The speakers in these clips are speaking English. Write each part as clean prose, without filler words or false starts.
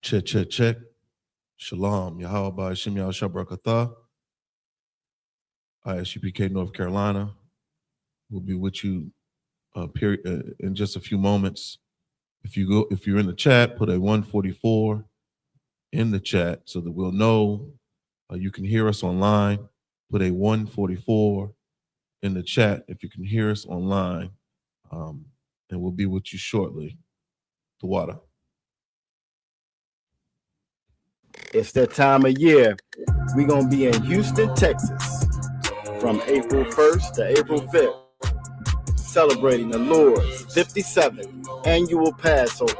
Check, check, check. Shalom. Yahweh Shem Yahshua I.S.U.P.K. North Carolina. We'll be with you in just a few moments. If you're in the chat, put a 144 in the chat so that we'll know you can hear us online. Put a 144 in the chat if you can hear us online. And we'll be with you shortly. The water. It's that time of year. We're going to be in Houston, Texas from April 1st to April 5th, celebrating the Lord's 57th annual Passover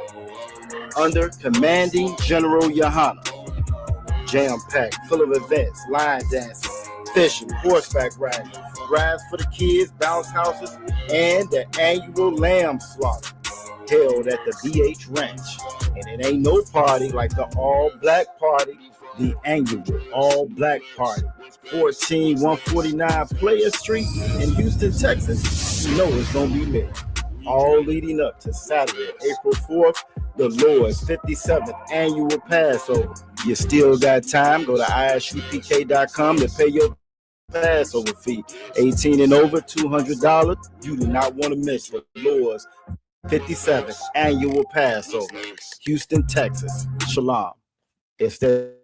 under Commanding General YAHANNA. Jam-packed, full of events, line dances, fishing, horseback riding, rides for the kids, bounce houses, and the annual lamb slaughter held at the BH Ranch. And it ain't no party like the all-black party, the annual all-black party. 14149 Player Street in Houston, Texas. You know it's going to be lit. All leading up to Saturday, April 4th, the Lord's 57th annual Passover. You still got time. Go to ISUPK.com to pay your Passover fee. 18 and over, $200. You do not want to miss the Lord's 57th annual Passover. Houston, Texas. Shalom. It's the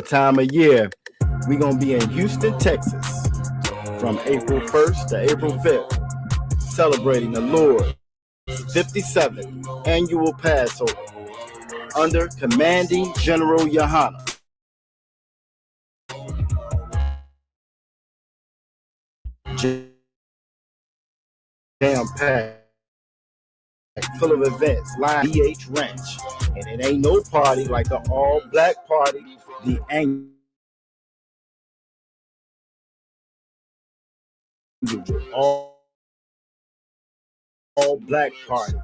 time of year. We're going to be in Houston, Texas from April 1st to April 5th, celebrating the Lord's 57th annual Passover under Commanding General YAHANNA. Jam-packed, full of events, line BH Ranch. And it ain't no party like the all-black party, the annual all-black party.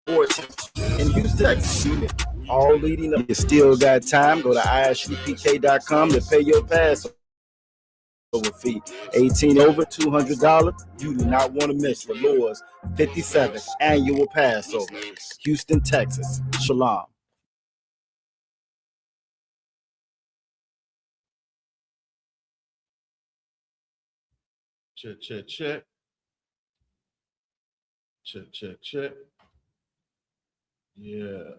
In Houston, Texas, all leading up. You still got time. Go to ISUPK.com to pay your Passover fee. 18 over, $200. You do not want to miss the Lord's 57th annual Passover. Houston, Texas. Shalom. Check, check, check. Check, check, check. Yeah.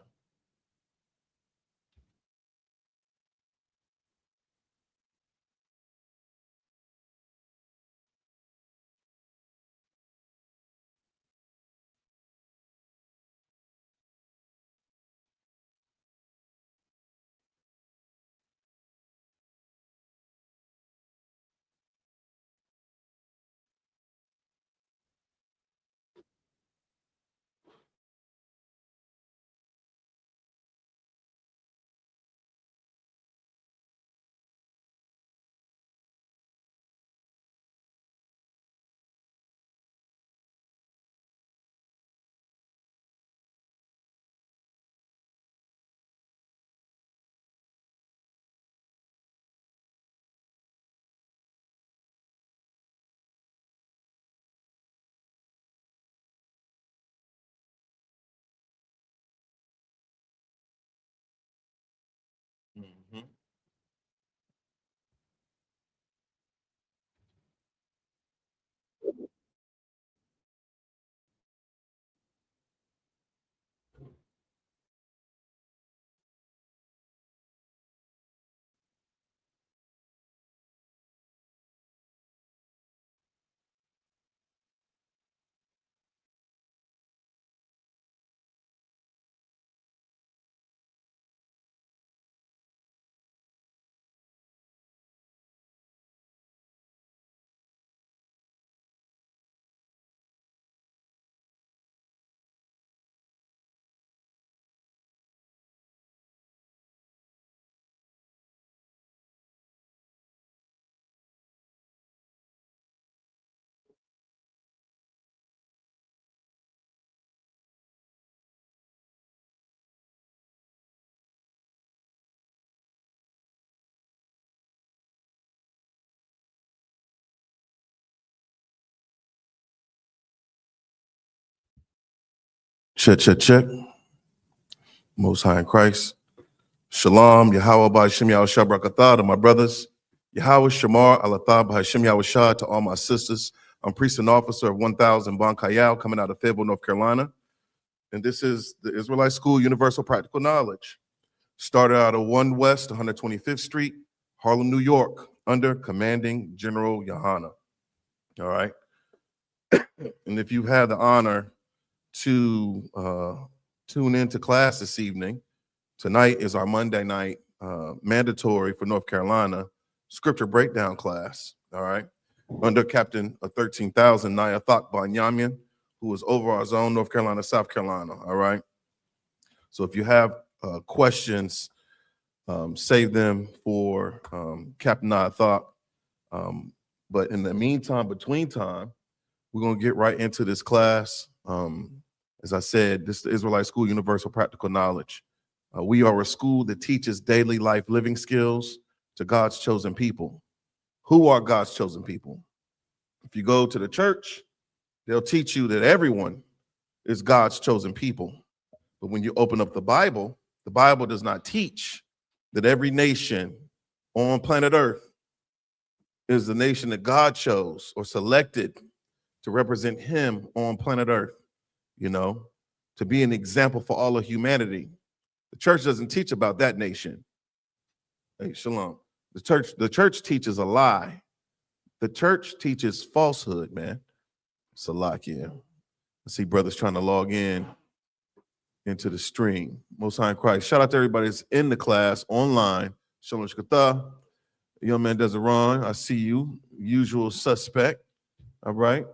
Mm-hmm. Check, check, check. Most High in Christ. Shalom, Yahweh B'Hashem Yahushua Brakatah to my brothers. Yahweh Shamar Alatah B'Hashem Yahushua to all my sisters. I'm priest and officer of 1000 Bon Kayal coming out of Fayetteville, North Carolina. And this is the Israelite School Universal Practical Knowledge. Started out of 1 West 125th Street, Harlem, New York, under Commanding General YAHANNA. All right. And if you've had the honor to tune into class this evening, tonight is our Monday night mandatory for North Carolina scripture breakdown class, all right, under Captain of 13,000 I.S.U.P.K Banyamin, who is over our zone, North Carolina, South Carolina, all right? So if you have questions, save them for Captain I.S.U.P.K. But in the meantime, between time, we're going to get right into this class. As I said, this is the Israelite School Universal Practical Knowledge. We are a school that teaches daily life living skills to God's chosen people. Who are God's chosen people? If you go to the church, they'll teach you that everyone is God's chosen people. But when you open up the Bible does not teach that every nation on planet Earth is the nation that God chose or selected to represent him on planet Earth, you know, to be an example for all of humanity. The church doesn't teach about that nation. Hey, shalom. The church teaches a lie. The church teaches falsehood, man. Salakia. I see brothers trying to log into the stream. Most High in Christ. Shout out to everybody that's in the class online. Shalom Shkatah. Young man Desiree, I see you. Usual suspect. All right.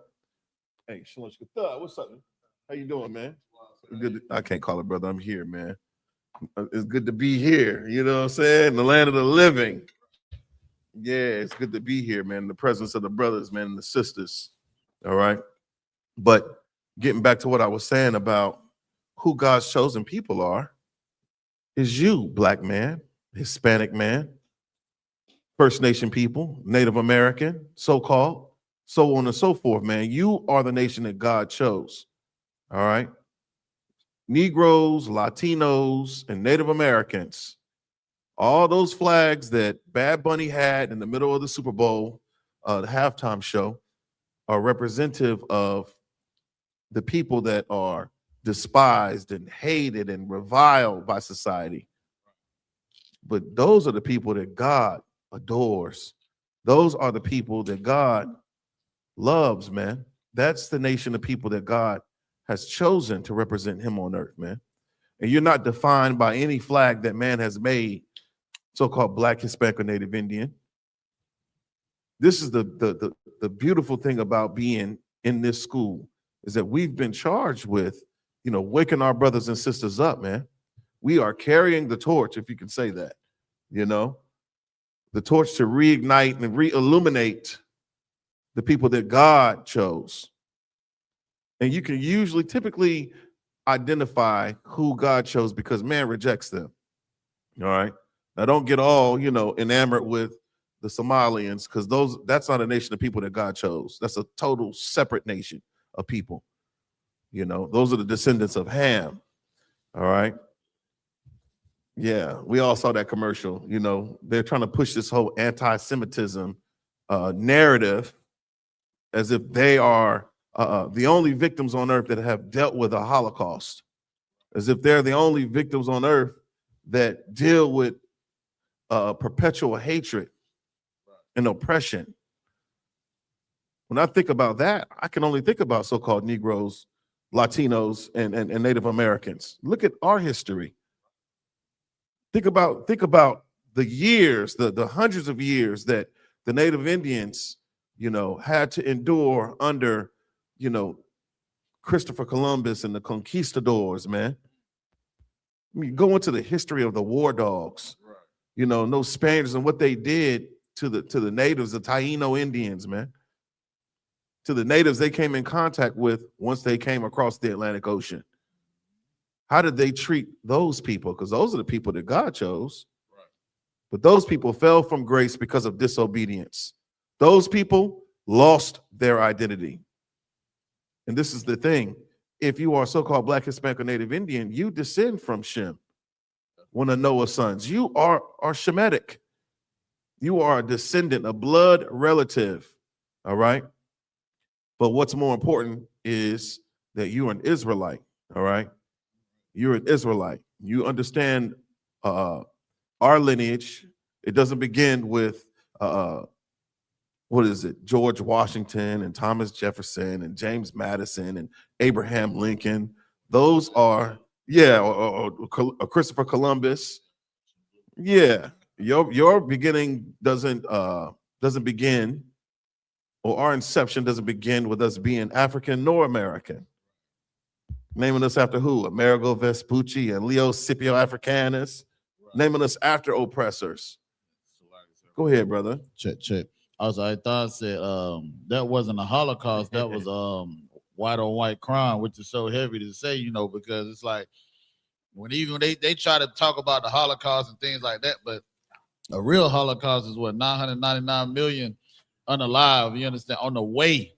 Hey, Shalom Shkatah. What's up, man? How you doing, man? Good. I can't call it brother. I'm here, man. It's good to be here. You know what I'm saying? The land of the living. Yeah, it's good to be here, man. In the presence of the brothers, man, and the sisters. All right. But getting back to what I was saying about who God's chosen people are, is you, black man, Hispanic man, First Nation people, Native American, so-called, so on and so forth, man. You are the nation that God chose. All right. Negroes, Latinos, and Native Americans, all those flags that Bad Bunny had in the middle of the Super Bowl, the halftime show, are representative of the people that are despised and hated and reviled by society. But those are the people that God adores. Those are the people that God loves, man. That's the nation of people that God has chosen to represent him on earth, man. And you're not defined by any flag that man has made, so-called Black, Hispanic, or Native Indian. This is the beautiful thing about being in this school, is that we've been charged with, you know, waking our brothers and sisters up, man. We are carrying the torch, if you can say that, you know, the torch to reignite and re-illuminate the people that God chose. And you can typically identify who God chose because man rejects them. All right. Now don't get all, you know, enamored with the Somalians, because that's not a nation of people that God chose. That's a total separate nation of people. You know, those are the descendants of Ham. All right. Yeah, we all saw that commercial. You know, they're trying to push this whole anti-Semitism narrative as if they are the only victims on earth that have dealt with a Holocaust, as if they're the only victims on earth that deal with perpetual hatred and oppression. When I think about that, I can only think about so-called Negroes, Latinos, and Native Americans. Look at our history. Think about the years, the hundreds of years that the Native Indians, you know, had to endure under, you know, Christopher Columbus and the conquistadors, man. I mean, go into the history of the war dogs, you know, those Spaniards and what they did to the natives, the Taino Indians, man. To the natives they came in contact with once they came across the Atlantic Ocean. How did they treat those people? Because those are the people that God chose. Right. But those people fell from grace because of disobedience. Those people lost their identity. And this is the thing. If you are so-called Black, Hispanic, or Native Indian, you descend from Shem. one of Noah's sons. You are Shemitic. You are a descendant, a blood relative. All right. But what's more important is that you're an Israelite. All right. You're an Israelite. You understand our lineage. It doesn't begin with what is it? George Washington and Thomas Jefferson and James Madison and Abraham Lincoln. Those are, yeah, or Christopher Columbus. Yeah, your beginning doesn't begin, or our inception doesn't begin with us being African nor American. Naming us after who? Amerigo Vespucci and Leo Scipio Africanus. Naming us after oppressors. Go ahead, brother. Check. Also, I thought said that wasn't a Holocaust. That was white on white crime, which is so heavy to say, you know, because it's like when they try to talk about the Holocaust and things like that, but a real Holocaust is what 999 million unalive. You understand? On the way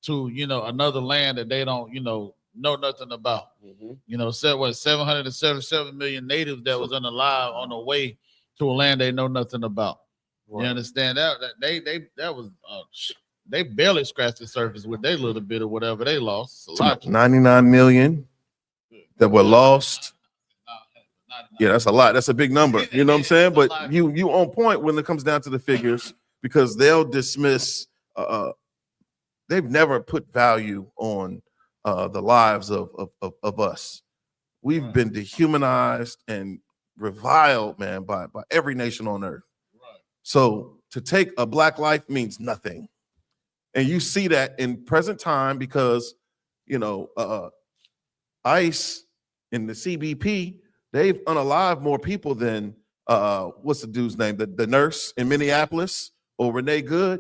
to another land that they don't know nothing about. You know, said what 777 million natives that was unalive on the way to a land they know nothing about. You understand that was they barely scratched the surface with their little bit of whatever they lost. It's a lot. 99 million that were lost. Yeah, that's a lot. That's a big number. You know what I'm saying? But you on point when it comes down to the figures, because they'll dismiss. They've never put value on the lives of us. We've been dehumanized and reviled, man, by every nation on earth. So to take a black life means nothing. And you see that in present time because, ICE and the CBP, they've unalived more people than, what's the dude's name? The nurse in Minneapolis, or Renee Good.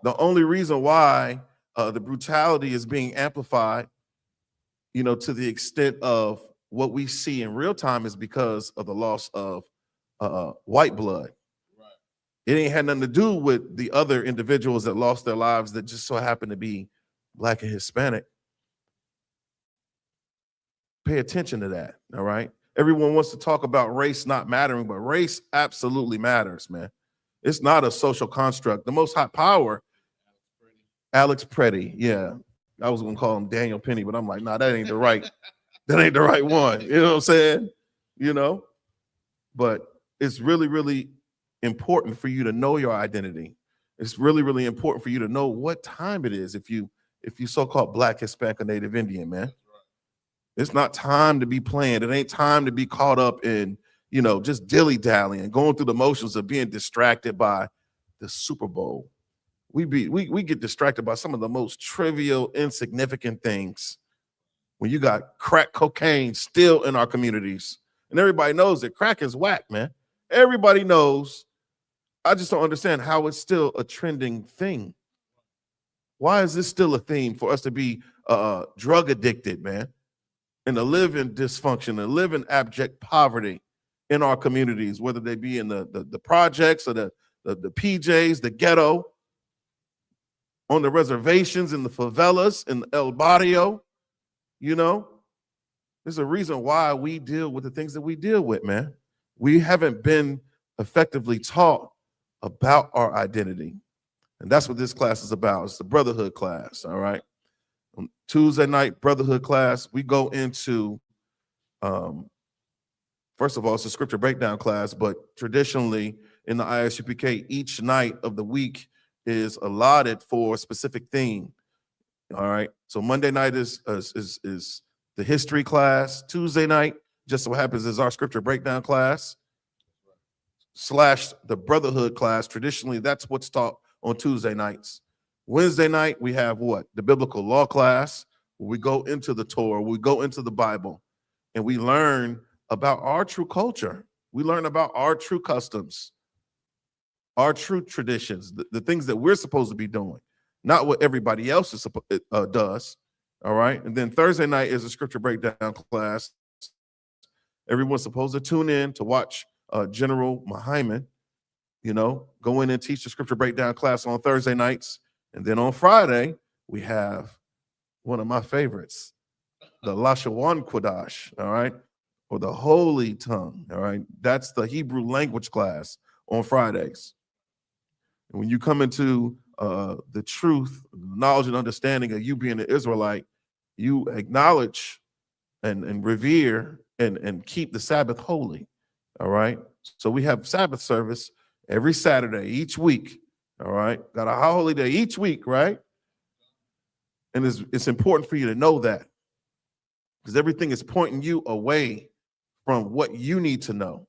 The only reason why the brutality is being amplified, to the extent of what we see in real time is because of the loss of white blood. Right. It ain't had nothing to do with the other individuals that lost their lives that just so happen to be Black and Hispanic. Pay attention to that, all right? Everyone wants to talk about race not mattering, but race absolutely matters, man. It's not a social construct. The most high power, Alex Preddy, yeah. I was gonna call him Daniel Penny, but I'm like, nah, that ain't the right one. You know what I'm saying? But it's really, really important for you to know your identity. It's really, really important for you to know what time it is if you so-called Black, Hispanic, or Native Indian, man. It's not time to be playing. It ain't time to be caught up in, just dilly-dallying, going through the motions of being distracted by the Super Bowl. We get distracted by some of the most trivial, insignificant things. When you got crack cocaine still in our communities, and everybody knows that crack is whack, man. Everybody knows. I just don't understand how it's still a trending thing. Why is this still a theme for us to be drug addicted, man, and to live in dysfunction and live in abject poverty in our communities, whether they be in the projects or the PJs, the ghetto, on the reservations, in the favelas, in El Barrio, There's a reason why we deal with the things that we deal with, man. We haven't been effectively taught about our identity. And that's what this class is about. It's the Brotherhood class, all right? On Tuesday night, Brotherhood class, we go into, first of all, it's a scripture breakdown class, but traditionally in the I.S.U.P.K, each night of the week is allotted for a specific theme. All right. So Monday night is the history class. Tuesday night, just so happens, is our scripture breakdown class / the Brotherhood class. Traditionally, that's what's taught on Tuesday nights. Wednesday night, we have what? The biblical law class. We go into the Torah, we go into the Bible, and we learn about our true culture. We learn about our true customs, our true traditions, the things that we're supposed to be doing, not what everybody else does. All right. And then Thursday night is a scripture breakdown class. Everyone's supposed to tune in to watch General Muhammad, go in and teach the scripture breakdown class on Thursday nights. And then on Friday, we have one of my favorites, the Lashawan Quadash. All right. or the holy tongue. All right. That's the Hebrew language class on Fridays. And when you come into the truth, knowledge, and understanding of you being an Israelite, you acknowledge and revere and keep the Sabbath holy. All right. So we have Sabbath service every Saturday, each week. All right. Got a holy day each week, right? And it's important for you to know that, because everything is pointing you away from what you need to know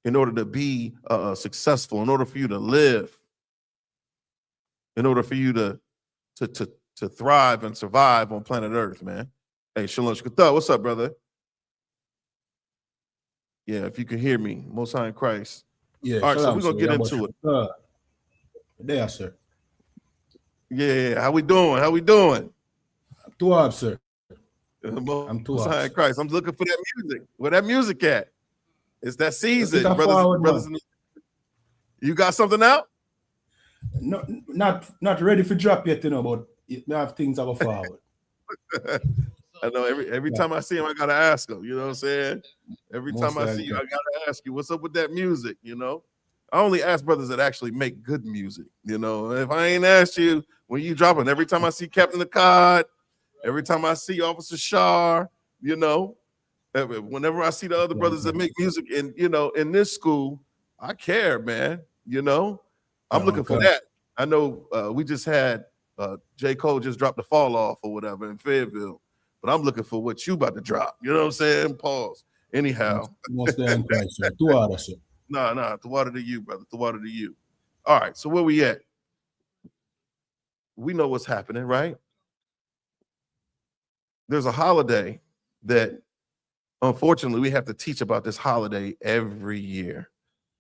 in order to be successful, in order for you to live, in order for you to thrive and survive on planet Earth, man. Hey, Shalom Shkatha, what's up, brother? Yeah, if you can hear me, Most High in Christ. Yeah, all right, so we're gonna get into it. There, sir. Yeah, how we doing? How we doing? I'm too hard, sir. I'm too high in Christ. I'm looking for that music. Where that music at? It's that season, brothers. You got something out? No, not ready for drop yet, you know, but we have things that go forward. I know every time I see him, I gotta ask him. You know what I'm saying? Every time I see you, I gotta ask you, what's up with that music? You know, I only ask brothers that actually make good music. You know, if I ain't asked you when you dropping, every time I see Captain Akkad, every time I see Officer Shar, you know, whenever I see the other brothers that make music, and you know, in this school, I care, man. You know, I'm looking for that. I know we just had J. Cole just dropped the Fall Off or whatever in Fayetteville, but I'm looking for what you about to drop. You know what I'm saying? Pause. Anyhow. Nah, the water to you, brother. The water to you. All right, so where we at? We know what's happening, right? There's a holiday that, unfortunately, we have to teach about this holiday every year.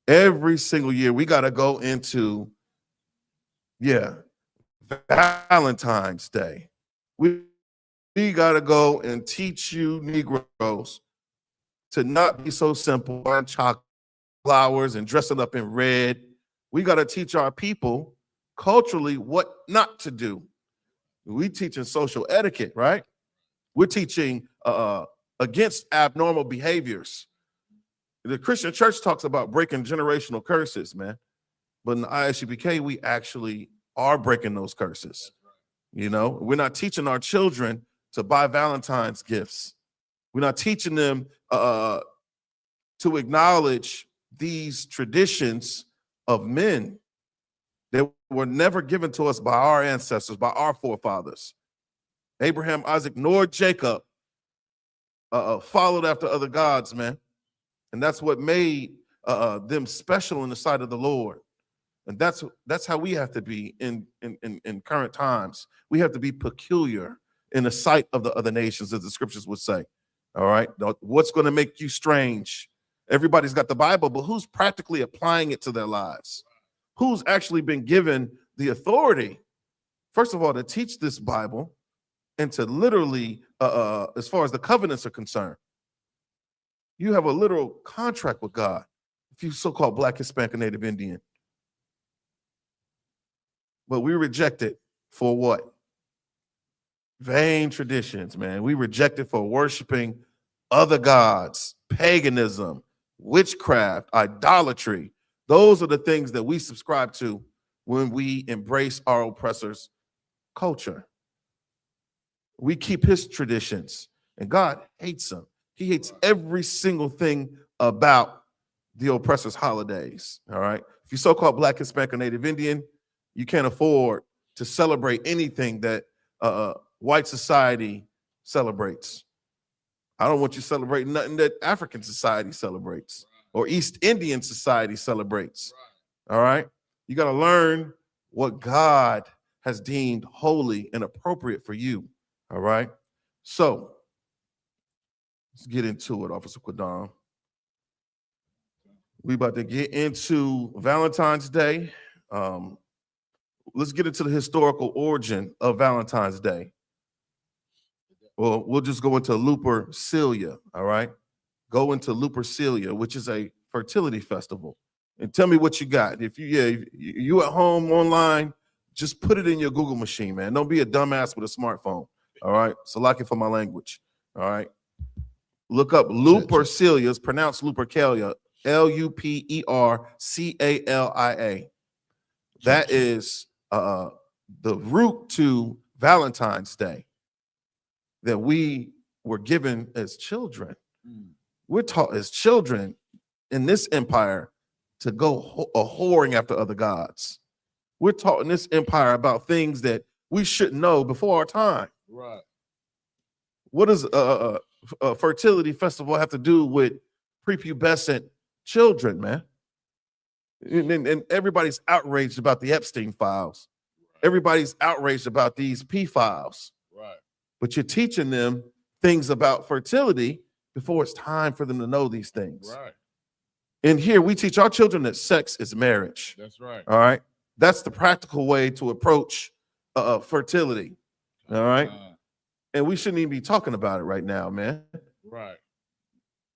Every single year, we got to go into, Valentine's Day. We got to go and teach you Negroes to not be so simple, buying chocolate flowers and dressing up in red. We got to teach our people culturally what not to do. We teaching social etiquette, right? We're teaching against abnormal behaviors. The Christian church talks about breaking generational curses, man. But in the I.S.U.P.K, we actually are breaking those curses. You know, we're not teaching our children to buy Valentine's gifts. We're not teaching them to acknowledge these traditions of men that were never given to us by our ancestors, by our forefathers. Abraham, Isaac, nor Jacob followed after other gods, man. And that's what made them special in the sight of the Lord. And that's how we have to be in current times. We have to be peculiar in the sight of the other nations, as the scriptures would say. All right. What's going to make you strange? Everybody's got the Bible, but who's practically applying it to their lives? Who's actually been given the authority, first of all, to teach this Bible and to literally, as far as the covenants are concerned, you have a literal contract with God. If you so-called Black, Hispanic, and Native Indian. But we reject it for what? Vain traditions, man. We reject it for worshiping other gods, paganism, witchcraft, idolatry. Those are the things that we subscribe to when we embrace our oppressor's culture. We keep his traditions, and God hates them. He hates every single thing about the oppressor's holidays, all right? If you're so-called Black, Hispanic, or Native Indian, you can't afford to celebrate anything that white society celebrates. I don't want you celebrating nothing that African society celebrates or East Indian society celebrates, all right? You got to learn what God has deemed holy and appropriate for you, all right? So, let's get into it, Officer Quadam. We about to get into Valentine's Day. Let's get into the historical origin of Valentine's Day. Well, we'll just go into Lupercalia, all right? Go into Lupercalia, which is a fertility festival. And tell me what you got. If you at home online, just put it in your Google machine, man. Don't be a dumbass with a smartphone, all right? So like it for my language, all right? Look up Lupercalia. It's pronounced Lupercalia. Lupercalia. That is the root to Valentine's Day that we were given as children. We're taught as children in this empire to go whoring after other gods. We're taught in this empire about things that we shouldn't know before our time. Right. What does a fertility festival have to do with prepubescent children, man? And everybody's outraged about the Epstein files. Right. Everybody's outraged about these P files. Right. But you're teaching them things about fertility before it's time for them to know these things. Right. And here we teach our children that sex is marriage. That's right. All right. That's the practical way to approach fertility. All right. And we shouldn't even be talking about it right now, man. Right.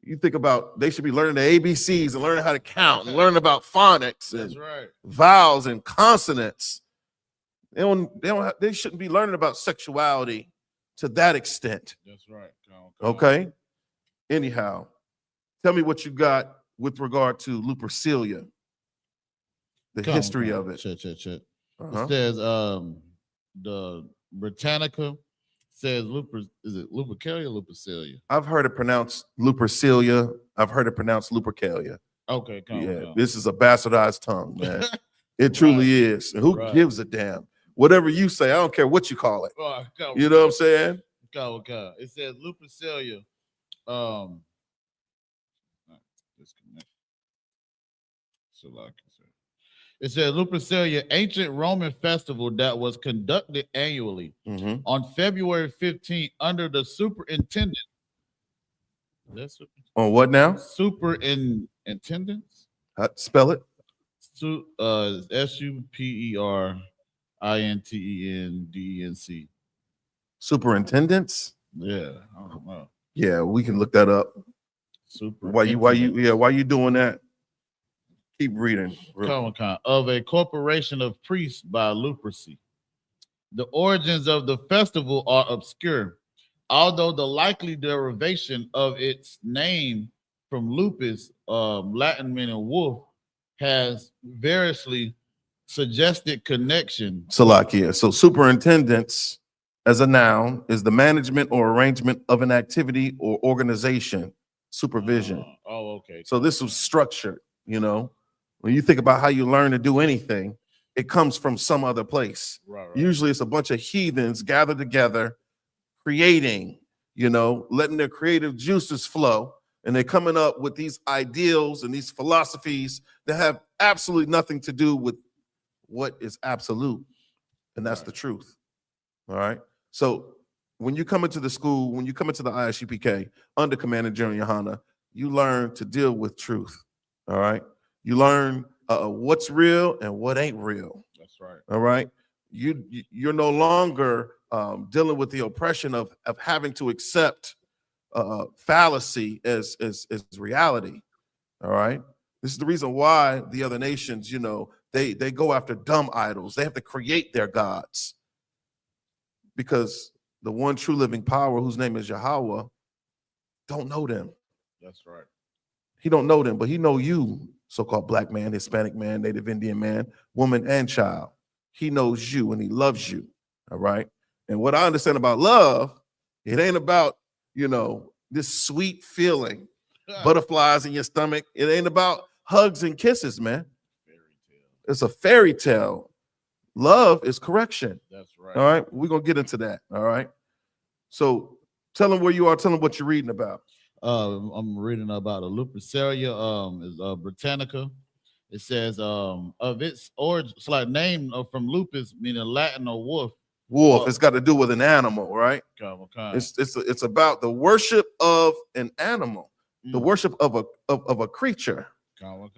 You think about they should be learning the ABCs and learning how to count and learning about phonics and vowels and consonants. They shouldn't be learning about sexuality to that extent. That's right. Okay. Anyhow, tell me what you got with regard to Lupercalia, the history of it. Check. It says the Britannica says is it Lupercalia or Lupercalia? I've heard it pronounced Lupercalia. I've heard it pronounced Lupercalia. Okay, this is a bastardized tongue, man. It truly is. And who gives a damn? Whatever you say, I don't care what you call it. You know what I'm saying? It says Lupercalia. Disconnect. It says Lupercalia, ancient Roman festival that was conducted annually on February 15th under the superintendent. On what now? Superintendents. Spell it. SUPERINTENDENC. Superintendents. Yeah, I don't know. Yeah, we can look that up. Why you doing that? Keep reading. Of a corporation of priests by Lupercy. The origins of the festival are obscure, although the likely derivation of its name from lupus, Latin meaning wolf, has variously suggested connection. Salakia. So superintendents as a noun is the management or arrangement of an activity or organization, supervision. Okay. So this was structured, you know. When you think about how you learn to do anything, it comes from some other place. Right. Usually it's a bunch of heathens gathered together, creating, you know, letting their creative juices flow. And they're coming up with these ideals and these philosophies that have absolutely nothing to do with what is absolute. And that's the truth. All right. So when you come into the school, when you come into the I.S.U.P.K. under Commander General YAHANNA, you learn to deal with truth. All right. You learn what's real and what ain't real. That's right. All right. You're no longer dealing with the oppression of having to accept fallacy as reality. All right. This is the reason why the other nations, you know, they go after dumb idols. They have to create their gods because the one true living power, whose name is Yahweh, don't know them. That's right. He don't know them, but he know you, so-called black man, Hispanic man, Native Indian man, woman, and child. He knows you and he loves you. All right. And what I understand about love, it ain't about, you know, this sweet feeling, butterflies in your stomach. It ain't about hugs and kisses, man. It's a fairy tale. Love is correction. That's right. All right. We're going to get into that. All right. So tell them where you are. Tell them what you're reading about. I'm reading about a Lupercalia, is Britannica. It says of its origin, it's like name from lupus, meaning Latin or wolf. Wolf. It's got to do with an animal, right? It's about the worship of an animal, the worship of a creature,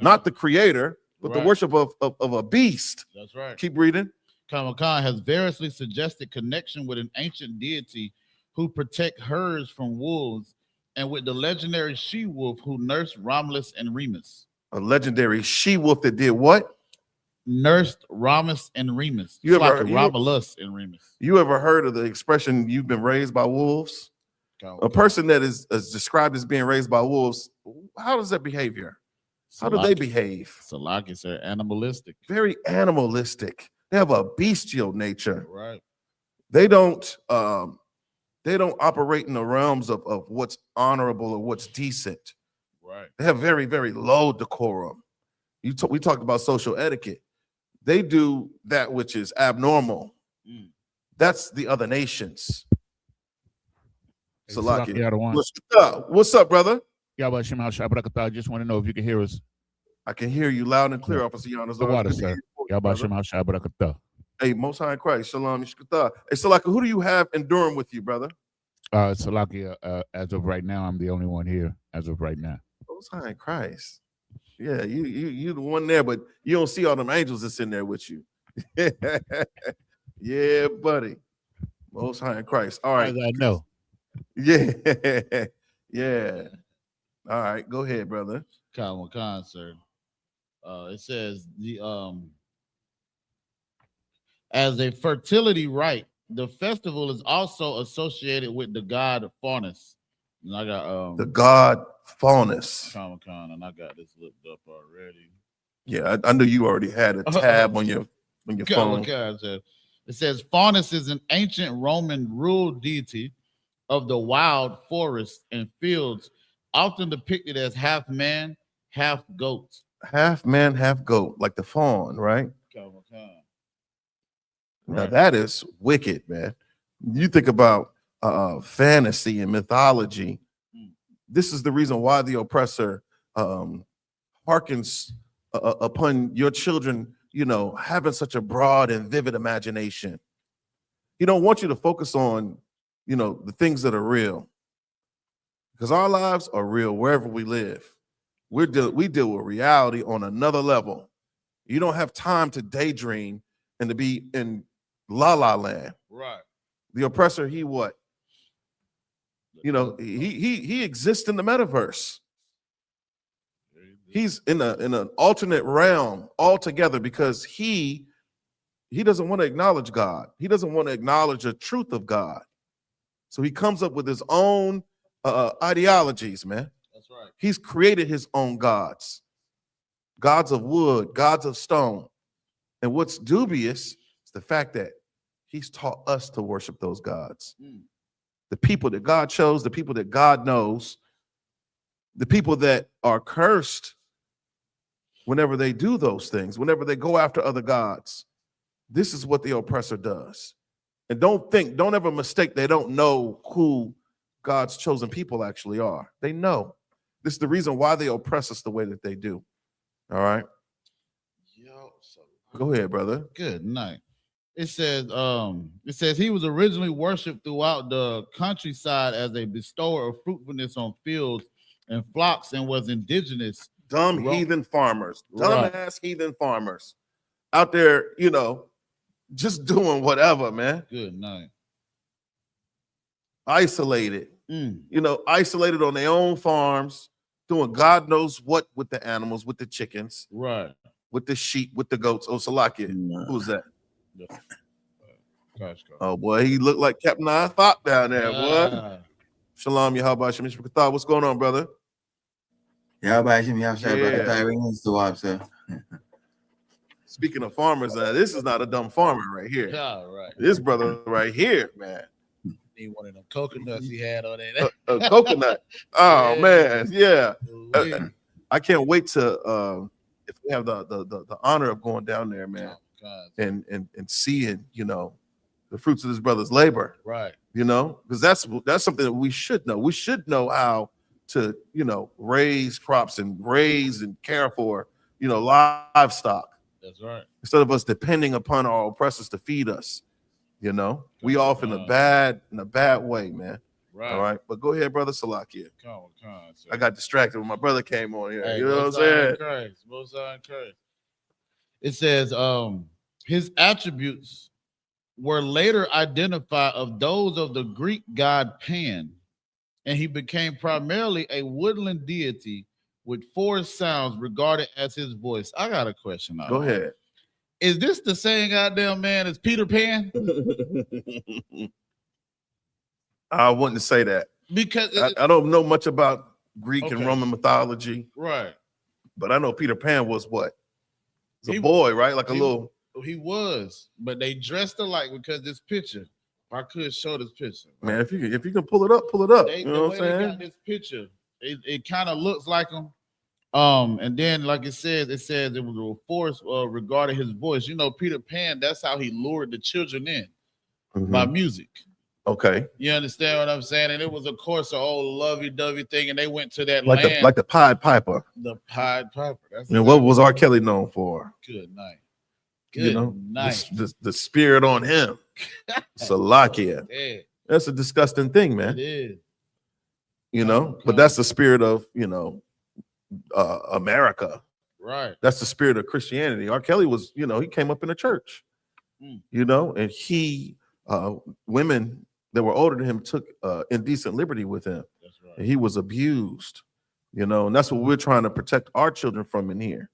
not the creator, but the worship of a beast. That's right. Keep reading. Khan has variously suggested connection with an ancient deity who protect herds from wolves, and with the legendary she-wolf who nursed Romulus and Remus. A legendary she-wolf that did what? Nursed Romulus and Remus. Romulus and Remus. You ever heard of the expression, you've been raised by wolves? A person that is described as being raised by wolves, how does that behavior? How do they behave? Salaki, sir, animalistic. Very animalistic. They have a bestial nature. Right. They don't operate in the realms of what's honorable or what's decent. Right. They have very, very low decorum. We talked about social etiquette. They do that which is abnormal. That's the other nations. Hey, Salaki. Salaki, What's up, brother? I just want to know if you can hear us. I can hear you loud and clear, Officer Giannis. The water, sir. Hey, Most High in Christ. Shalom. Hey, Salaki, who do you have enduring with you, brother? Salaki, as of right now, I'm the only one here as of right now. Most High in Christ. Yeah, you the one there, but you don't see all them angels that's in there with you. Yeah, buddy. Most High in Christ. All right. I know. Yeah. Yeah. All right. Go ahead, brother. Khan, sir. It says as a fertility rite, the festival is also associated with the god Faunus. And I got the god Faunus. Khan, and I got this looked up already. Yeah, I knew you already had a tab on your phone. It says Faunus is an ancient Roman ruled deity of the wild forests and fields, often depicted as half man, half goat. Half man, half goat, like the fawn, right? Now that is wicked, man. You think about fantasy and mythology. This is the reason why the oppressor hearkens upon your children, having such a broad and vivid imagination. He don't want you to focus on, the things that are real, because our lives are real wherever we live. We deal with reality on another level. You don't have time to daydream and to be in la la land. Right. The oppressor, he what? He exists in the metaverse. He's in an alternate realm altogether, because he doesn't want to acknowledge God. He doesn't want to acknowledge the truth of God. So he comes up with his own ideologies, man. That's right. He's created his own gods of wood, gods of stone. And what's dubious is the fact that he's taught us to worship those gods. The people that God chose, the people that God knows, the people that are cursed whenever they do those things, whenever they go after other gods. This is what the oppressor does. And don't ever mistake they don't know who God's chosen people actually are. They know. This is the reason why they oppress us the way that they do. All right. Go ahead, brother. Good night. It says he was originally worshipped throughout the countryside as a bestower of fruitfulness on fields and flocks, and was indigenous. Heathen farmers, Right. dumbass heathen farmers out there, just doing whatever, man. Good night. Isolated, isolated on their own farms, doing God knows what with the animals, with the chickens, right, with the sheep, with the goats. Oh, Salakia, who's that? Oh boy, he looked like Captain I.S.U.P.K down there, boy. Shalom, Yahweh Shem Yishmael. What's going on, brother? Yahweh Shem Yishmael. Speaking of farmers, this is not a dumb farmer right here. Yeah, right. This brother right here, man. Need one of them coconuts he had on there. A coconut. Oh yeah. Man, yeah. I can't wait to if we have the honor of going down there, man, and seeing the fruits of this brother's labor, right? Because that's something that we should know. We should know how to raise crops and raise and care for livestock. That's right. Instead of us depending upon our oppressors to feed us, we off in a bad way, man. Right. All right, but go ahead, brother Salakia. Sir. I got distracted when my brother came on here. Hey, you know what I'm saying? It says his attributes were later identified of those of the Greek god Pan, and he became primarily a woodland deity with four sounds regarded as his voice. I got a question now. Go ahead. Is this the same goddamn man as Peter Pan? I wouldn't say that. because I don't know much about Greek and Okay. Roman mythology, right. but I know Peter Pan was what? He's a He- boy, right? Like a he- little. He was, but they dressed alike because this picture. If I could show this picture, Man, if you can pull it up, pull it up. They, You the know way what I'm they got saying? this picture, it kind of looks like him. And then like it says it was a force regarding his voice. You know, Peter Pan, that's how he lured the children in by Mhm. music. Okay. You understand what I'm saying? And it was, of course, an old lovey-dovey thing, and they went to that Like land, the Pied Piper. the Pied Piper. That's And what was R. Kelly known for? good night. You Good know, night. the spirit on him. Salakia. Yeah, That's a disgusting thing, it man. is. You know, but that's the spirit of, America. Right. That's the spirit of Christianity. R. Kelly was, he came up in a church, Mm. and he, women that were older than him took indecent liberty with him. That's right. And he was abused, and that's what we're trying to protect our children from in here.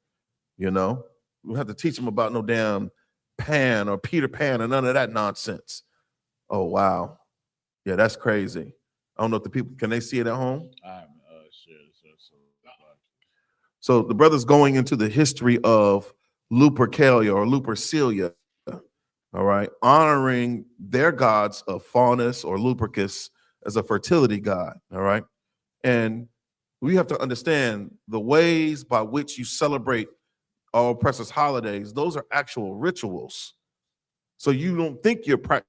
We have to teach them about no damn Pan or Peter Pan and none of that nonsense. Oh, wow. Yeah, that's crazy. I don't know if the people, can they see it at home? I'm sure. So the brother's going into the history of Lupercalia or Lupercalia, all right, honoring their gods of Faunus or Lupercus as a fertility god, all right? And we have to understand the ways by which you celebrate our oppressors' holidays. Those are actual rituals. So you don't think you're practicing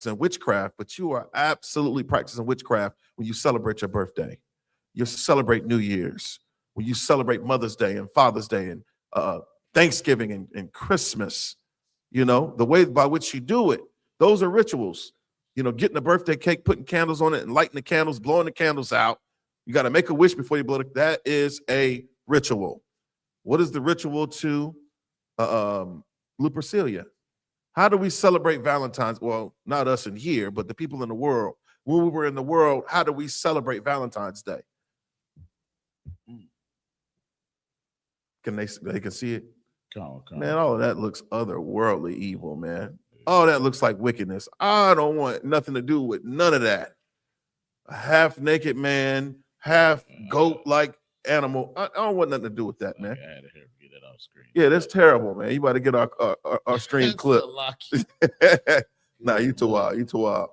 witchcraft, but you are absolutely practicing witchcraft when you celebrate your birthday. You celebrate New Year's, when you celebrate Mother's Day and Father's Day and Thanksgiving and Christmas. The way by which you do it, those are rituals. Getting a birthday cake, putting candles on it and lighting the candles, blowing the candles out. You got to make a wish before you blow it. That is a ritual. What is the ritual to Lupercalia? How do we celebrate Valentine's? Well, not us in here, but the people in the world. When we were in the world, how do we celebrate Valentine's Day? Can they can see it? Come on. Man, all of that looks otherworldly evil, man. All that looks like wickedness. I don't want nothing to do with none of that. A half-naked man, half goat-like animal. I don't want nothing to do with that, man. I had to get that off screen. Yeah, that's terrible, man. You about to get our stream clip. Nah, you too wild. You too wild.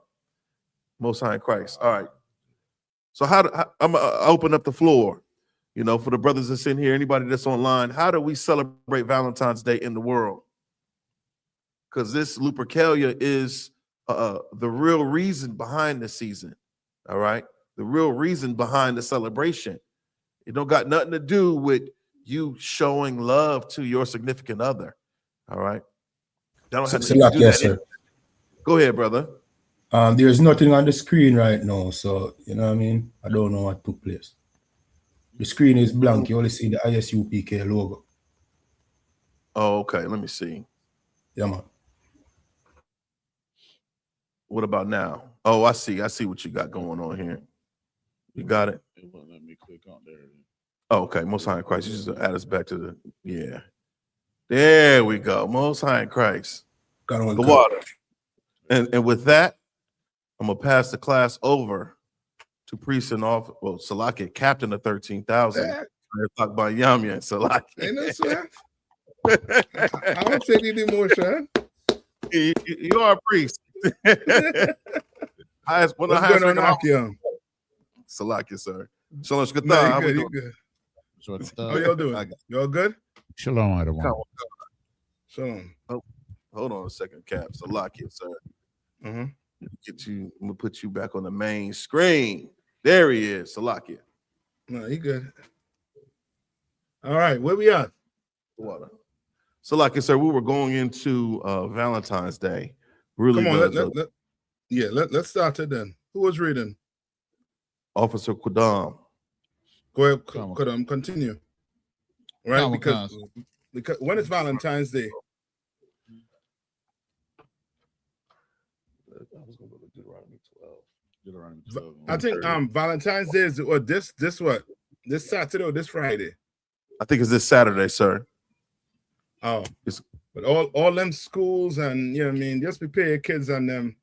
Most High in Christ. All right. So I'm gonna open up the floor, for the brothers that's in here, anybody that's online. How do we celebrate Valentine's Day in the world? Because this Lupercalia is the real reason behind the season. All right, the real reason behind the celebration. It don't got nothing to do with you showing love to your significant other. All right, that don't have to do Yes, that. sir. Go ahead, brother. There's nothing on the screen right now, so you know what I mean. I don't know what took place. The screen is blank. You only see the I.S.U.P.K logo. Oh, okay. Let me see. Yeah, man. What about now? Oh, I see what you got going on here. You got it? It won't let me click on there. Oh, okay. Most High in Christ. You just add us back to the, yeah. There we go. Most High in Christ. Got on The water. And with that, I'm going to pass the class over to priest and Salaki, captain of 13,000. Talk about Yamya and Salaki. Ain't no sweat. I don't take any emotion. You are a priest. What's going on, Akia? Salaki, sir. Shalom, good. No, How you we good, you doing? good. How y'all doing? Y'all good? Shalom, everyone. Shalom. Hold on a second, Cap. Salaki, sir. I'm gonna put you back on the main screen. There he is, Salaki. No, you good. All right, where we at? Water. Salaki, sir, we were going into Valentine's Day. Really Come on, let's start it then. Who was reading? Officer Qudam. Go ahead, Qudam, continue. Right, because when it's Valentine's Day. I was gonna go to Deuteronomy 12. I think Valentine's Day is what this Saturday or this Friday? I think it's this Saturday, sir. Oh, but all them schools and you know what I mean, just prepare your kids and them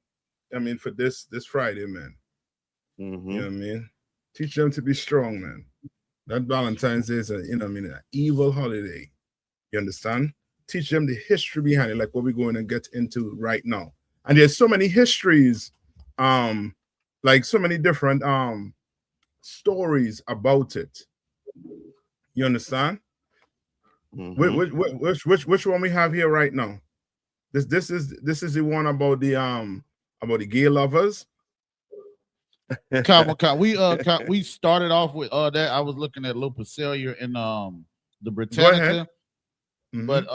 I mean, for this Friday, man. Mm-hmm. You know what I mean? Teach them to be strong, man. That Valentine's Day is an evil holiday. You understand? Teach them the history behind it, like what we're going to get into right now. And there's so many histories, like so many different stories about it. You understand? Mm-hmm. Which one we have here right now? This is the one about the gay lovers. We started off with that. I was looking at Lupercalia in the Britannica. Mm-hmm. But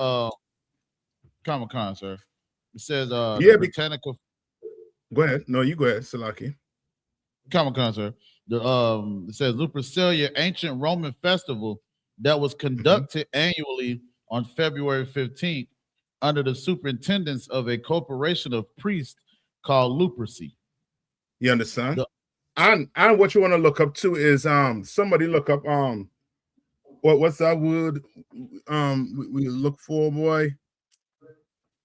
Comic-Con, sir. It says yeah, Britannica. Go ahead. No, you go ahead, Salaki. Comic-Con, sir. It says Lupercalia, ancient Roman festival that was conducted annually on February 15th under the superintendence of a corporation of priests called Lupercy. You understand? And what you want to look up too is somebody look up what's that word we look for, boy,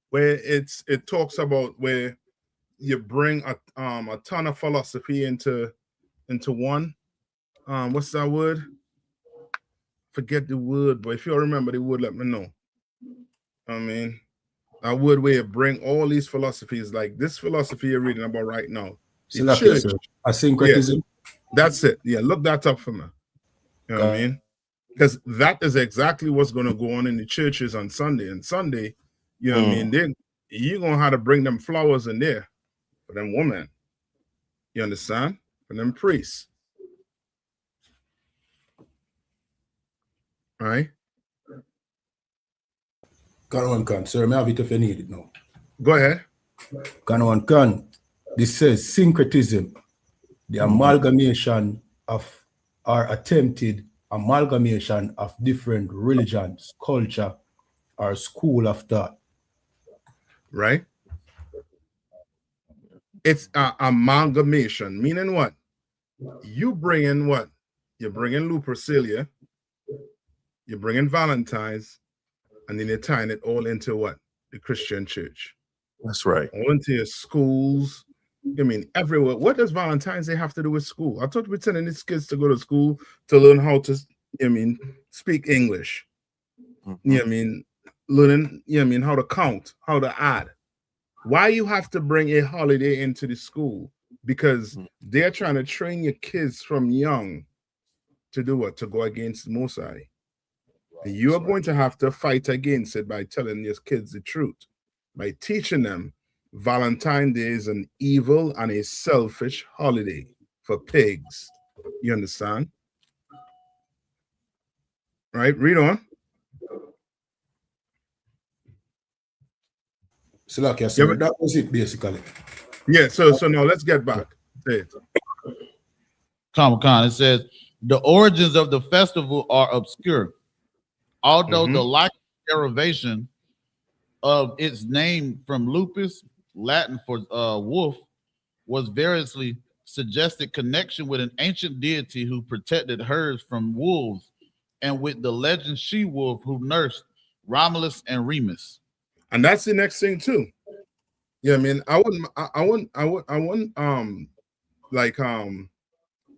where it talks about where you bring a ton of philosophy into one. What's that word? Forget the word, but if you remember the word, let me know. I mean, a word where you bring all these philosophies, like this philosophy you're reading about right now. So church, a syncretism. Yeah, that's it. Yeah, look that up for me. You know what I mean? Because that is exactly what's going to go on in the churches on Sunday. And Sunday, you know what I mean? Then you're going to have to bring them flowers in there for them women. You understand? For them priests. All right? Can. Sir, may I have it if you need it now? Go ahead. Can. This says syncretism, the amalgamation of or attempted amalgamation of different religions, culture, or school of thought. Right? It's an amalgamation, meaning what? You bring in what? You bring in Lupercalia, you bring in Valentine's, and then you're tying it all into what? The Christian church. That's right. All into your schools. I mean, everywhere. What does Valentine's Day have to do with school? I thought we're telling these kids to go to school to learn how to, speak English. Mm-hmm. Learning, how to count, how to add. Why you have to bring a holiday into the school? Because they're trying to train your kids from young to do what? To go against Most High. And you are going to have to fight against it by telling your kids the truth, by teaching them Valentine's Day is an evil and a selfish holiday for pigs. You understand? Right? Read on. So like I said, that was it basically. Yeah, so now let's get back. Say it. Comic-Con, it says the origins of the festival are obscure, although the likely derivation of its name from lupus, Latin for wolf, was variously suggested connection with an ancient deity who protected herds from wolves, and with the legend she-wolf who nursed Romulus and Remus. And that's the next thing too. Yeah, I mean, I wouldn't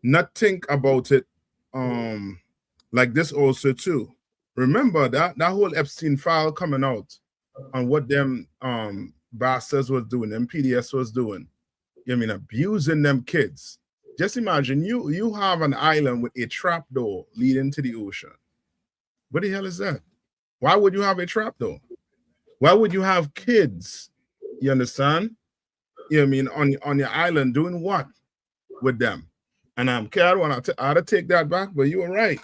not think about it like this also too. Remember that whole Epstein file coming out on what them bastards was doing, them PDS was doing. You mean abusing them kids. Just imagine you have an island with a trap door leading to the ocean. What the hell is that? Why would you have a trap door? Why would you have kids? You understand? You know what I mean? On your island doing what with them? And I don't want to take that back, but you were right.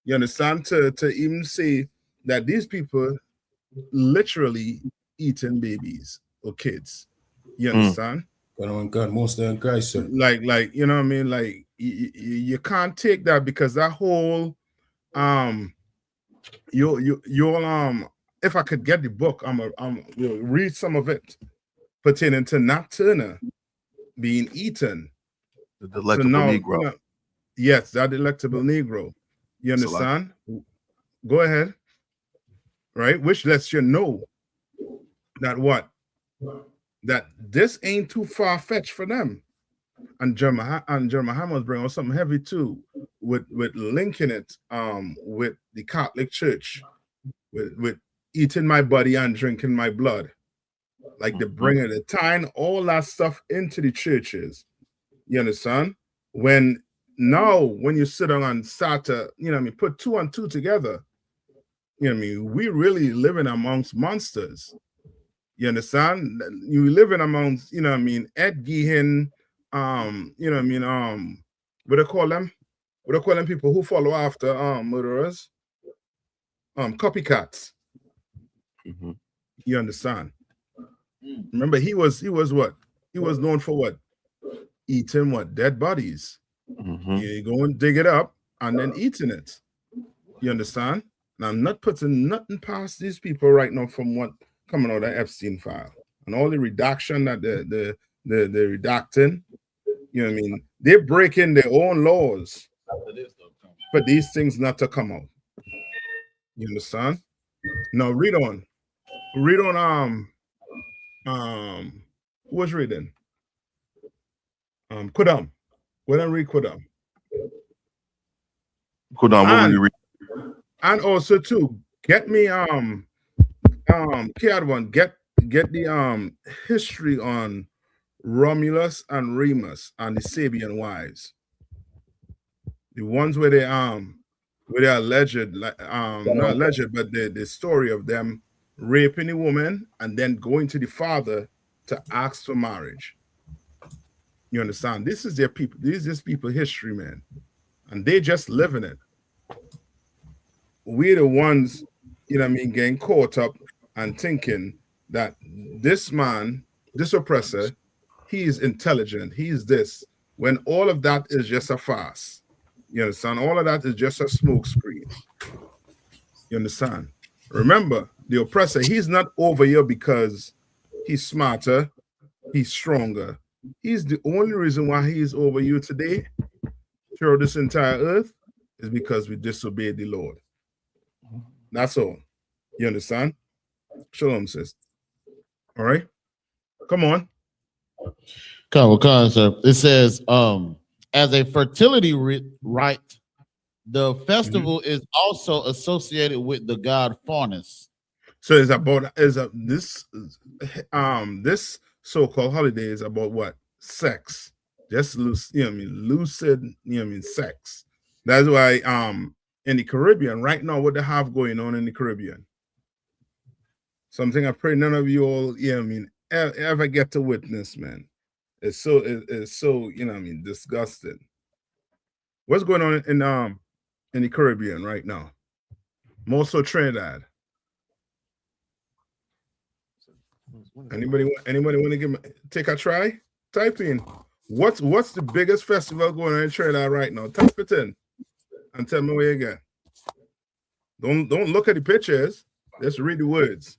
You understand? To even say that these people literally eating babies or kids. You understand? God, most of them Christ, sir. Like you know what I mean? Like you can't take that because that whole if I could get the book, we'll read some of it pertaining to Nat Turner being eaten. The delectable Negro. Yes, that delectable Negro. You understand? Go ahead. Right? Which lets you know that what? that this ain't too far-fetched for them. And Jeremiah was bringing on something heavy too, with linking it with the Catholic Church, with eating my body and drinking my blood. Like the bringing the tying all that stuff into the churches. You understand? When you sit down and start to, put 2 and 2 together, we really living amongst monsters. You understand? You living amongst, Ed Geehan, what do they call them? What do they call them people who follow after murderers? Copycats. You understand? Remember, he was what? He was known for what? Eating what? Dead bodies. You go and dig it up and then eating it. You understand? And I'm not putting nothing past these people right now from what coming out of Epstein file and all the redaction that the redacting. You know what I mean? They're breaking their own laws for these things not to come out. You understand? Now read on. Read on. Who was reading? Kudam. Go ahead and read Kudam. Kudam, what will you read? And also too, get me Kiadwan, get the history on Romulus and Remus and the Sabian wives. The ones where they alleged, not alleged, but the story of them raping a woman and then going to the father to ask for marriage. You understand? This is their people. This is people history, man. And they just living it. We're the ones, getting caught up and thinking that this man, this oppressor, he is intelligent. He's this. When all of that is just a farce. You understand? All of that is just a smoke screen. You understand? Remember, the oppressor, he's not over here because he's smarter, he's stronger. He's the only reason why he's over you today, through this entire earth, is because we disobeyed the Lord. That's all. You understand? Shalom, sis. All right. Come on. Come on, sir. It says, as a fertility rite, the festival is also associated with the god Faunus. So it's about this so-called holiday is about what? Sex. Just lucid, sex. That's why in the Caribbean, right now, what they have going on in the Caribbean. Something I pray none of you all, ever get to witness, man. It's so disgusting. What's going on in the Caribbean right now? More so Trinidad. Anybody want to take a try? Type in what's the biggest festival going on in Trinidad right now? Type it in and tell me where you get. Don't look at the pictures. Just read the words.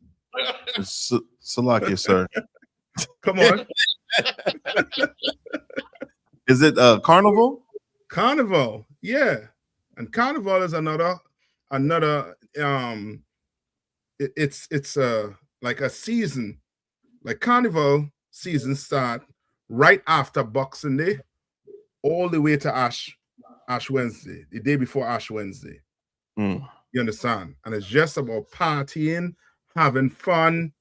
Salakia, sir. Come on. Is it Carnival? Carnival, yeah. And Carnival is another it's like a season. Like Carnival season start right after Boxing Day, all the way to Ash Wednesday, the day before Ash Wednesday. You understand? And it's just about partying, having fun.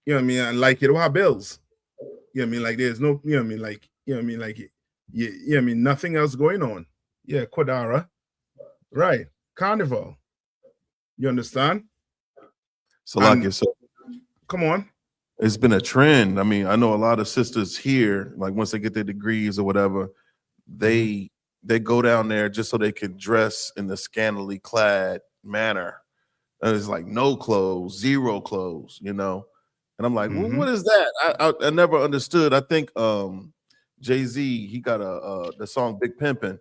You know what I mean? And like you don't have bills. You know what I mean? Like there's no, nothing else going on. Yeah, Kodara. Right. Carnival. You understand? So like you said, come on. It's been a trend. I mean, I know a lot of sisters here, like once they get their degrees or whatever, they go down there just so they can dress in the scantily clad manner. And it's like no clothes, zero clothes, And I'm like, well, what is that? I never understood. I think Jay-Z, he got the song Big Pimpin'.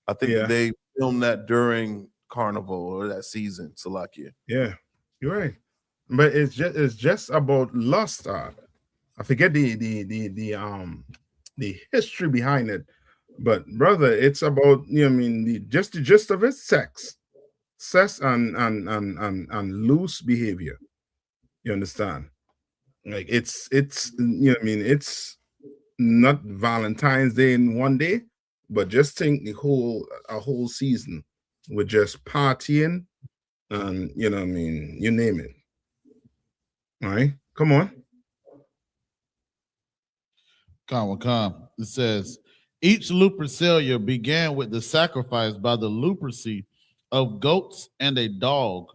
I think they filmed that during Carnival or that season, Salakia. Yeah, you're right. But it's just about lust. I forget the history behind it, but brother, it's about the gist of it: sex and loose behavior. You understand? Like it's you know what I mean, it's not Valentine's Day in one day, but just think a whole season with just partying and you know what I mean, you name it. All right, come on. Come. It says each Lupercalia began with the sacrifice by the Lupercy of goats and a dog,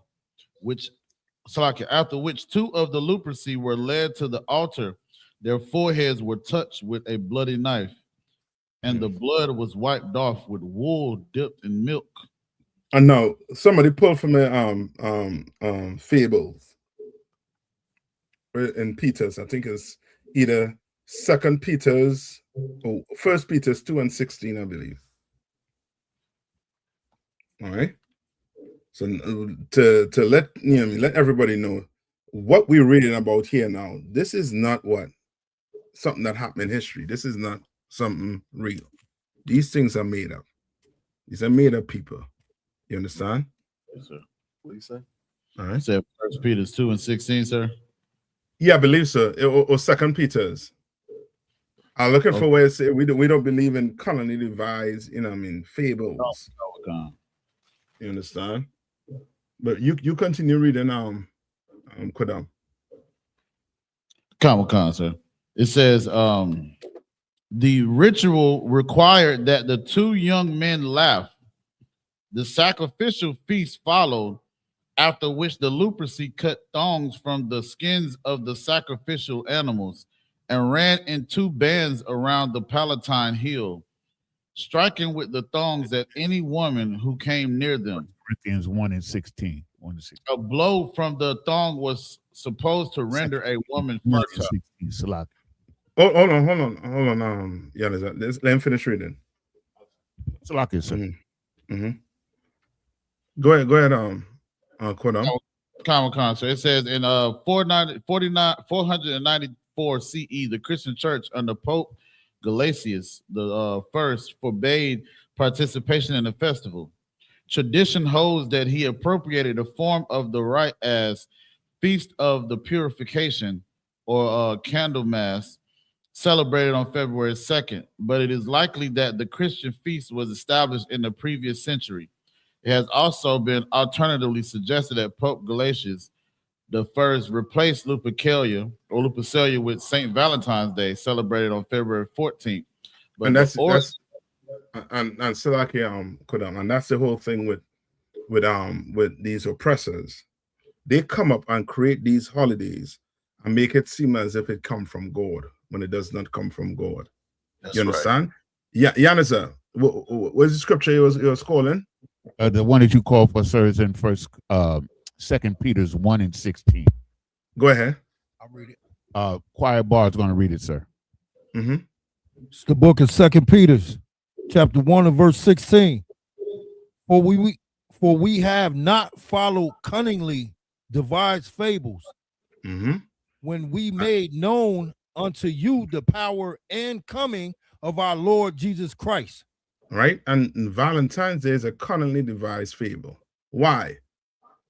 after which 2 of the Lupercy were led to the altar. Their foreheads were touched with a bloody knife, and the blood was wiped off with wool dipped in milk. And now somebody pulled from the fables in Peter's. I think it's either 2 Peter's or 1 Peter's 2:16, I believe. All right. So to let let everybody know what we're reading about here now, this is not something that happened in history. This is not something real. These things are made up. These are made up people. You understand? Yes, sir. What do you say? All right. Said 1 Peter 2:16, sir. Yeah, I believe so. Or 2 Peter's. I'm looking for where it says we don't believe in cunningly devised, you know what I mean, fables. You understand? But you continue reading Kodam. Come, sir. It says the ritual required that the 2 young men laugh. The sacrificial feast followed, after which the Lupercy cut thongs from the skins of the sacrificial animals and ran in 2 bands around the Palatine Hill, striking with the thongs at any woman who came near them. Corinthians 1:16. A blow from the thong was supposed to render a woman fertile. Hold on. Yeah, let him finish reading. Salaki, sir. Go ahead, Kodam. Comic-Con. So it says in 494 CE, the Christian Church under Pope Gelasius the first forbade participation in the festival. Tradition holds that he appropriated the form of the rite as Feast of the Purification or Candlemas, celebrated on February 2nd, but it is likely that the Christian feast was established in the previous century. It has also been alternatively suggested that Pope Gelasius the first replaced Lupercalia with St. Valentine's Day, celebrated on February 14th. But and that's Salaki Kodam, and that's the whole thing with these oppressors. They come up and create these holidays and make it seem as if it come from God when it does not come from God. That's you understand? Right. Yeah, Yanisa, what's the scripture you was calling? The one that you called for, sir, is in 2 Peter's 1:16. Go ahead. I'll read it. Choir Bar is going to read it, sir. It's the book of 2 Peter's, chapter 1 and verse 16. For we have not followed cunningly devised fables, when we made known unto you the power and coming of our Lord Jesus Christ. Right, and Valentine's Day is a cunningly devised fable. Why?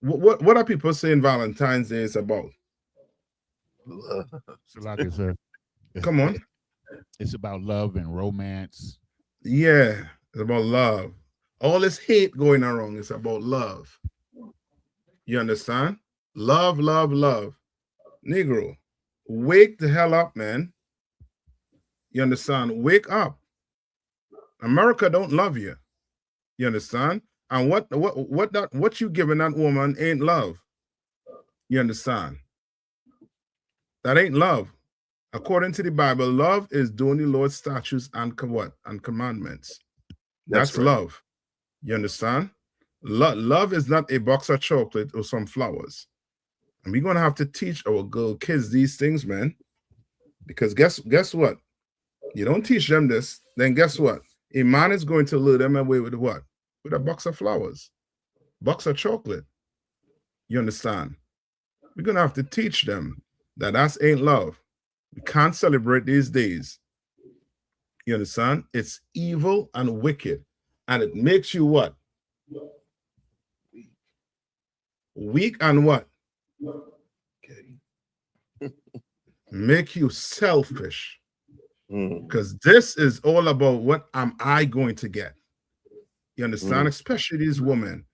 What are people saying Valentine's Day is about? Salaki, sir. Come on. It's about love and romance. Yeah, it's about love. All this hate going around is about love. You understand? Love. Negro, wake the hell up, man. You understand? Wake up. America don't love you. You understand? And what you giving that woman ain't love. You understand? That ain't love. According to the Bible, love is doing the Lord's statutes and commandments. That's right. Love. You understand? Love is not a box of chocolate or some flowers. And we're gonna have to teach our girl kids these things, man. Because guess what? You don't teach them this, then guess what? A man is going to lure them away with what? With a box of flowers, box of chocolate. You understand? We're gonna have to teach them that ain't love. We can't celebrate these days. You understand? It's evil and wicked, and it makes you what? Weak and what? Okay. make you selfish. Because this is all about what am I going to get. You understand? Especially these women.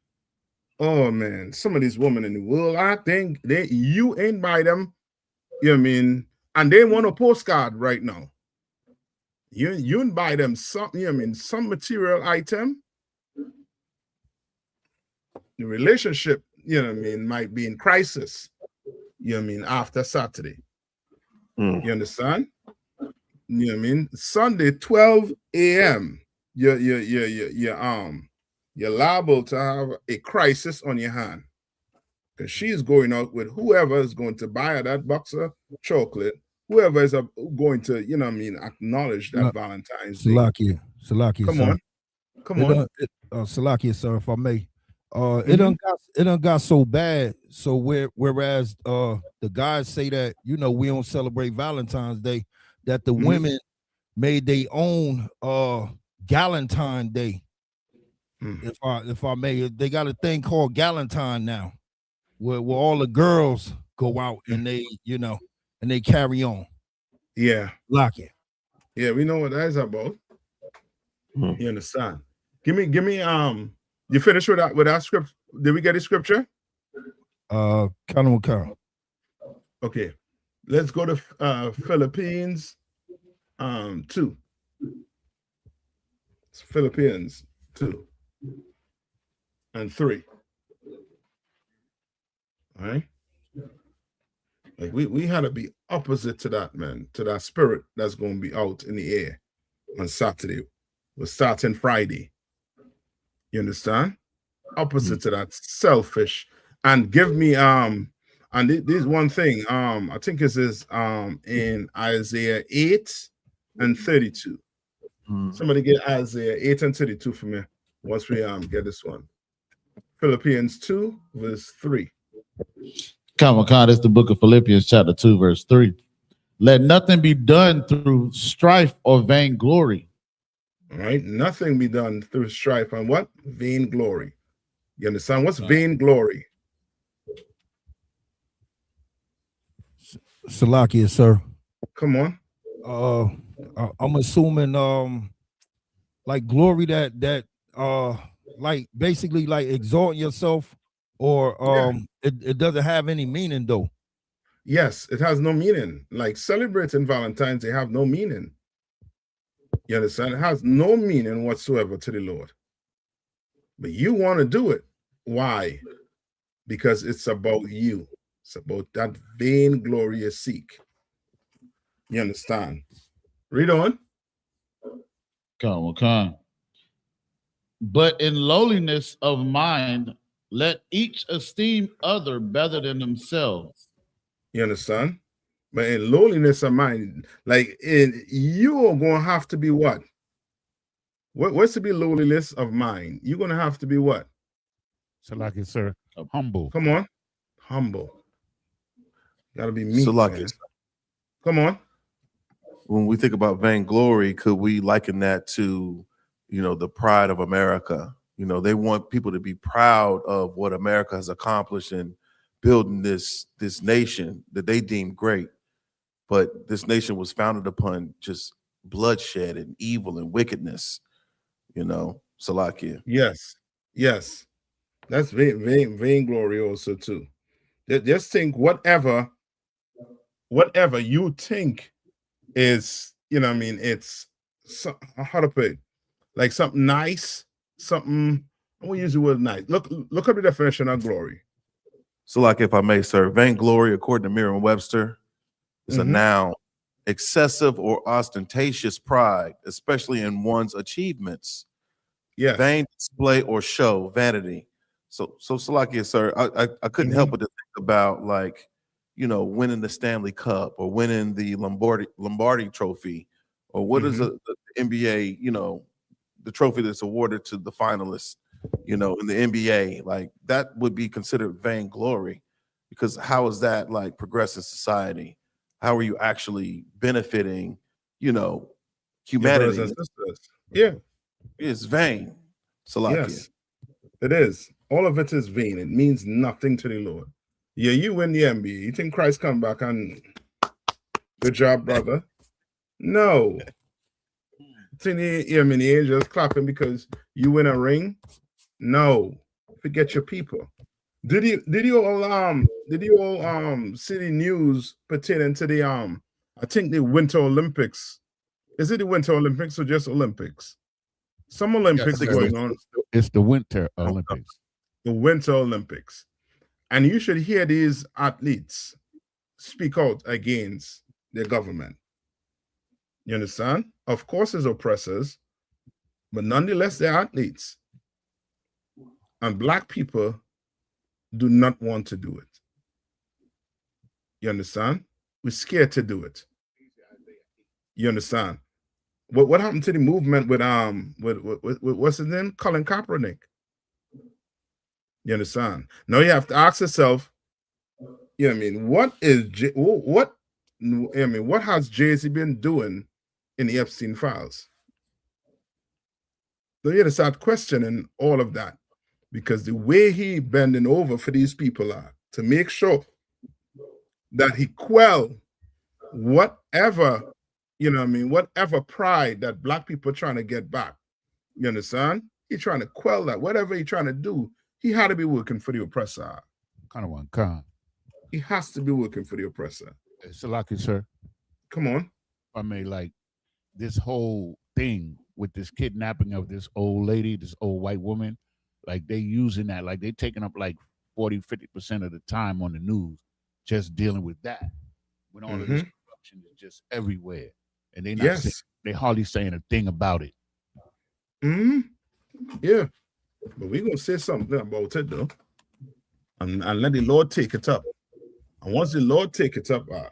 Oh man, some of these women in the world, I think you ain't buy them. You know what I mean? And they want a postcard right now. You buy them some, you know what I mean, some material item. The relationship, you know what I mean, might be in crisis. You know what I mean, after Saturday. You understand? You know what I mean? Sunday, 12 a.m. You're liable to have a crisis on your hand. Because she's going out with whoever is going to buy her that box of chocolate, whoever is going to, you know what I mean, acknowledge that Valentine's Day. Salakia, Come sir. on. Come on. Salakia, sir, if I may. It done got so bad. So whereas the guys say that, you know, we don't celebrate Valentine's Day, that the women made their own Galentine Day. If I may, they got a thing called Galentine now, where all the girls go out and they, you know, and they carry on. Yeah. Lock it. Yeah, we know what that is about. You understand? Give me you finished with that script? Did we get a scripture? Count on count. Okay. Let's go to Philippines 2. It's Philippines 2 and 3. All right. Like we had to be opposite to that, man, to that spirit that's going to be out in the air on Saturday. We're starting Friday. You understand? Opposite to that, selfish. And give me and this one thing. I think this is in Isaiah 8 and 32. Somebody get Isaiah 8 and 32 for me once we get this one. Philippians 2 verse 3. Kamakan, it's the book of Philippians chapter 2 verse 3. Let nothing be done through strife or vainglory. All right, nothing be done through strife and what? Vainglory. You understand? What's vainglory? Salakia, sir. Come on. I'm assuming like glory that like basically like exalting yourself, or it doesn't have any meaning though. Yes, it has no meaning. Like celebrating Valentine's Day have no meaning. You understand? It has no meaning whatsoever to the Lord. But you want to do it. Why? Because it's about you. It's about that vainglorious seek. You understand? Read on. Come on. But in lowliness of mind, let each esteem other better than themselves. You understand? But in lowliness of mind, like you are going to have to be what? What's to be lowliness of mind? You're going to have to be what? Salakia, sir. Humble. Come on. Humble. Got to be meek. Salakia. Come on. When we think about vainglory, could we liken that to, you know, the pride of America? You know, they want people to be proud of what America has accomplished in building this nation that they deem great. But this nation was founded upon just bloodshed and evil and wickedness, you know, Salakia. Yes. That's vainglory also too. Just think whatever you think is, you know what I mean, it's how to put it, like something nice, something, I won't use the word nice. Look up the definition of glory. Salakia, if I may, sir, vainglory, according to Merriam-Webster, is a noun, excessive or ostentatious pride, especially in one's achievements. Yeah. Vain display or show, vanity. So Salakia, sir, I couldn't help but to think about, like, you know, winning the Stanley Cup or winning the Lombardi Trophy, or what is the NBA, you know, the trophy that's awarded to the finalists, you know, in the NBA. Like, that would be considered vainglory, because how is that like progressing society? How are you actually benefiting, you know, humanity? Yeah. It's vain. Salakia. Yes, it is. All of it is vain. It means nothing to the Lord. Yeah, you win the NBA. You think Christ come back and Good job, brother. No. The angels clapping because you win a ring. No. Forget your people. Did you all see the news pertaining to the I think the Winter Olympics? Is it the Winter Olympics or just Olympics? Some Olympics Yes, going on. It's the Winter Olympics. The Winter Olympics. And you should hear these athletes speak out against their government. You understand? Of course, it's oppressors, but nonetheless, they're athletes. And Black people do not want to do it. You understand? We're scared to do it. You understand? What happened to the movement with what's his name? Colin Kaepernick. You understand? Now you have to ask yourself, you know what I mean, what has Jay-Z been doing in the Epstein files? So you have to start questioning all of that, because the way he bending over for these people are to make sure that he quell whatever, you know what I mean, whatever pride that Black people are trying to get back. You understand? He's trying to quell that. Whatever he's trying to do, he had to be working for the oppressor. Kind of one con. He has to be working for the oppressor. It's lucky, sir. Come on. I mean, like this whole thing with this kidnapping of this old lady, this old white woman, like they using that, like they taking up like 40-50% of the time on the news just dealing with that. When all of this corruption is just everywhere. And they not saying, they hardly saying a thing about it. Yeah. But we're gonna say something about it though. And let the Lord take it up. And once the Lord take it up, you know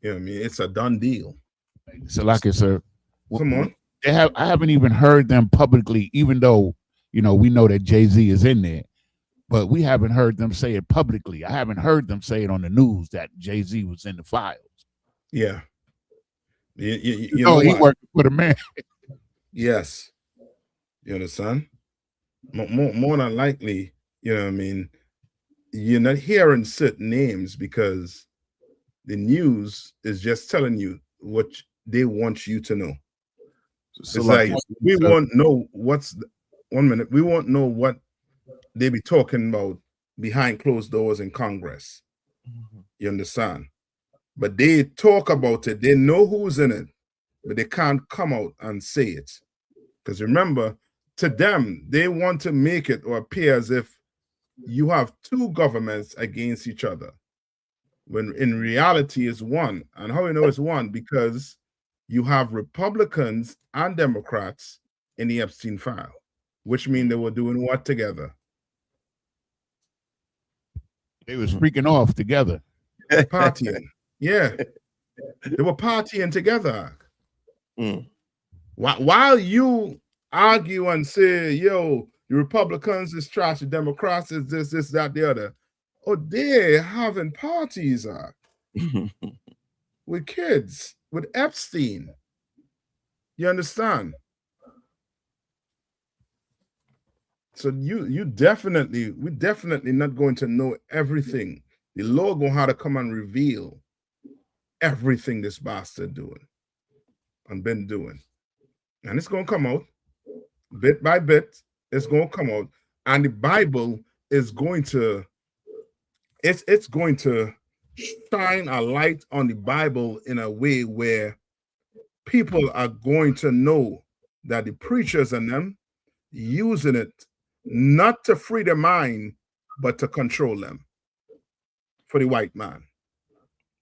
what I mean, it's a done deal. So like it, sir. Come on. I haven't even heard them publicly, even though, you know, we know that Jay-Z is in there, but we haven't heard them say it publicly. I haven't heard them say it on the news that Jay-Z was in the files. Yeah. You know he working for the man. Yes. You understand? More than likely, you know what I mean, you're not hearing certain names because the news is just telling you what they want you to know. So it's like we won't know we won't know what they be talking about behind closed doors in Congress. You understand? But they talk about it. They know who's in it, but they can't come out and say it. Because remember, to them, they want to make it or appear as if you have two governments against each other, when in reality it's one. And how we know it's one? Because you have Republicans and Democrats in the Epstein file, which means they were doing what together? They was freaking off together. Partying. Yeah. They were partying together. While you argue and say, yo, the Republicans is trash, the Democrats is this, that, the other. Oh, they're having parties with kids, with Epstein. You understand? So we're definitely not going to know everything. The Lord gonna have to come and reveal everything this bastard doing and been doing. And it's gonna come out bit by bit. It's gonna come out, and the Bible is going to it's going to shine a light on the Bible in a way where people are going to know that the preachers and them using it not to free their mind, but to control them for the white man.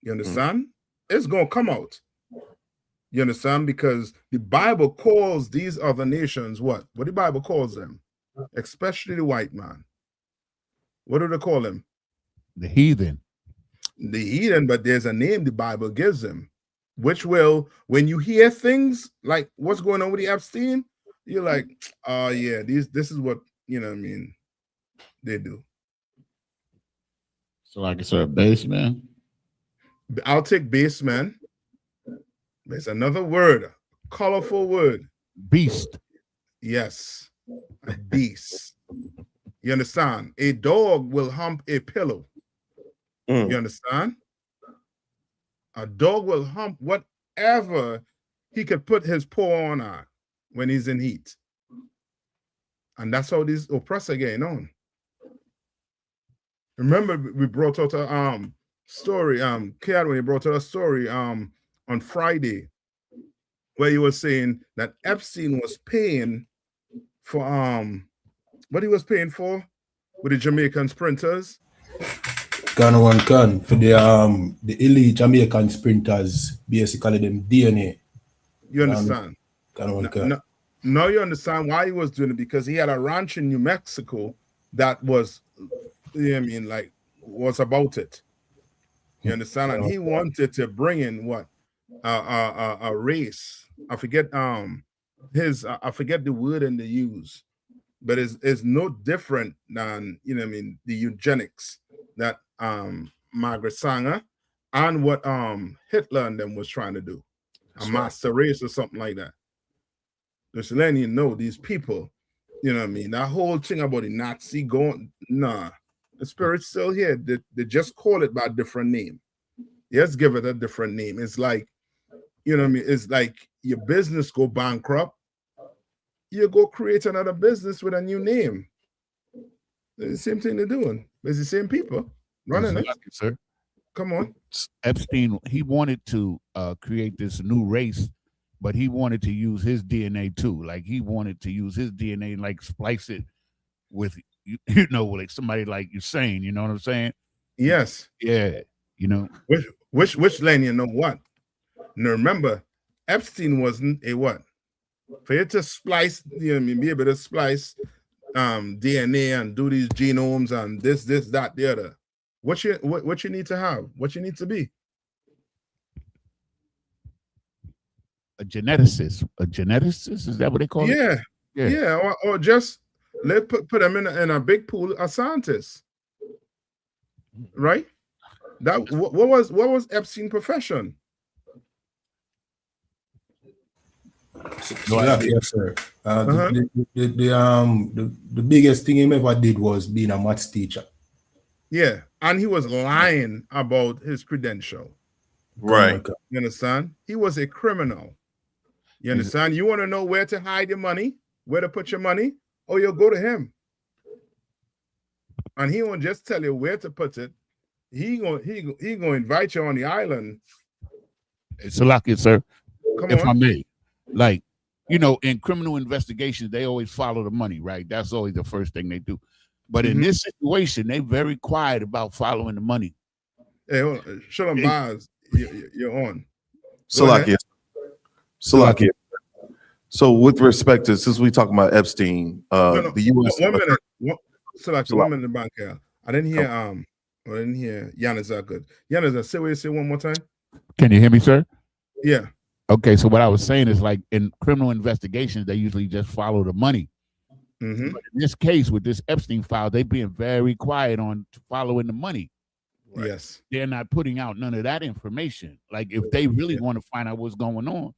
You understand? It's gonna come out. You understand? Because the Bible calls these other nations what? What the Bible calls them, especially the white man. What do they call them? The heathen. The heathen, but there's a name the Bible gives them, which will, when you hear things like what's going on with the Epstein, you're like, oh yeah, this is what, you know what I mean, they do. So like it's a baseman. I'll take baseman. There's another word, colorful word. Beast. Yes, a beast. You understand? A dog will hump a pillow. You understand? A dog will hump whatever he could put his paw on when he's in heat. And that's how these oppressors getting on. Remember, we brought out a story, Kiad, when he brought out a story on Friday, where he was saying that Epstein was paying for what he was paying for with the Jamaican sprinters. Can one can for the elite Jamaican sprinters, basically them DNA. You understand? Can one can. Now you understand why he was doing it, because he had a ranch in New Mexico that was, you know what I mean, like was about it. You understand? And he wanted to bring in what a race. I forget I forget the word and the use, but it's no different than, you know what I mean, the eugenics that Margaret Sanger and what Hitler and them was trying to do. That's a master race or something like that. Just letting you know, these people, you know what I mean, that whole thing about the Nazi going, nah, the spirit's still here. They just call it by a different name. Yes, give it a different name. It's like, you know what I mean, it's like your business go bankrupt, you go create another business with a new name. It's the same thing they're doing. It's the same people running it. Sir. Come on. Epstein, he wanted to create this new race, but he wanted to use his DNA too. Like he wanted to use his DNA and like splice it with, you know, like somebody like you're saying, you know what I'm saying? Yes. Yeah. You know. Which lane, you know what? Now remember, Epstein wasn't a what? For you to splice, you know what I mean, be able to splice DNA and do these genomes and this, that, the other. What you need to have, what you need to be. A geneticist. A geneticist? Is that what they call it? Yeah. Or just put them in a big pool of scientists. Right? That what was Epstein's profession? Yes, sir. The biggest thing he ever did was being a maths teacher. Yeah, and he was lying about his credential. Right. You understand? He was a criminal. You understand? You want to know where to hide your money, where to put your money? Oh, you'll go to him. And he won't just tell you where to put it. He gonna invite you on the island. It's a lucky, sir. Come if on. I may. Like, you know, in criminal investigations, they always follow the money, right? That's always the first thing they do. But in this situation, they're very quiet about following the money. Hey, hold on. Shalom Baz, you're on. Salakia. So with respect to, since we talking about Epstein, the U.S. 1 minute. Salakia, 1 minute back here. I didn't hear Yahannah good. Yahannah, say what you say one more time. Can you hear me, sir? Yeah. Okay, so what I was saying is, like, in criminal investigations, they usually just follow the money. But in this case, with this Epstein file, they're being very quiet on following the money. Right? Yes. They're not putting out none of that information. Like, if they really want to find out what's going on,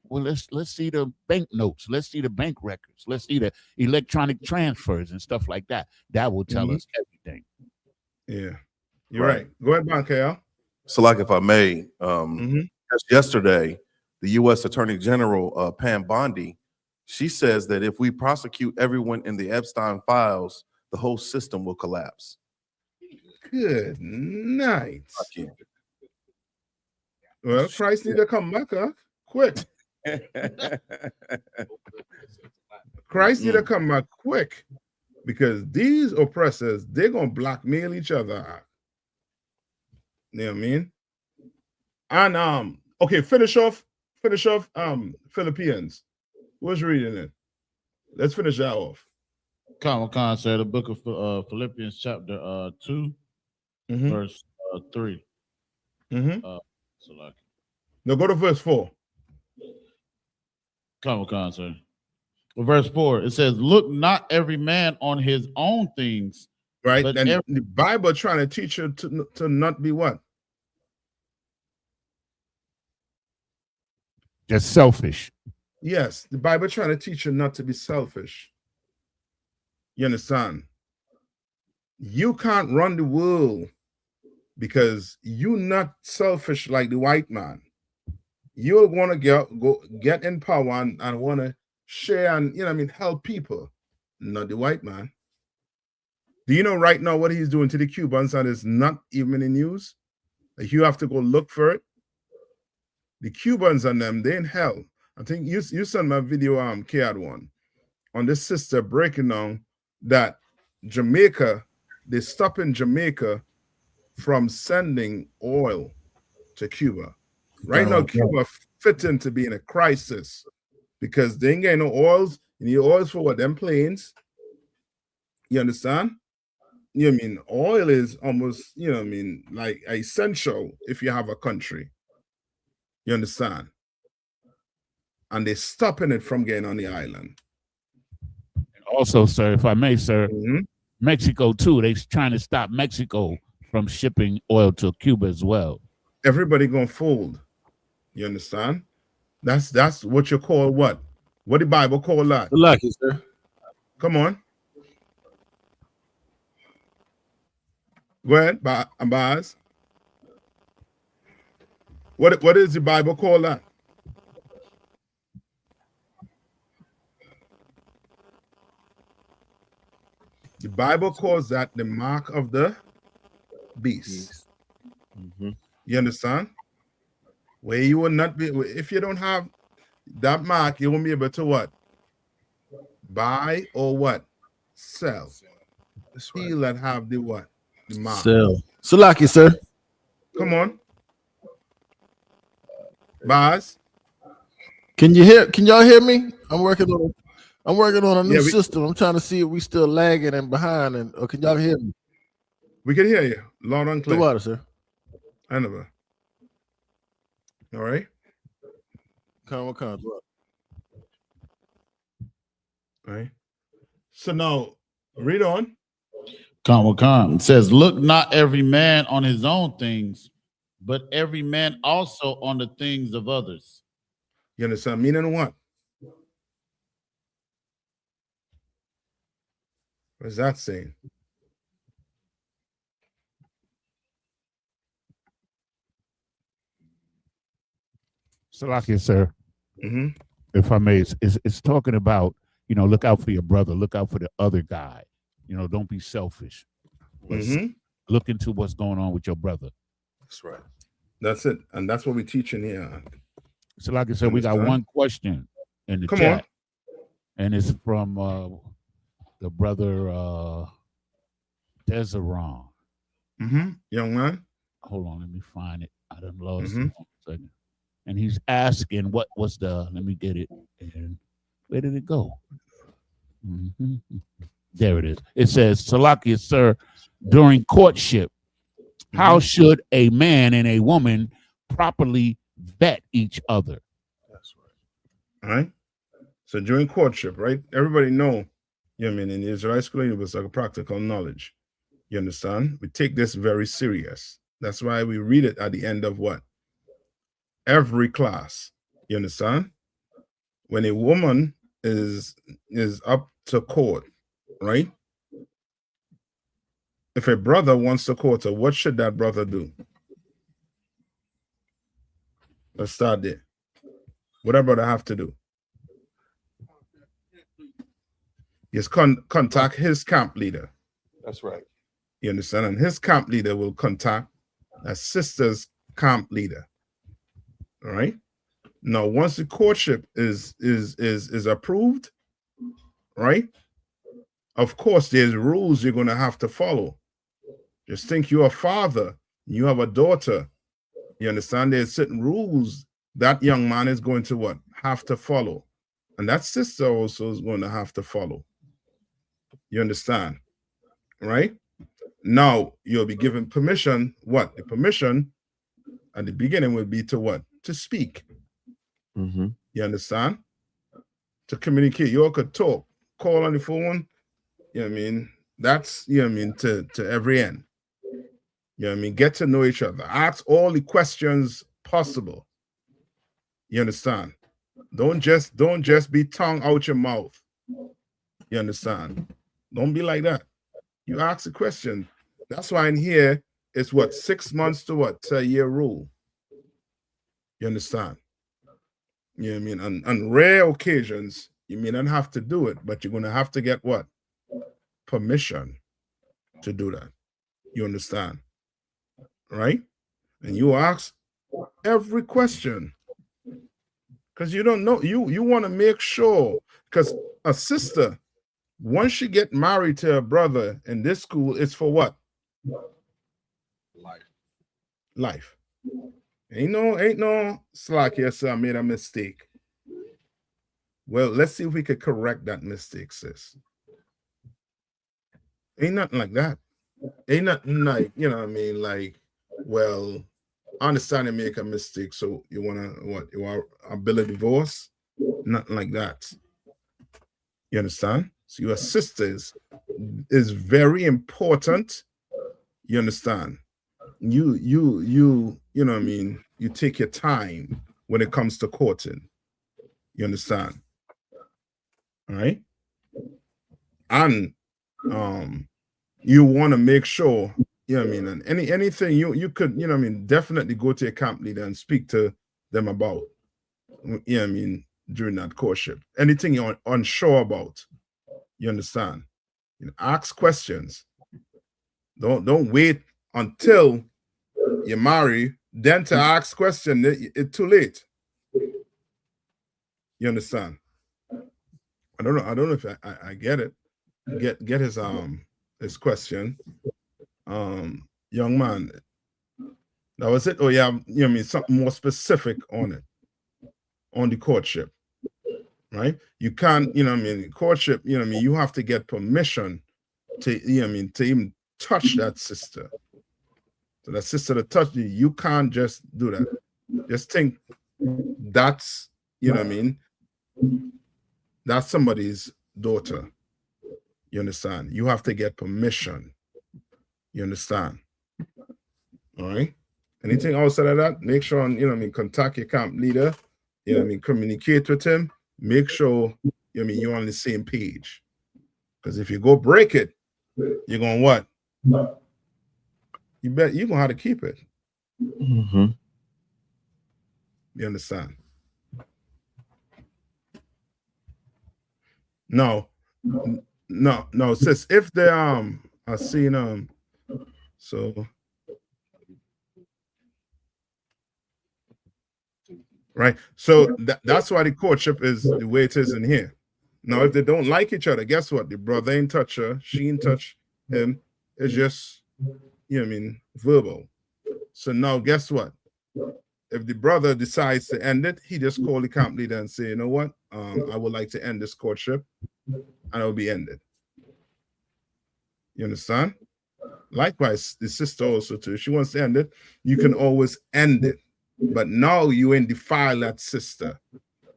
well, let's see the bank notes. Let's see the bank records. Let's see the electronic transfers and stuff like that. That will tell us everything. Yeah. You're right. Go ahead, Bankel. So, like, if I may, just yesterday, the U.S. Attorney General, Pam Bondi, she says that if we prosecute everyone in the Epstein files, the whole system will collapse. Good night. Well, Christ need to come back, quick. Christ need to come back quick, because these oppressors, they're going to blackmail each other. You know what I mean? And, okay, finish off Philippians. Who's reading it? Let's finish that off. Come, sir. The book of Philippians, chapter 2, verse 3. Now go to verse 4. Come, sir. Well, verse 4, it says, "Look not every man on his own things." Right. And the Bible trying to teach you to not be what? Just selfish. Yes, the Bible trying to teach you not to be selfish. You understand? You can't run the world because you're not selfish like the white man. You'll want to get in power and want to share and help people, not the white man. Do you know right now what he's doing to the Cubans and it's not even in the news? Like you have to go look for it. The Cubans and them, they in hell. I think you sent my video K one on this sister breaking down that Jamaica, they stopping Jamaica from sending oil to Cuba. Right now, Cuba fit into being a crisis because they ain't getting no oils. You need oils for what? Them planes. You understand? You know what I mean? Oil is almost, like essential if you have a country. You understand? And they're stopping it from getting on the island. Also, sir, if I may, sir, Mexico too. They're trying to stop Mexico from shipping oil to Cuba as well. Everybody gonna fold. You understand? That's what you call what? What the Bible call that? Lucky, sir. Come on. Go ahead, Baz. What is the Bible call that? The Bible calls that the mark of the beast. You understand? Where you will not be, if you don't have that mark, you won't be able to what? Buy or what? Sell. Steal that have the what? The mark. Sell. Salaki, sir. Come on. Baz. Can y'all hear me? I'm working on a new system. I'm trying to see if we still lagging and behind, or can y'all hear me? We can hear you loud and clear. The water, sir. I never. All right. All right. So now read on. It says, look not every man on his own things, but every man also on the things of others. You understand? Meaning what? What is that saying? Salakia, sir. If I may, it's talking about, look out for your brother, look out for the other guy. Don't be selfish. Look into what's going on with your brother. That's right. That's it. And that's what we're teaching here. So like I said, we got one question in the chat. And it's from the brother Deseron. Young man. Hold on, let me find it. I done lost it. 1 second. And he's asking what was let me get it. And where did it go? There it is. It says, Salakia, sir, during courtship, how should a man and a woman properly vet each other? That's right. All right. So during courtship, right? Everybody know, in the Israelite school, it was like a practical knowledge. You understand? We take this very serious. That's why we read it at the end of what? Every class. You understand? When a woman is up to court, right? If a brother wants to court her, what should that brother do? Let's start there. What that brother have to do? Yes, contact his camp leader. That's right. You understand? And his camp leader will contact a sister's camp leader. All right. Now, once the courtship is approved, right? Of course, there's rules you're going to have to follow. Just think you're a father, you have a daughter. You understand? There's certain rules that young man is going to what? Have to follow. And that sister also is going to have to follow. You understand? Right? Now, you'll be given permission. What? The permission at the beginning will be to what? To speak. You understand? To communicate. You all could talk, call on the phone. You know what I mean? That's, you know what I mean, to every end. You know what I mean? Get to know each other. Ask all the questions possible. You understand? Don't just be tongue out your mouth. You understand? Don't be like that. You ask a question. That's why in here it's what, 6 months to what, to a year rule. You understand? You know what I mean? On rare occasions, you may not have to do it, but you're going to have to get what? Permission to do that. You understand? Right? And you ask every question because you don't know. You want to make sure, because a sister, once she get married to a brother in this school, it's for what? Life. Ain't no slack. Yes, sir, I made a mistake. Well, let's see if we could correct that mistake, sis. Ain't nothing like that. Ain't nothing like, you know what I mean? Like, well, I understand you make a mistake, so you want to, what, you want a bill of divorce? Nothing like that. You understand? So your sisters is very important. You understand? You know what I mean? You take your time when it comes to courting. You understand? All right? And you want to make sure, you know what I mean, and anything you could, you know what I mean, definitely go to your camp leader and speak to them about, you know what I mean, during that courtship. Anything you're unsure about, you understand? You know, ask questions. Don't wait until you marry, then to ask questions. It's too late. You understand? I don't know if I get it. Get his question. Young man, that was it. Oh yeah, you know what I mean, something more specific on it, on the courtship, right? You can't, you know what I mean, courtship, you know what I mean, you have to get permission to, you know what I mean, to even touch that sister. So that sister to touch you can't just do that. Just think that's, you know what I mean, that's somebody's daughter. You understand? You have to get permission. You understand? All right. Anything outside of that, make sure, you know what I mean, contact your camp leader, you know what I mean, communicate with him, make sure, you know what I mean, you're on the same page. Because if you go break it, you're going what? You bet you're going to have to keep it. Mm-hmm. You understand? No, sis, if they I seen so right, so that's why the courtship is the way it is in here. Now, if they don't like each other, guess what? The brother ain't touch her, she ain't touch him. It's just, you know what I mean, verbal. So now, guess what? If the brother decides to end it, he just call the camp leader and say, you know what? I would like to end this courtship, and it will be ended. You understand? Likewise, the sister also too. If she wants to end it, you can always end it. But now you ain't defile that sister.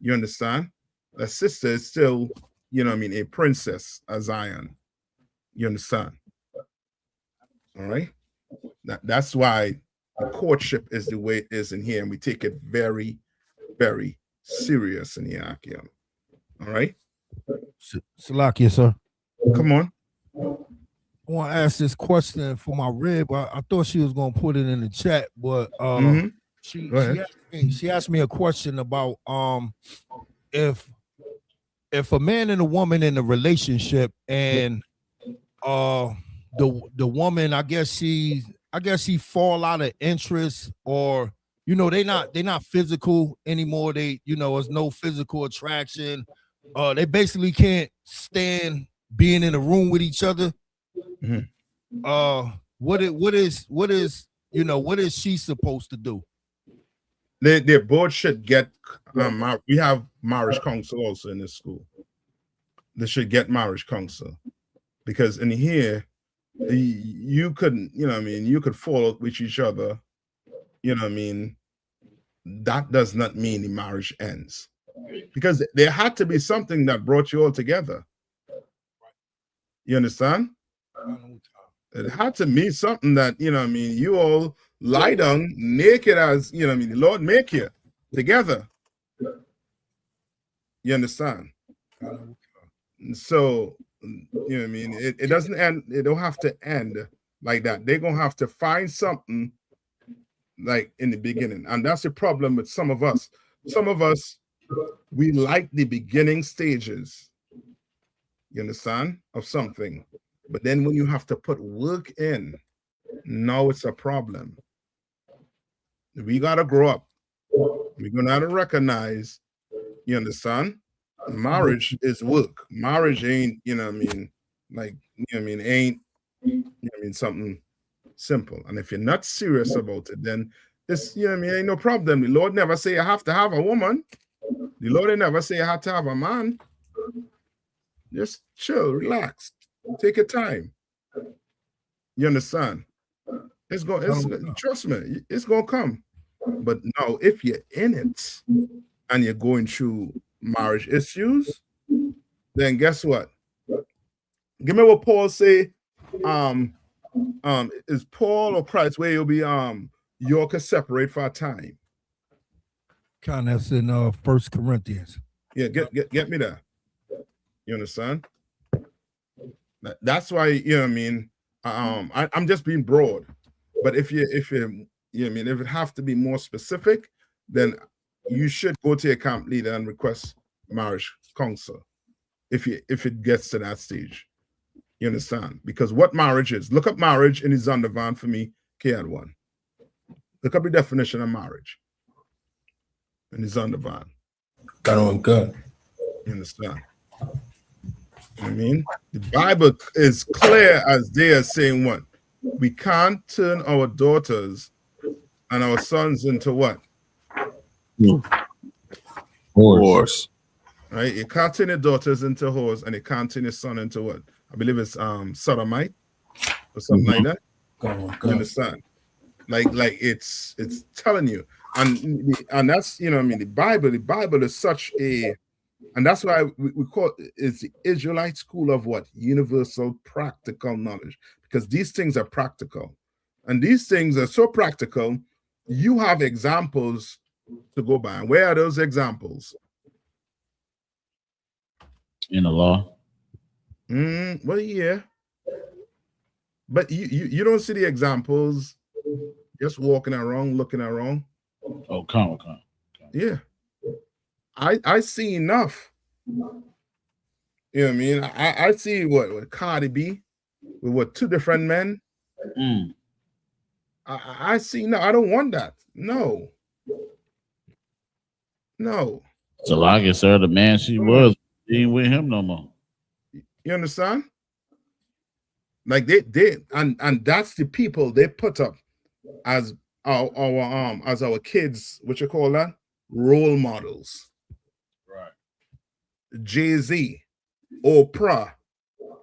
You understand? That sister is still, you know what I mean, a princess, a Zion. You understand? All right? That's why the courtship is the way it is in here, and we take it very, very serious in here, Akim. All right? Salakia, sir. Come on. I want to ask this question for my rib. I thought she was going to put it in the chat, but she asked me a question about if a man and a woman in a relationship, and the woman, I guess she fall out of interest, or you know, they not physical anymore. They, you know, there's no physical attraction. They basically can't stand being in a room with each other. Mm-hmm. What is you know, what is she supposed to do? They both should get we have marriage counsel also in this school. They should get marriage counsel, because in here you couldn't, you know what I mean, you could fall out with each other, you know what I mean. That does not mean the marriage ends, because there had to be something that brought you all together. You understand? It had to mean something that, you know what I mean, you all lie down naked as, you know what I mean, the Lord make you together. You understand? So, you know what I mean, it doesn't end, it don't have to end like that. They're gonna have to find something like in the beginning, and that's the problem with some of us. Some of us, we like the beginning stages, you understand, of something, but then when you have to put work in, now it's a problem. We gotta grow up. We're gonna have to recognize, you understand, marriage is work. Marriage ain't, you know what I mean, like, you know what I mean, ain't, you know what I mean, something simple. And if you're not serious about it, then this, you know what I mean, ain't no problem. The Lord never say you have to have a woman. The Lord never say you have to have a man. Just chill, relax, take your time. You understand? It's going, trust me, it's gonna come. But now, if you're in it and you're going through marriage issues, then guess what? Give me what Paul say. Is Paul or Christ where you'll be you can separate for a time? Kind of that's in 1 Corinthians. Yeah, get me there. You understand? That's why, you know what I mean. I'm just being broad, but if you know what I mean, if it have to be more specific, then you should go to your camp leader and request marriage counsel if it gets to that stage. You understand? Because what marriage is, look up marriage in the Zondervan for me, KN1. Look up the definition of marriage in the Zondervan. God. You understand? You know what I mean? The Bible is clear as they are saying what? We can't turn our daughters and our sons into what? Whores. Right? You can't turn your daughters into whores, and you can't turn your son into what? I believe it's sodomite or something like that. You understand? Like it's telling you, and that's, you know what I mean, the Bible is such a, and that's why we call it's the Israelite school of what? Universal practical knowledge, because these things are practical, and these things are so practical. You have examples to go by. And where are those examples? In the law. Well, yeah, but you don't see the examples just walking around, looking around. Oh, come. Yeah, I see enough. You know what I mean? I see what Cardi B with what 2 different men. I see. No, I don't want that. No. So like I said, the man she was, she ain't with him no more. You understand? Like they and that's the people they put up as our kids, what you call that? Role models. Right. Jay-Z, Oprah,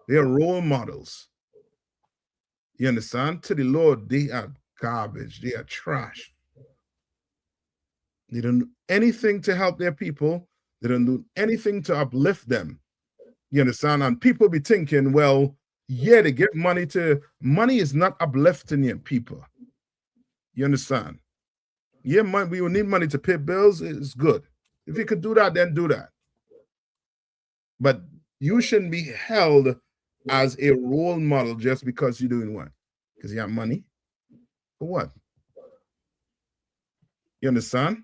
they're role models. You understand? To the Lord, they are garbage, they are trash. They don't do anything to help their people, they don't do anything to uplift them. You understand? And people be thinking, well, yeah, they give money is not uplifting your people. You understand? Yeah, we will need money to pay bills. It's good. If you could do that, then do that. But you shouldn't be held as a role model just because you're doing what? Because you have money? For what? You understand?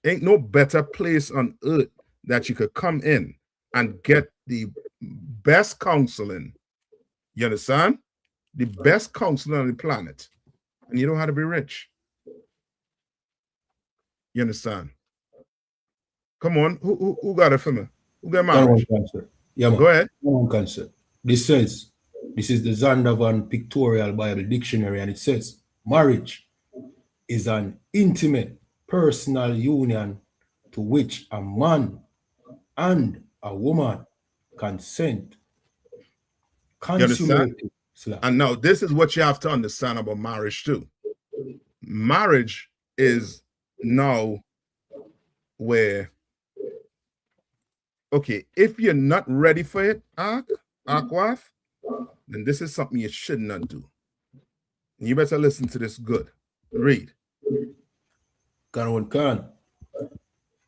Ain't no better place on earth that you could come in and get the best counseling. You understand? The best counseling on the planet. And you don't have to be rich. You understand? Come on, who got it for me? Who got marriage? Yeah, man. Go ahead. This says, this is the Zondervan Pictorial Bible Dictionary, and it says, marriage is an intimate personal union to which a man and a woman consent. You understand? And now this is what you have to understand about marriage too. Marriage is now where, okay, if you're not ready for it, Aquaf, then this is something you should not do. And you better listen to this good. Read.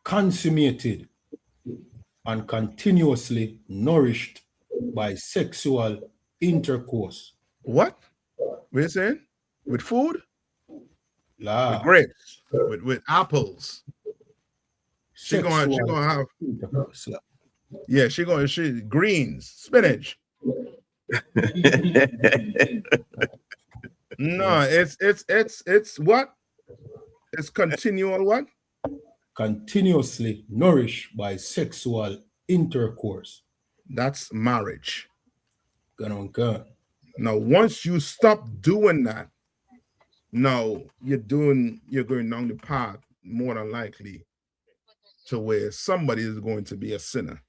Consummated and continuously nourished by sexual intercourse. What? What you saying? With food? La. With grapes, with apples. She gonna have, yeah, she greens, spinach. No, it's what? It's continual what? Continuously nourished by sexual intercourse. That's marriage. Gun. Now, once you stop doing that, now you're going down the path more than likely to where somebody is going to be a sinner.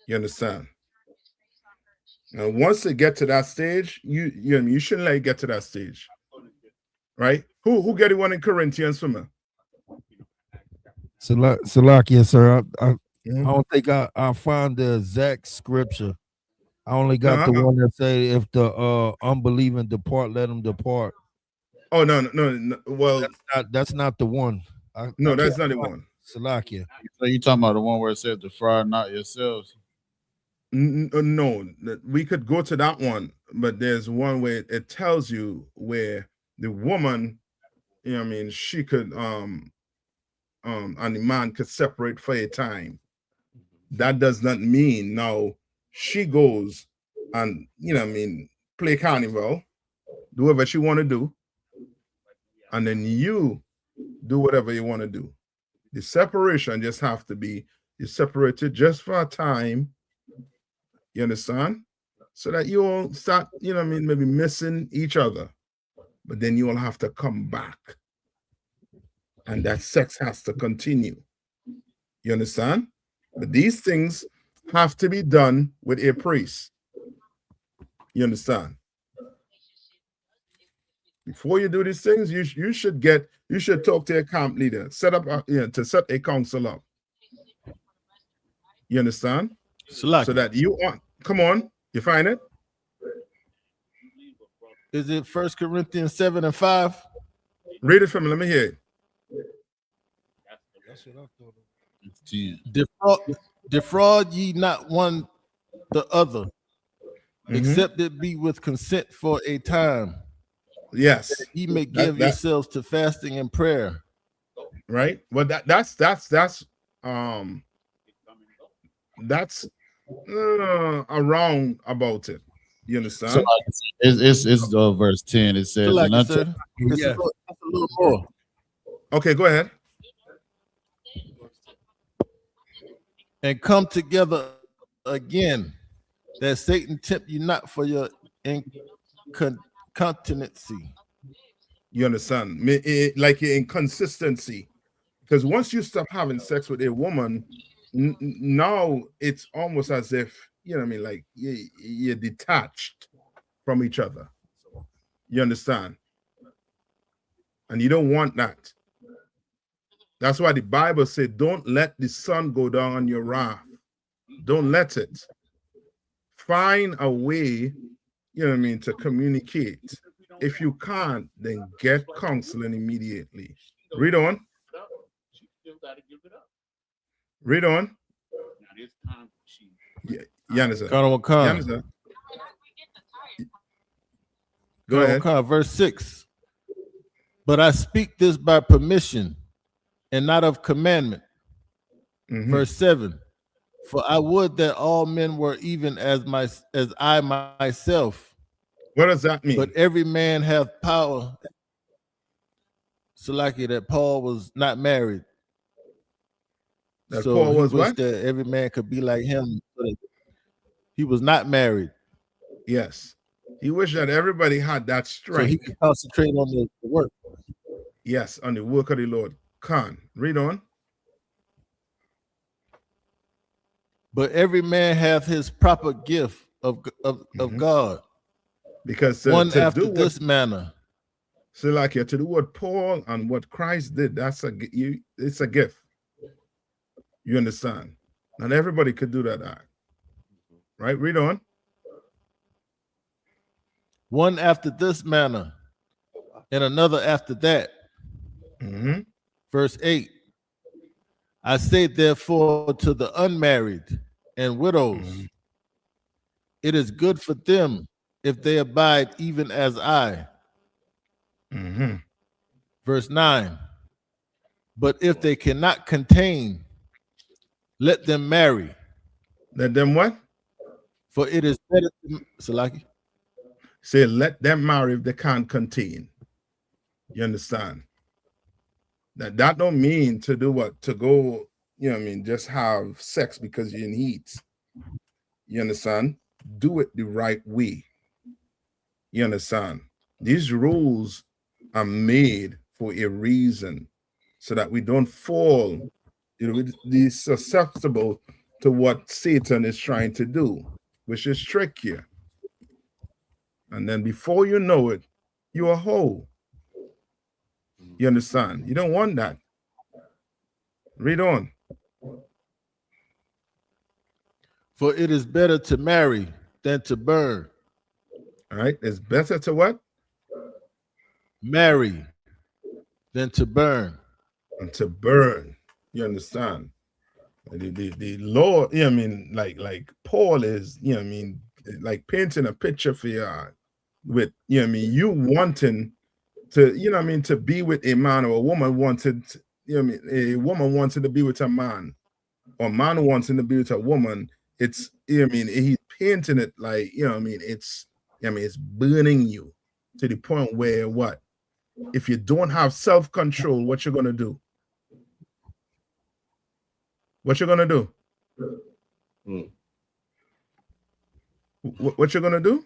You understand? And once they get to that stage, you shouldn't let it get to that stage, right? Who get it one in Corinthians for me? Salakia, sir. I Mhm. don't think I find the exact scripture. I only got the one that say, if the unbelieving depart, let them depart. Oh no. Well, that's not the one. No, that's not the one. Salakia. So you talking about the one where it says defraud not yourselves? No, we could go to that one, but there's one where it tells you where the woman, you know what I mean, she could and the man could separate for a time. That does not mean now she goes and, you know what I mean, play carnival, do whatever she want to do, and then you do whatever you want to do. The separation just have to be, you separated just for a time. You understand? So that you won't start, you know what I mean, maybe missing each other. But then you will have to come back. And that sex has to continue. You understand? But these things have to be done with a priest. You understand? Before you do these things, you should talk to a camp leader, set a council up. You understand? So that you want, come on, you find it? Is it 1 Corinthians 7:5? Read it for me. Let me hear it. That's what I thought. Defraud ye not one the other, except it be with consent for a time. Yes. That ye may give yourselves to fasting and prayer. Right. Well, that's around about it. You understand? So it's verse 10. It says, Like and I unto, said, it's a little more. Okay, go ahead. And come together again, that Satan tempt you not for your incontinency. You understand? Like your inconsistency. Because once you stop having sex with a woman, now it's almost as if, you know what I mean, like you're detached from each other. You understand? And you don't want that. That's why the Bible said, don't let the sun go down on your wrath. Don't let it. Find a way, you know what I mean, to communicate. If you can't, then get counseling immediately. Read on. Read on. Yeah, you understand? You understand? Go ahead. Verse 6. But I speak this by permission and not of commandment. Verse 7. For I would that all men were even as I myself. What does that mean? But every man hath power. So like it that Paul was not married. That so Paul was he wished what? that every man could be like him. He was not married. Yes. He wished that everybody had that strength. So he could concentrate on the work. Yes, on the work of the Lord. Read on. But every man hath his proper gift of God. Because one after this manner. So like to do what Paul and what Christ did, it's a gift. You understand? Not everybody could do that. Right? Read on. One after this manner, and another after that. Verse 8. I say therefore to the unmarried and widows it is good for them if they abide even as I. Verse 9. But if they cannot contain, let them marry. Let them what? For it is better to, Salaki. Say, let them marry if they can't contain. You understand? That don't mean to do what? To go, you know what I mean, just have sex because you're in heat. You understand? Do it the right way. You understand? These rules are made for a reason so that we don't fall, be susceptible to what Satan is trying to do, which is trick you. And then before you know it, you're a hoe. You understand? You don't want that. Read on. For it is better to marry than to burn. All right. It's better to what? Marry than to burn. And to burn. You understand? The Lord, you know what I mean, like Paul is, you know what I mean, like painting a picture for you with, you know what I mean, you wanting to, you know what I mean, to be with a man, or a woman wanted, you know what I mean, a woman wanted to be with a man, or a man wanting to be with a woman. It's, you know what I mean, he's painting it like, you know what I mean, it's, you know what I mean, it's burning you to the point where what? If you don't have self-control, what you're gonna do? What you're gonna do? What you're gonna do?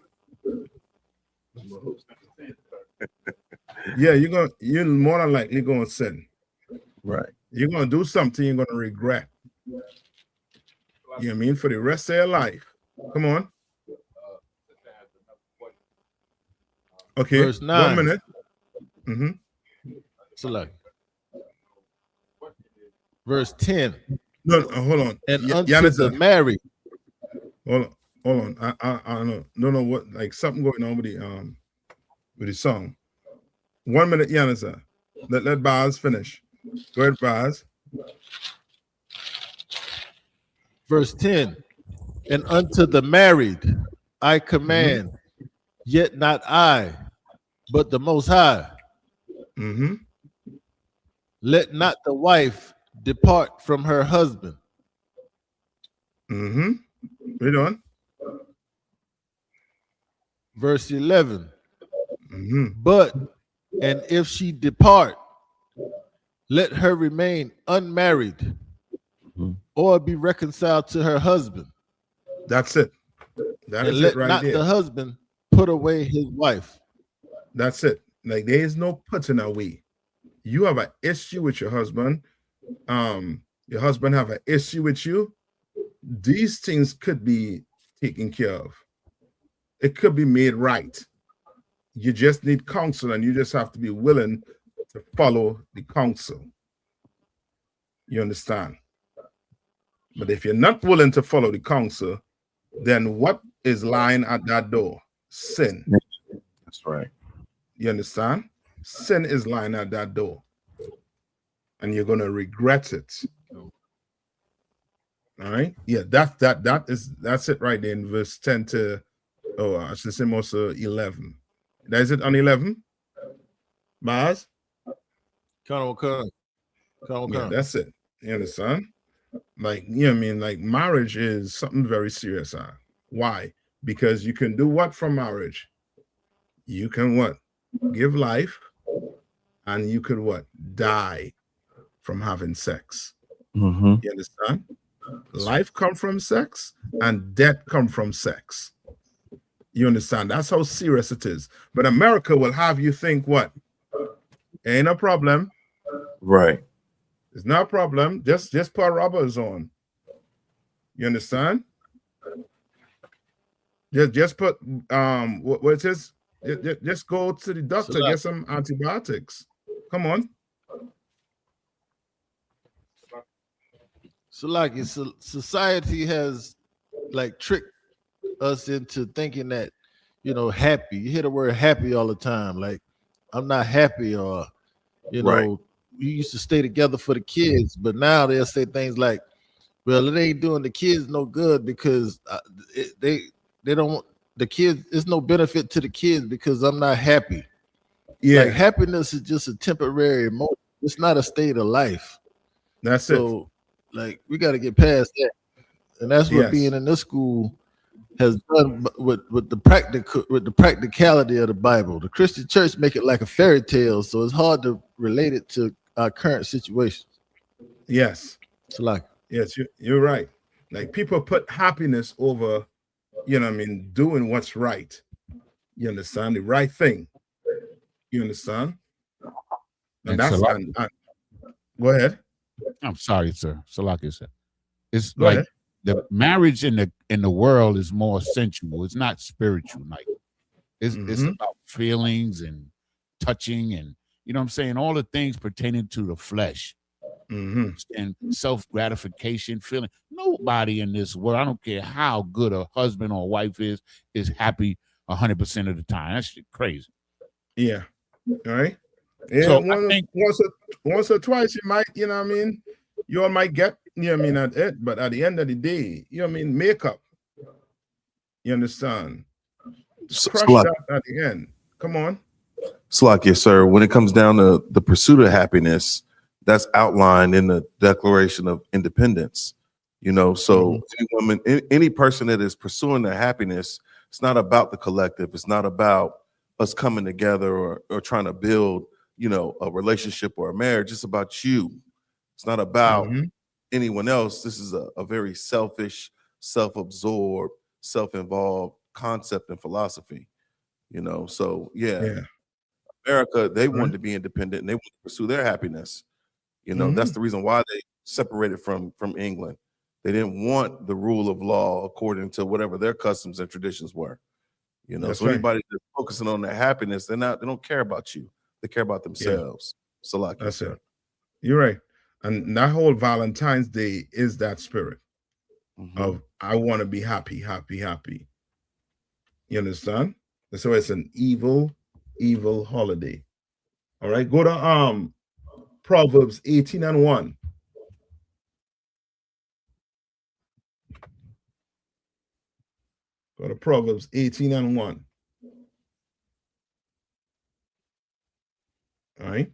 Yeah, you're more than likely gonna sin. Right. You're gonna do something you're gonna regret. You know what I mean? For the rest of your life. Come on. Okay. Verse 9. 1 minute. Select. Verse 10. No, hold on. And unto the married. Hold on. I don't know what, like something going on with the song. 1 minute, Yanisa. Let Baz finish. Go ahead, Baz. Verse 10. And unto the married I command, yet not I, but the Most High. Let not the wife depart from her husband. Read on. Verse 11. But, and if she depart, let her remain unmarried or be reconciled to her husband. That's it. That and is let it right not there. the husband put away his wife. That's it. Like there is no putting away. You have an issue with your husband. Your husband have an issue with you. These things could be taken care of. It could be made right. You just need counsel, and you just have to be willing to follow the counsel. You understand? But if you're not willing to follow the counsel, then what is lying at that door? Sin. That's right. You understand? Sin is lying at that door. And you're going to regret it. All right? Yeah, that's it right there in verse 10 to, I should say also 11. That is it on 11? Baz? Yeah, that's it. You understand? Like, you know what I mean? Like marriage is something very serious. Why? Because you can do what from marriage? You can what? Give life, and you could what? Die from having sex. You understand? Life comes from sex, and death comes from sex. You understand? That's how serious it is. But America will have you think what? Ain't a problem. Right. It's not a problem. Just put rubbers on. You understand? Just put what it is. Just go to the doctor, get some antibiotics. Come on. So like society has like tricked us into thinking that, you know, happy. You hear the word happy all the time. Like, I'm not happy, or, you know, we used to stay together for the kids, but now they'll say things like, well, it ain't doing the kids no good because they don't, the kids, it's no benefit to the kids because I'm not happy. Yeah. Like happiness is just a temporary emotion. It's not a state of life. That's so, like, we got to get past that. And that's what Yes. being in this school has done with the practicality of the Bible. The Christian church make it like a fairy tale, so it's hard to relate it to our current situation. Yes. So like, yes, you're right. Like people put happiness over, you know what I mean, doing what's right. You understand? The right thing. You understand? And that's go ahead. I'm sorry, sir. Salaki, sir. It's Go like ahead. the marriage in the world is more sensual. It's not spiritual. Like it's about feelings and touching and, you know what I'm saying, all the things pertaining to the flesh and self-gratification, feeling. Nobody in this world, I don't care how good a husband or wife is happy 100% of the time. That's shit crazy. Yeah. All right. Yeah. So I think once or twice you might, you know what I mean, you all might get, you know what I mean, at it, but at the end of the day, you know what I mean, makeup. You understand? Crush that at the end. Come on. Slakia, sir, when it comes down to the pursuit of happiness, that's outlined in the Declaration of Independence. You know, so any woman, any person that is pursuing their happiness, it's not about the collective. It's not about us coming together or trying to build, you know, a relationship or a marriage. It's about you. It's not about anyone else. This is a very selfish, self-absorbed, self-involved concept and philosophy. You know, so yeah. America, they wanted to be independent and they wanted to pursue their happiness. You know, that's the reason why they separated from England. They didn't want the rule of law according to whatever their customs and traditions were. You know, That's so anybody that's focusing on their happiness, they don't care about you. They care about themselves. So like that's it. You're right. And that whole Valentine's Day is that spirit of I want to be happy, happy, happy. You understand? And so it's an evil holiday. All right, go to Proverbs 18:1. Go to Proverbs 18:1. All right.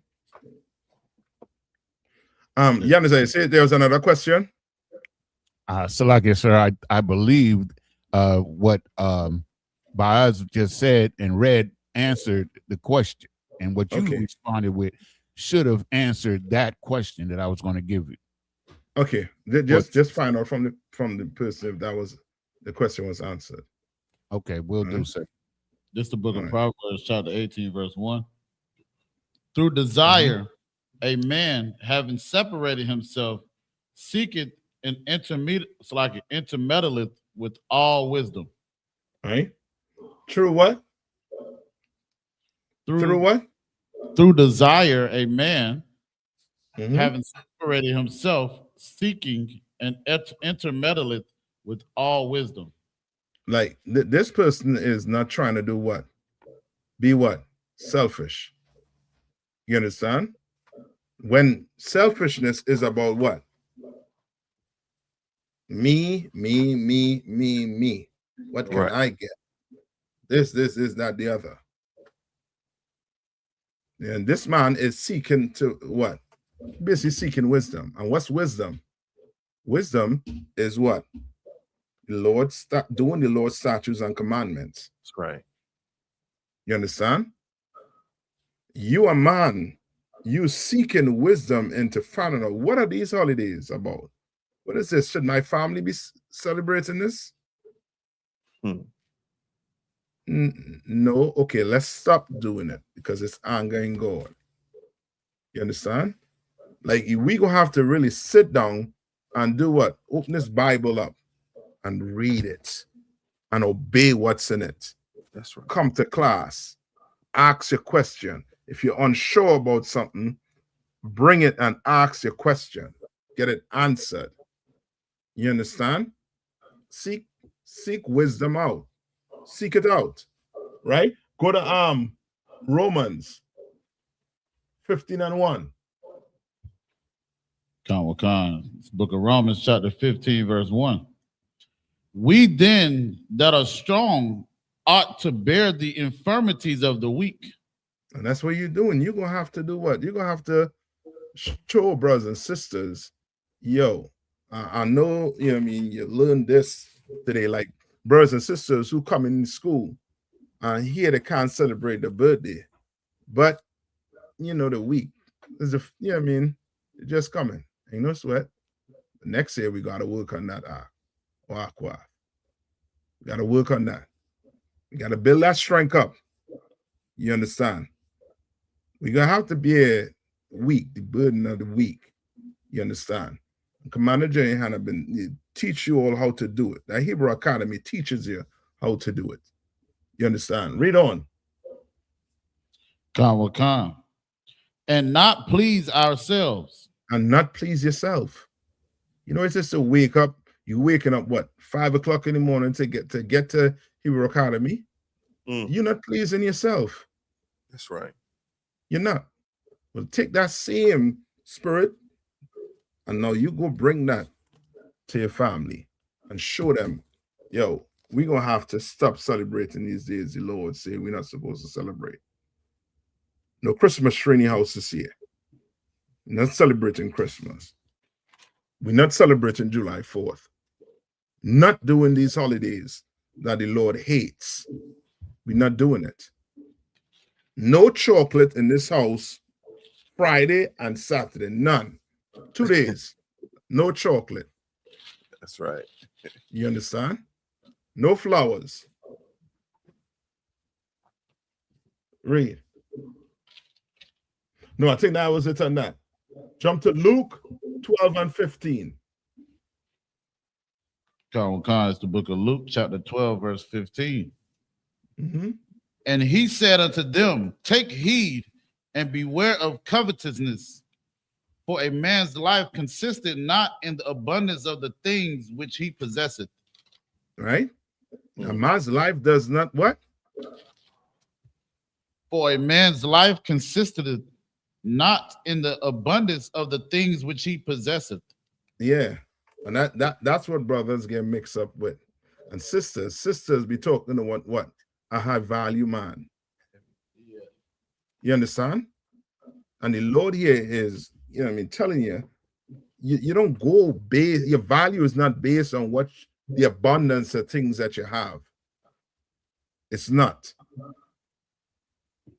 Yannis, say there was another question. Salaki, sir, I believe what Baaz just said and read answered the question, and what you responded with should have answered that question that I was going to give you. Okay, just find out from the person if that was the question was answered. Okay, we'll do, sir. This is the book of Proverbs, chapter 18, verse 1. Through desire, a man having separated himself, seeketh an intermeddleth with all wisdom. Right? Through what? Through what? Through desire, a man having separated himself, seeking and intermeddleth with all wisdom. Like this person is not trying to do what? Be what? Selfish. You understand? When selfishness is about what? Me. What can I get? This, that, the other. And this man is seeking to what? Basically seeking wisdom. And what's wisdom? Wisdom is what? Doing the Lord's statutes and commandments. That's right. You understand? You a man, you seeking wisdom into finding out what are these holidays about? What is this? Should my family be celebrating this? No. Okay, let's stop doing it because it's angering God. You understand? Like we gonna have to really sit down and do what? Open this Bible up and read it and obey what's in it. That's right. Come to class, ask your question. If you're unsure about something, bring it and ask your question. Get it answered. You understand? Seek wisdom out. Seek it out. Right? Go to Romans 15:1. Khan. Book of Romans, chapter 15, verse 1. We then that are strong ought to bear the infirmities of the weak. And that's what you're doing. You're going to have to do what? You're going to have to show brothers and sisters, yo, I know, you know what I mean, you learned this today, like brothers and sisters who come in school and here they can't celebrate the birthday, but you know, the week is the, you know what I mean, it's just coming. Ain't no sweat. Next year we got to work on that. We got to work on that. We got to build that strength up. You understand? We're going to have to be a week, the burden of the week. You understand? Commander YAHANNA been teach you all how to do it. The Hebrew Academy teaches you how to do it. You understand? Read on. Come. And not please ourselves. And not please yourself. You know, it's just to wake up. You waking up what, 5 o'clock in the morning to get to Hebrew Academy. You're not pleasing yourself. That's right. You're not. Well, take that same spirit and now you go bring that to your family and show them, yo, we're going to have to stop celebrating these days the Lord say we're not supposed to celebrate. No Christmas tree in your house this year. We're not celebrating Christmas. We're not celebrating July 4th. Not doing these holidays that the Lord hates. We're not doing it. No chocolate in this house Friday and Saturday. None. 2 days. No chocolate. That's right. You understand? No flowers. Read. No, I think that was it on that. Jump to Luke 12 and 15. It's the book of Luke, chapter 12, verse 15. And he said unto them, take heed and beware of covetousness, for a man's life consisted not in the abundance of the things which he possesseth. Right? A man's life does not what? For a man's life consisted not in the abundance of the things which he possesseth. Yeah. And that's what brothers get mixed up with. And sisters be talking to what? A high value man. Yeah. You understand? And the Lord here is, you know what I mean, telling you, you don't go based, your value is not based on what the abundance of things that you have. It's not.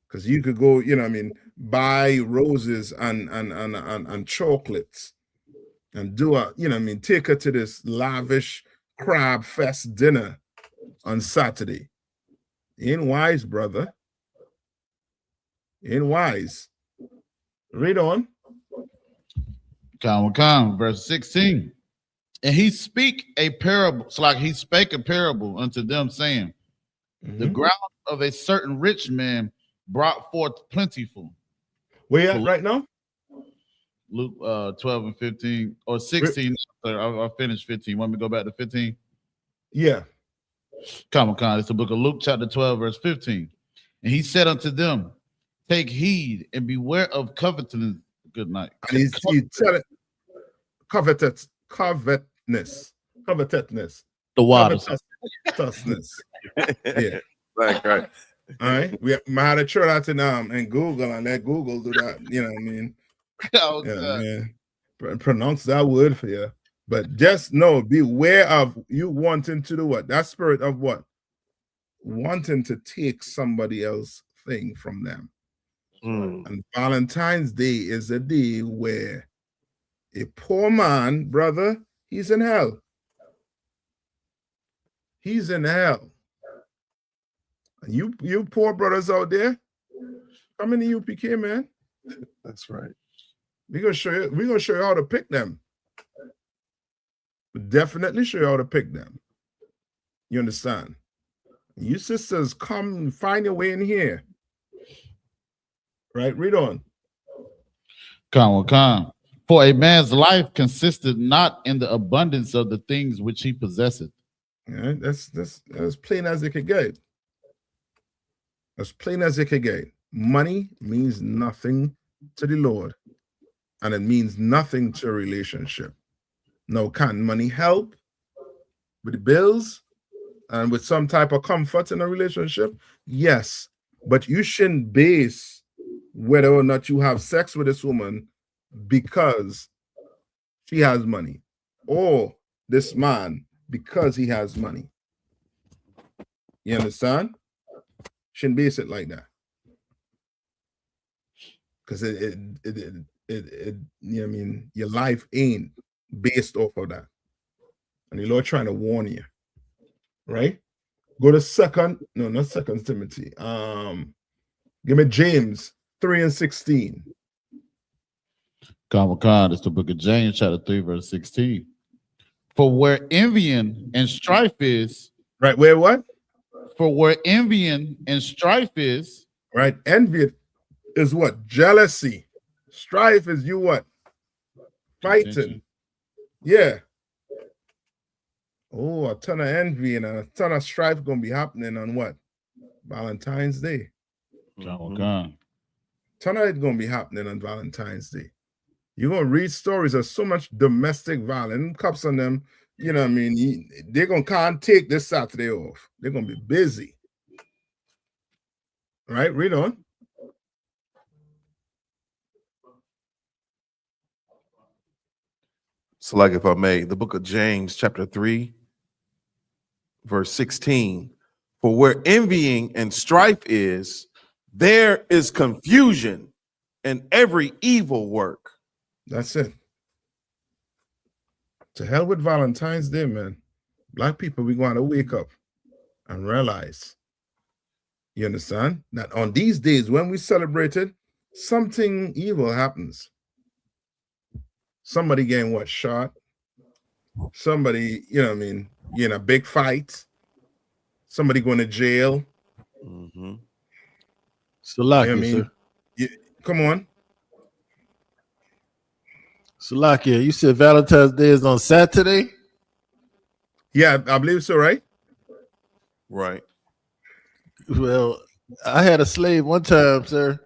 Because you could go, you know what I mean, buy roses and chocolates and do a, you know what I mean, take her to this lavish crab fest dinner on Saturday. Ain't wise, brother. Ain't wise. Read on. Verse 16. And he spake a parable. It's like he spake a parable unto them, saying, the ground of a certain rich man brought forth plentiful. Where you at right now? Luke 12 and 15 or 16. I finished 15. Want me to go back to 15? Yeah. It's the book of Luke, chapter 12, verse 15. And he said unto them, take heed and beware of covetousness. Good night. And he said it, covetousness. The waters. Covetousness. Yeah. Right. All right. We had to try that in Google and let Google do that. You know what I mean? Pronounce that word for you. But just know, beware of you wanting to do what? That spirit of what? Wanting to take somebody else's thing from them. And Valentine's Day is a day where a poor man, brother, he's in hell. He's in hell. And you poor brothers out there, come in the UPK, man. That's right. We're gonna show you how to pick them. We'll definitely show you how to pick them. You understand? You sisters, come find your way in here. Right, read on. For a man's life consisted not in the abundance of the things which he possesseth. Yeah, that's as plain as it could get. As plain as it could get. Money means nothing to the Lord, and it means nothing to a relationship. Now, can money help? with the bills and with some type of comfort in a relationship, yes. But you shouldn't base whether or not you have sex with this woman because she has money, or this man because he has money. You understand? Shouldn't base it like that. Because it you know what I mean, your life ain't based off of that. And the Lord trying to warn you, right? Go to not second Timothy. Give me James 3:16. Comic-Con, it's the book of James, chapter 3, verse 16. For where envying and strife is, right? Where what? For where envying and strife is, right? Envy is what? Jealousy. Strife is you what? Fighting. Contention. Yeah. Oh, a ton of envy and a ton of strife gonna be happening on what? Valentine's Day. Comic-Con. Ton of it gonna be happening on Valentine's Day. You're gonna read stories of so much domestic violence. Cops on them, you know what I mean? They're gonna can't take this Saturday off. They're gonna be busy. All right, read on. So, like, if I may, the book of James, chapter 3, verse 16. For where envying and strife is, there is confusion and every evil work. That's it. To hell with Valentine's Day, man. Black people, we want to wake up and realize, you understand, that on these days when we celebrate it, something evil happens. Somebody getting what, shot? Somebody, you know what I mean, you're in a big fight. Somebody going to jail. Mm-hmm. Salakia, You know what I mean? Come on. Salakia, you said Valentine's Day is on Saturday? Yeah, I believe so, right? Right. Well, I had a slave one time, sir.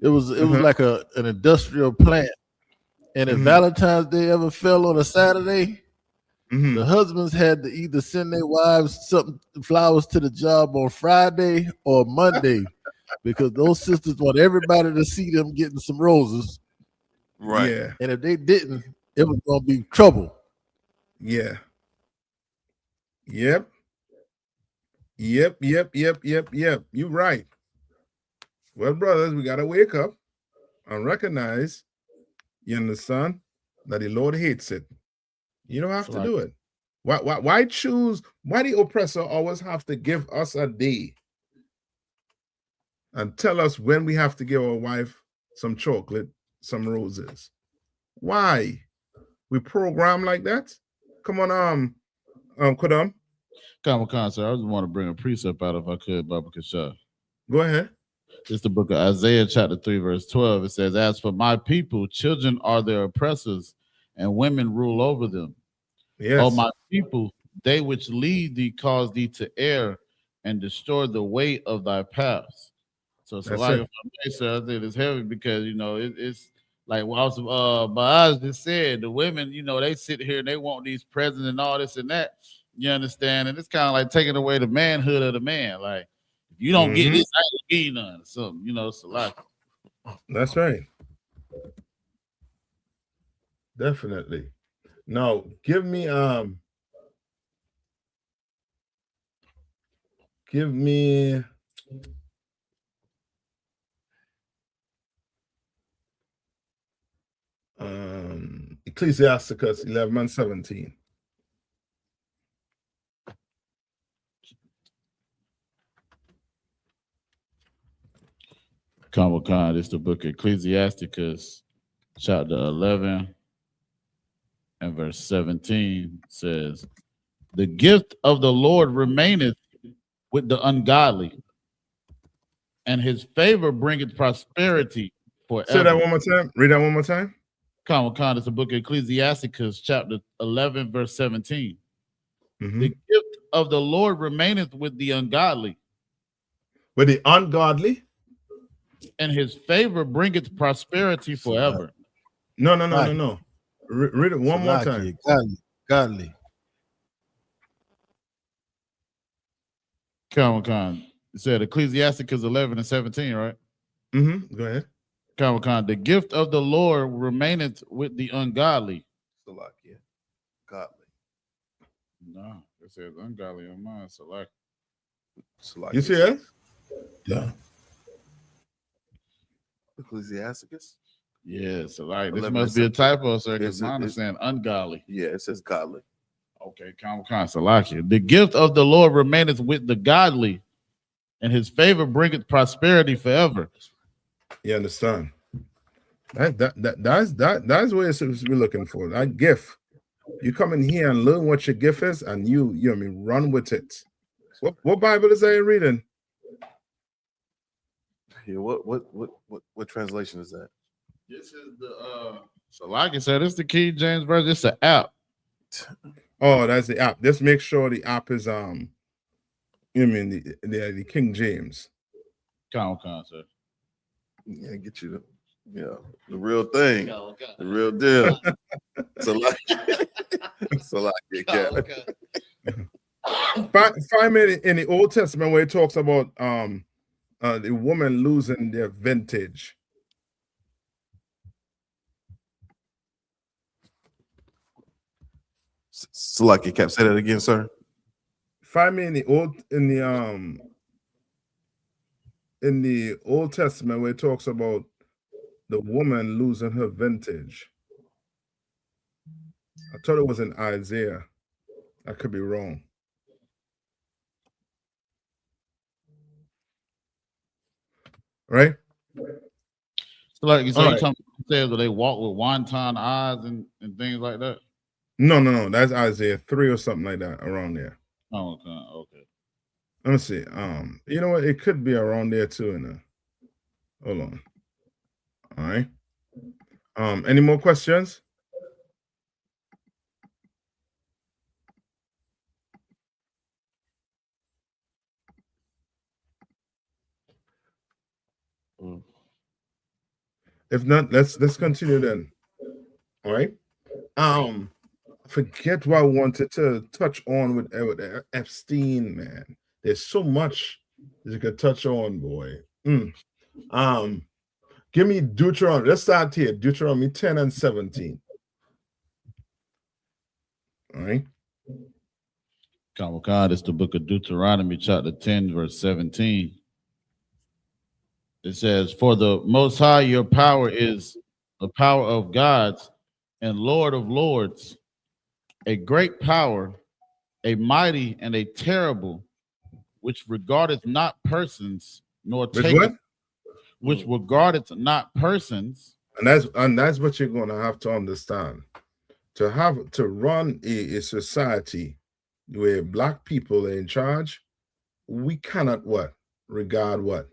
It was like an industrial plant. And if Valentine's Day ever fell on a Saturday, the husbands had to either send their wives some flowers to the job on Friday or Monday because those sisters want everybody to see them getting some roses. Right. Yeah. And if they didn't, it was going to be trouble. Yeah. Yep. You're right. Well, brothers, we got to wake up and recognize, you understand, that the Lord hates it. You don't have to do it. Why choose? Why the oppressor always have to give us a day and tell us when we have to give our wife some chocolate, some roses? Why? We program like that? Come on, Kodam. Comic-Con, sir, I just want to bring a precept out if I could, Baba Kasha. Go ahead. It's the book of Isaiah, chapter 3, verse 12. It says, as for my people, children are their oppressors, and women rule over them. Yes. O my people, they which lead thee cause thee to err and destroy the way of thy paths. So like, if I may, sir, I think it's heavy because, you know, it's like what Baaz just said, the women, you know, they sit here and they want these presents and all this and that. You understand? And it's kind of like taking away the manhood of the man. Like, if you don't get this, I ain't gonna give you none or something, you know, it's a lot. That's right. Definitely. Now, give me Ecclesiasticus 11:17. Comic-Con, it's the book of Ecclesiasticus, chapter 11 and verse 17 says, the gift of the Lord remaineth with the ungodly, and his favor bringeth prosperity forever. Say that one more time. Read that one more time. Comic-Con, it's the book of Ecclesiasticus, chapter 11, verse 17. The gift of the Lord remaineth with the ungodly. With the ungodly? And his favor bringeth prosperity forever. No. Read it one more time. Godly. Comic-Con. It said Ecclesiasticus 11 and 17, right? Go ahead. Comic-Con. The gift of the Lord remaineth with the ungodly. Salakia. Godly. No, it says ungodly on mine. Salakia. You see that? Yeah. Ecclesiasticus? Yeah, so like this 11 must and be a typo, sir, because It's- mine is it's- saying ungodly. Yeah, it says godly. Okay, Comic-Con. Salakia. The gift of the Lord remaineth with the godly, and his favor bringeth prosperity forever. You understand? That's what you're supposed to be looking for. That gift. You come in here and learn what your gift is, and you know what I mean, run with it. What Bible is that you're reading? Yeah, what translation is that? This is the so like I said, it's the King James version. It's an app. Oh, that's the app. Just make sure the app is you mean the King James. Comic-Con, sir. Yeah, get you the real thing. The real deal. Salakia, Cap. Find me in the Old Testament where it talks about the woman losing their vintage. Salakia, Cap. Say that again, sir. Find me in the Old Testament where it talks about the woman losing her vintage. I thought it was in Isaiah. I could be wrong. Right? So like you said, All you right. talking says that they walk with wonton eyes and things like that. No. That's Isaiah 3 or something like that around there. Oh, okay. Let me see. You know what? It could be around there too. Hold on. All right. Any more questions? If not, let's continue then. All right. Forget what I wanted to touch on with Epstein, man. There's so much you could touch on, boy. Give me Deuteronomy. Let's start here. Deuteronomy 10 and 17. All right. God, it's the book of Deuteronomy, chapter 10, verse 17. It says, "For the Most High, your power is the power of gods and Lord of lords, a great power, a mighty and a terrible, which regardeth not persons, nor taketh, which regardeth not persons." And that's what you're going to have to understand. To run a society where black people are in charge, we cannot regard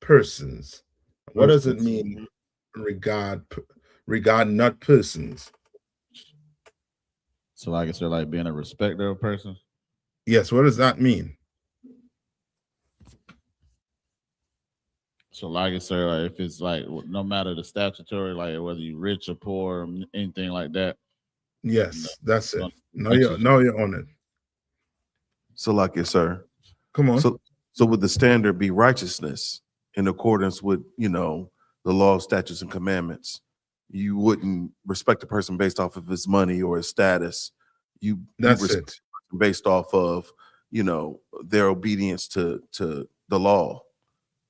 persons. What does it mean? Regard not persons. So like I said, like being a respecter of persons. Yes, what does that mean? So like I said, like if it's like no matter the statutory, like whether you rich or poor or anything like that. Yes, that's it. Now you're on it. Salakia, sir. Come on. So would the standard be righteousness in accordance with the law, statutes, and commandments? You wouldn't respect a person based off of his money or his status. That's it. Based off of their obedience to the law.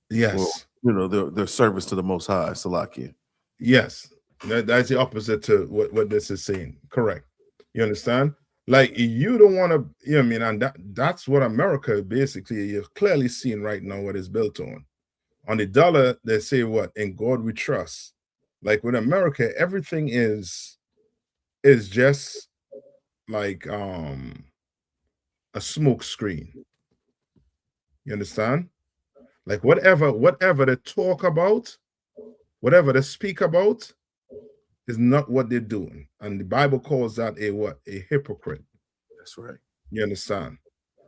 Yes. Or, their service to the Most High. Salakia. Yes, that's the opposite to what this is saying. Correct. You understand? Like you don't want to, and that's what America basically, you're clearly seeing right now what is built on. On the dollar, they say what? In God we trust. Like with America, everything is just like a smoke screen. You understand? Like whatever they talk about, whatever they speak about is not what they're doing. And the Bible calls that a hypocrite. That's right. You understand?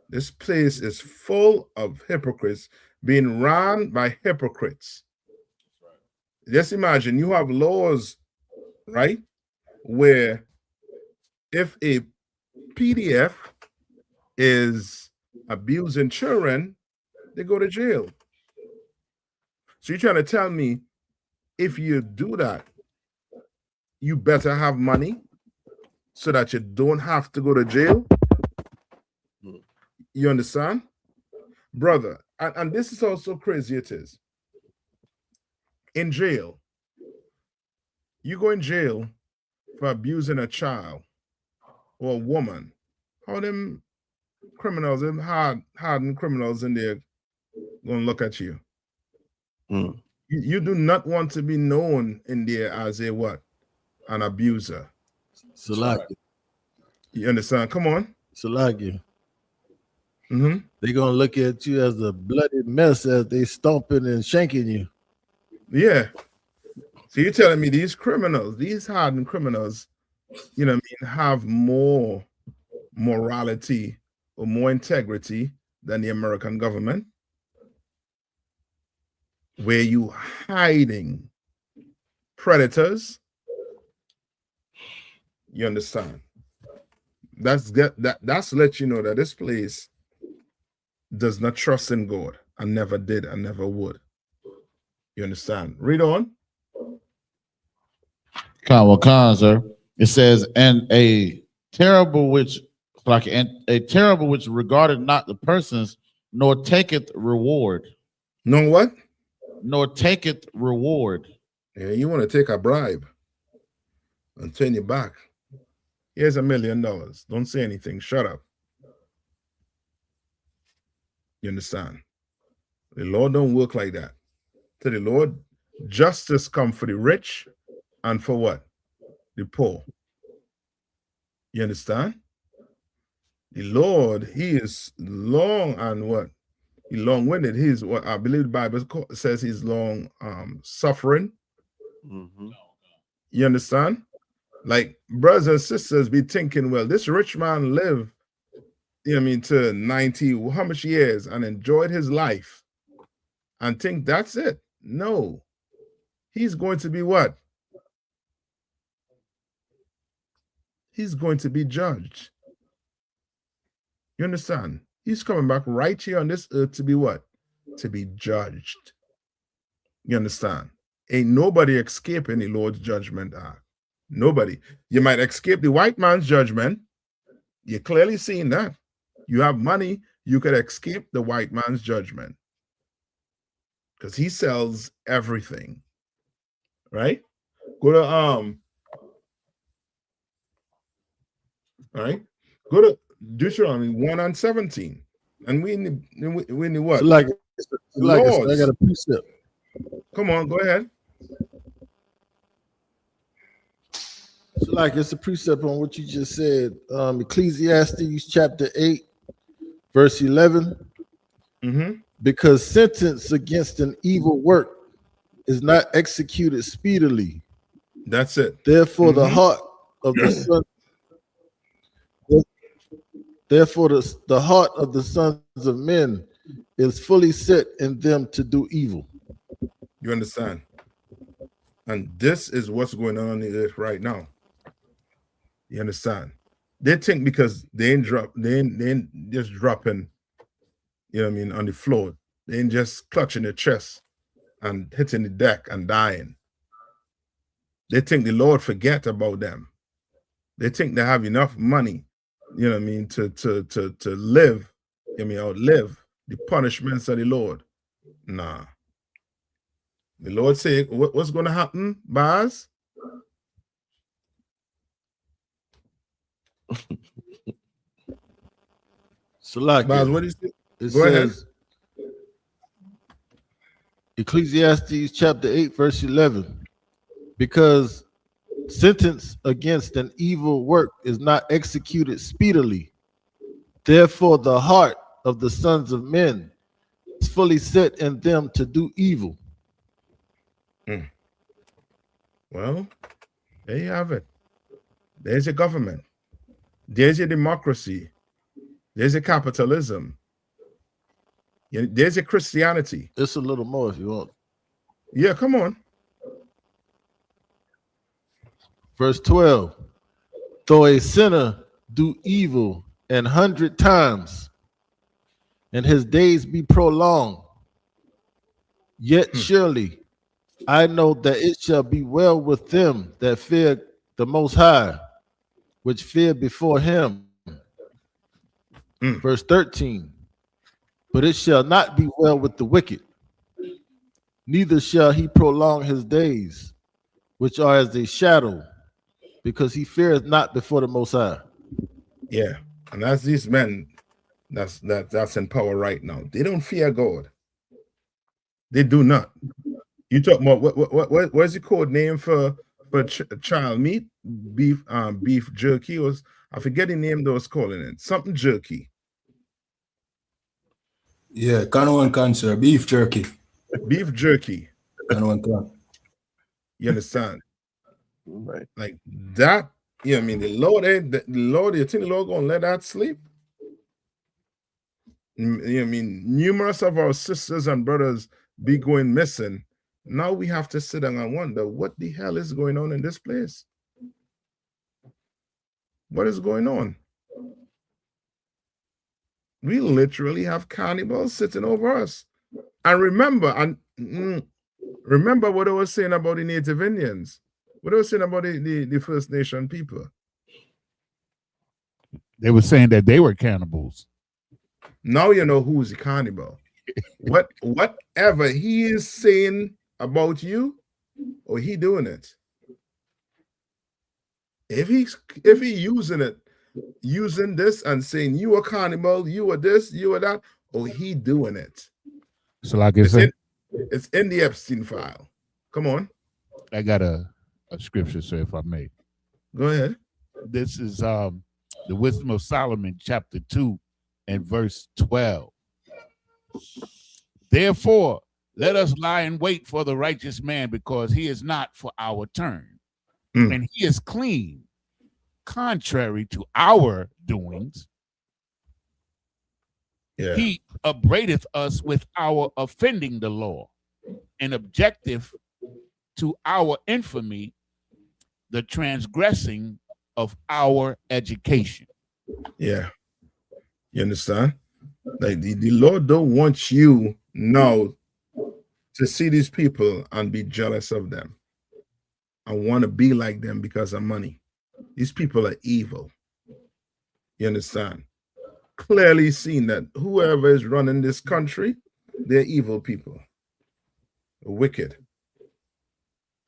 This place is full of hypocrites being run by hypocrites. Just imagine you have laws, right? Where if a PDF is abusing children, they go to jail. So you're trying to tell me if you do that, you better have money so that you don't have to go to jail? You understand? Brother, and this is also crazy it is. In jail, you go in jail for abusing a child or a woman. How them criminals, them hardened criminals in there gonna look at you? You do not want to be known in there as a what? An abuser. Salaki. You understand? Come on. Salaki. They're gonna look at you as a bloody mess as they stomping and shanking you. Yeah. So you're telling me these criminals, these hardened criminals, you know what I mean, have more morality or more integrity than the American government? Where you hiding predators? You understand? That's to let you know that this place does not trust in God and never did and never would. You understand? Read on. Khan, sir. It says, and a terrible which regarded not the persons, nor taketh reward. No what? Nor taketh reward. Yeah, you want to take a bribe and turn your back. Here's $1 million. Don't say anything. Shut up. You understand? The Lord don't work like that. To the Lord, justice come for the rich and for what? The poor. You understand? The Lord, he is long and what? He long-winded. He's what I believe the Bible says he's long suffering. You understand? Like brothers and sisters be thinking, well, this rich man lived, you know what I mean, to 90, how much years and enjoyed his life and think that's it. No. He's going to be what? He's going to be judged. You understand? He's coming back right here on this earth to be what? To be judged. You understand? Ain't nobody escaping the Lord's judgment. Nobody. You might escape the white man's judgment. You're clearly seeing that. You have money, you could escape the white man's judgment. Because he sells everything. Right? Go to all right. Go to Deuteronomy 1:17. And we in the what? So like I got a precept. Come on, go ahead. So like it's a precept on what you just said. Ecclesiastes chapter 8, verse 11. Because sentence against an evil work is not executed speedily. That's it. Therefore, the heart of the son, the heart of the sons of men is fully set in them to do evil. You understand? And this is what's going on the earth right now. You understand? They think because they ain't just dropping, you know what I mean, on the floor. They ain't just clutching their chest and hitting the deck and dying. They think the Lord forget about them. They think they have enough money, you know what I mean, to live, I mean, outlive the punishments of the Lord. Nah. The Lord say, what's going to happen, Baz? So like Baz, what is it? It Go says, ahead. Ecclesiastes chapter 8, verse 11. Because sentence against an evil work is not executed speedily. Therefore, the heart of the sons of men is fully set in them to do evil. Well, there you have it. There's your government. There's your democracy. There's your capitalism. There's your Christianity. It's a little more if you want. Yeah, come on. Verse 12. Though a sinner do evil 100 times, and his days be prolonged. Yet surely I know that it shall be well with them that fear the Most High, which fear before him. Verse 13. But it shall not be well with the wicked, neither shall he prolong his days, which are as a shadow, because he feareth not before the Most High. Yeah, and that's these men that's in power right now. They don't fear God. They do not. You talk about what's the code name for child meat? Beef jerky, or I forget the name they was calling it. Something jerky. Yeah, Canoan cancer, beef jerky. Beef jerky. Canoan can. You understand? Right. Like that. Yeah, I mean the Lord you think the Lord gonna let that sleep? I mean, numerous of our sisters and brothers be going missing. Now we have to sit down and wonder what the hell is going on in this place. What is going on? We literally have cannibals sitting over us. And remember, remember what I was saying about the Native Indians. What I was saying about the First Nation people. They were saying that they were cannibals. Now you know who's the cannibal. Whatever he is saying about you, or he doing it. If he using this and saying you are cannibal, you are this, you are that, or he doing it. So like I said, it's in the Epstein file. Come on. I got a scripture, sir, if I may. Go ahead. This is the Wisdom of Solomon, chapter 2 and verse 12. Therefore, let us lie in wait for the righteous man, because he is not for our turn, and he is clean, contrary to our doings. Yeah. He upbraideth us with our offending the law, and objective to our infamy, the transgressing of our education. Yeah. You understand? Like the Lord don't want you now to see these people and be jealous of them and want to be like them because of money. These people are evil. You understand? Clearly seen that whoever is running this country, they're evil people. Wicked.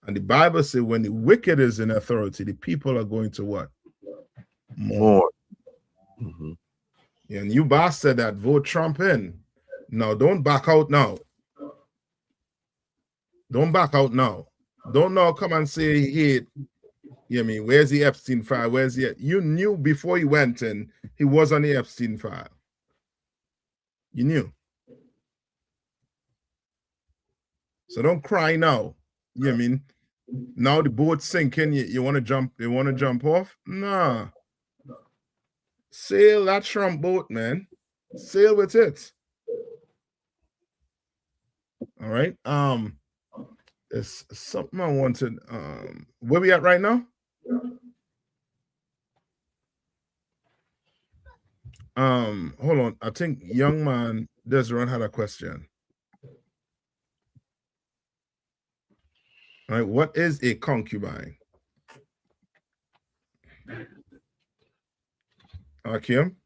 And the Bible says when the wicked is in authority, the people are going to what? More. Mm-hmm. And you boss said that, vote Trump in. Now, don't back out now. Don't back out now. Don't now come and say, hey, you know, I mean, where's the Epstein file? Where's the... You knew before he went in, he was on the Epstein file. You knew. So don't cry now. You know what I mean? Now the boat's sinking, you want to jump off? Nah. Sail that Trump boat, man. Sail with it. All right. There's something I wanted. Where we at right now? Hold on. I think young man Desron had a question. All right, what is a concubine? Kim?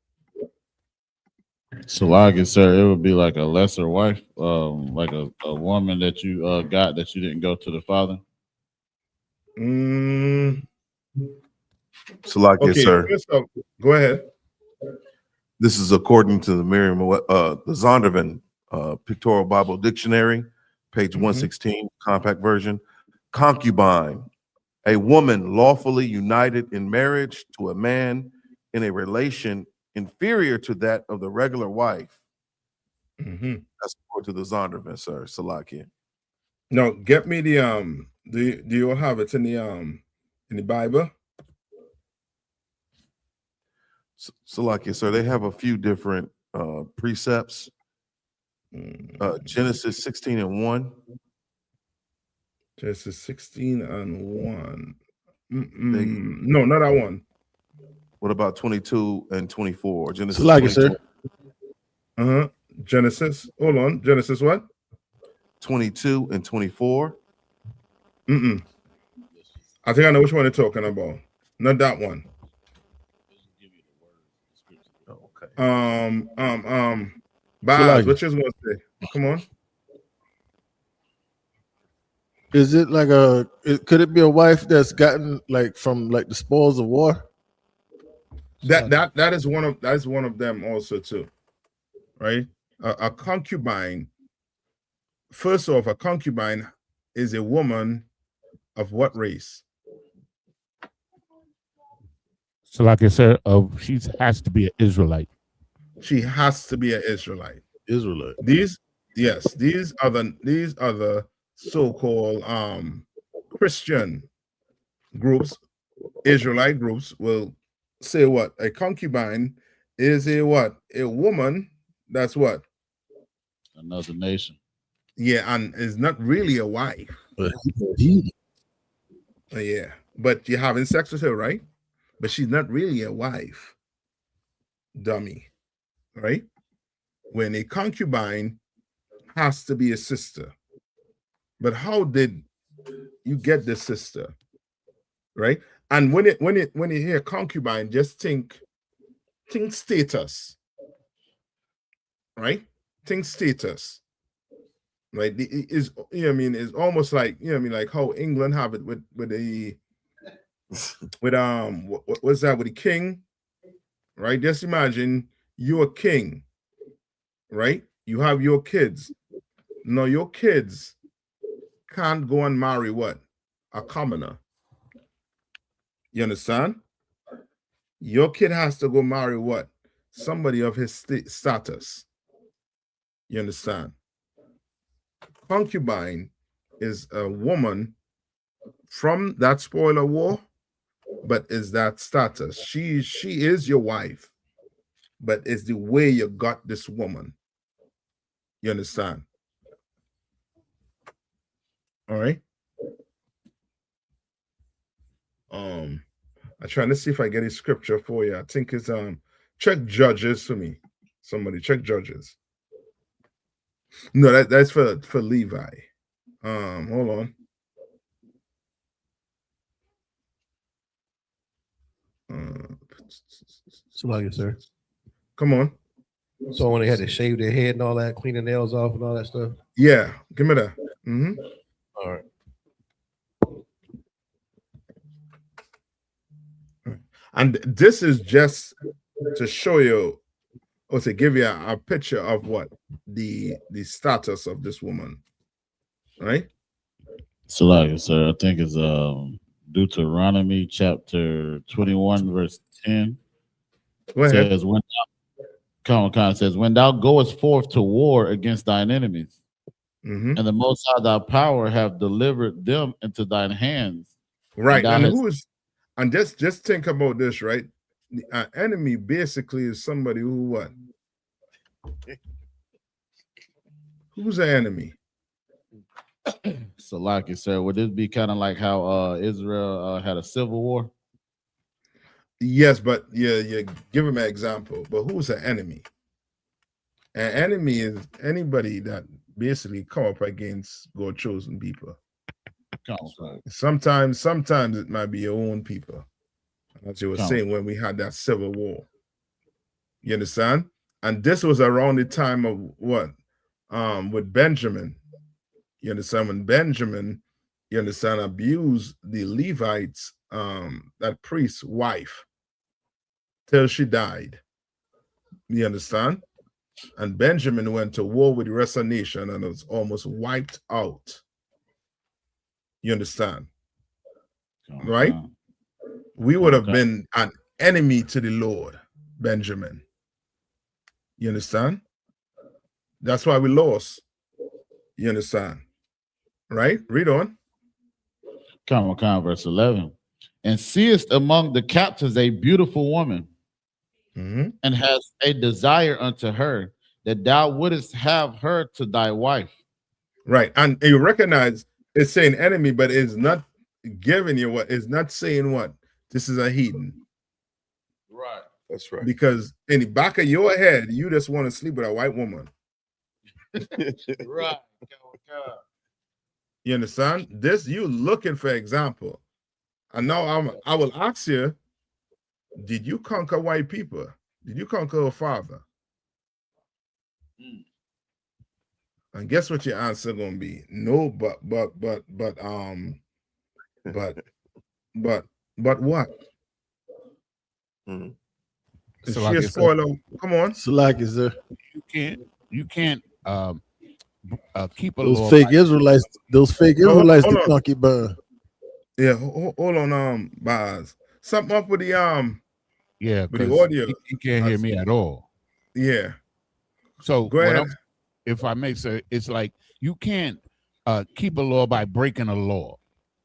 So like it, sir, it would be like a lesser wife, like a woman that you got that you didn't go to the father. So like it, sir. Go ahead. This is according to the the Zondervan Pictorial Bible Dictionary, page 116, compact version. Concubine, a woman lawfully united in marriage to a man in a relation inferior to that of the regular wife. That's according to the Zondervan, sir. Salakia. No, get me the do you have it in the Bible? Salakia, sir. They have a few different precepts. Genesis 16:1. Genesis 16:1. No, not that one. What about 22 and 24? Genesis Like 22, it, sir. Genesis. Hold on. Genesis what? 22 and 24. I think I know which one you're talking about. Not that one. Okay. Baz, what you gonna say? Come on. Is it like could it be a wife that's gotten like from like the spoils of war? That is one of them also too, right? A concubine. First off, a concubine is a woman of what race? So, like I said, she has to be an Israelite. She has to be an Israelite. Israelite. These are the so-called Christian groups, Israelite groups will say what? A concubine is a what? A woman that's what? Another nation. Yeah, and is not really a wife. Yeah, but you're having sex with her, right? But she's not really a wife. Dummy, right? When a concubine has to be a sister. But how did you get the sister? Right? And when you hear concubine, just think status. Right? Think status. Right? Is it's almost like like how England have it with the what's that with the king? Right? Just imagine you're a king, right? You have your kids. Now your kids can't go and marry what? A commoner. You understand? Your kid has to go marry what? Somebody of his status. You understand? Concubine is a woman from that spoiler war, but is that status. She is your wife, but it's the way you got this woman. You understand? All right. I'm trying to see if I get a scripture for you. I think it's check Judges for me. Somebody check Judges. No, that's for Levi. Hold on. So like it, sir. Come on. So when they had to shave their head and all that, clean the nails off and all that stuff. Yeah, give me that. All right. And this is just to show you, or to give you a picture of what the status of this woman, right? So like, sir, I think it's Deuteronomy chapter 21, verse 10. Go ahead. Says when thou goest forth to war against thine enemies, and the Most High thy power have delivered them into thine hands. Right. And just think about this, right? The enemy basically is somebody who what? Who's an enemy? So like you said, would this be kind of like how Israel had a civil war? Yes, but you give him an example. But who's an enemy? An enemy is anybody that basically come up against God's chosen people. Sometimes it might be your own people. As you were saying when we had that civil war. You understand? And this was around the time of what? With Benjamin. You understand? When Benjamin, abused the Levites, that priest's wife, till she died. You understand? And Benjamin went to war with the rest of the nation and was almost wiped out. You understand? Right? We would have been an enemy to the Lord, Benjamin. You understand? That's why we lost. You understand? Right? Read on. Verse 11. And seest among the captives a beautiful woman, and hast a desire unto her, that thou wouldest have her to thy wife. Right. And you recognize it's saying enemy, but it's not giving you what, it's not saying what? This is a heathen. Right. That's right. Because in the back of your head, you just want to sleep with a white woman. Right. You understand? This you looking for example. And now I will ask you, did you conquer white people? Did you conquer a father? And guess what your answer gonna be? No, but what? Mhm. Is So she like a I said, spoiler? Come on. Salaki, sir. you can't keep a Those law fake by Israelites, Hold the on. concubine. Yeah, hold on, Baz. Something up with the yeah, with the because audio. he can't hear me at all. Yeah. So Go what ahead. if I may say, it's like you can't keep a law by breaking a law.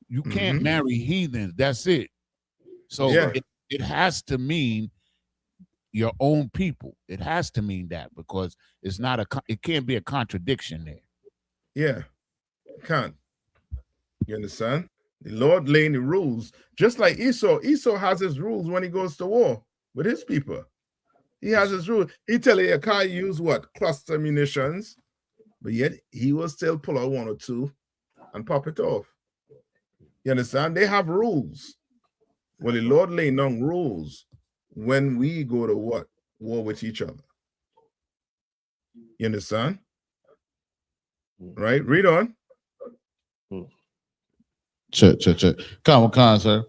You can't marry heathens. That's it. So Yeah. it has to mean your own people. It has to mean that because it's not it can't be a contradiction there. Yeah. Can't. You understand? The Lord laying the rules, just like Esau. Esau has his rules when he goes to war with his people. He has his rules. He tell you can't use what? Cluster munitions, but yet he will still pull out one or two and pop it off. You understand? They have rules. Well, the Lord laying down rules when we go to what? War with each other. You understand? Right? Read on. Check. Come on, sir.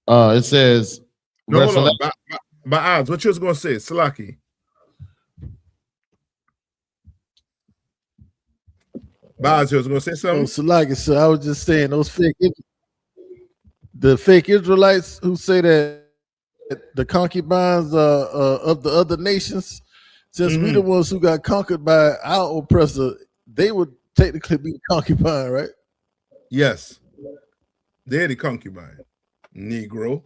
It says, No, hold on. By odds, what you was gonna say, Salaki? By odds, you was gonna say something? Oh, Salaki, sir. I was just saying those the fake Israelites who say that the concubines of the other nations, since we the ones who got conquered by our oppressor, they would technically be the concubine, right? Yes. They're the concubine. Negro.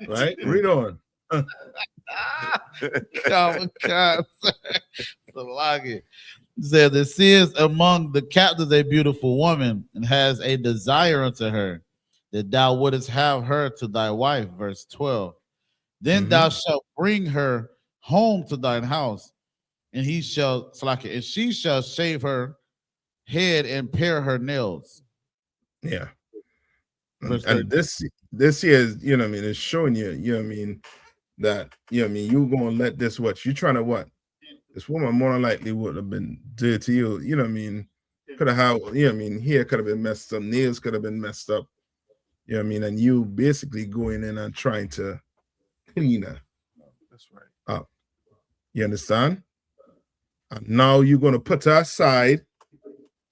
Right? Read on. Come on, Salaki. Said there seest among the captives a beautiful woman and has a desire unto her, that thou wouldest have her to thy wife. Verse 12. Then thou shalt bring her home to thine house, and he shall Salaki, and she shall shave her head and pare her nails. Yeah. Verse And this here is, you know what I mean, it's showing you, you know what I mean, that, you know what I mean, you gonna let this what? You trying to what? This woman more than likely would have been dead to you, you know what I mean? Could have had, you know what I mean, hair could have been messed up, nails could have been messed up, you know what I mean? And you basically going in and trying to clean her. That's right. Up. You understand? And now you're gonna put her aside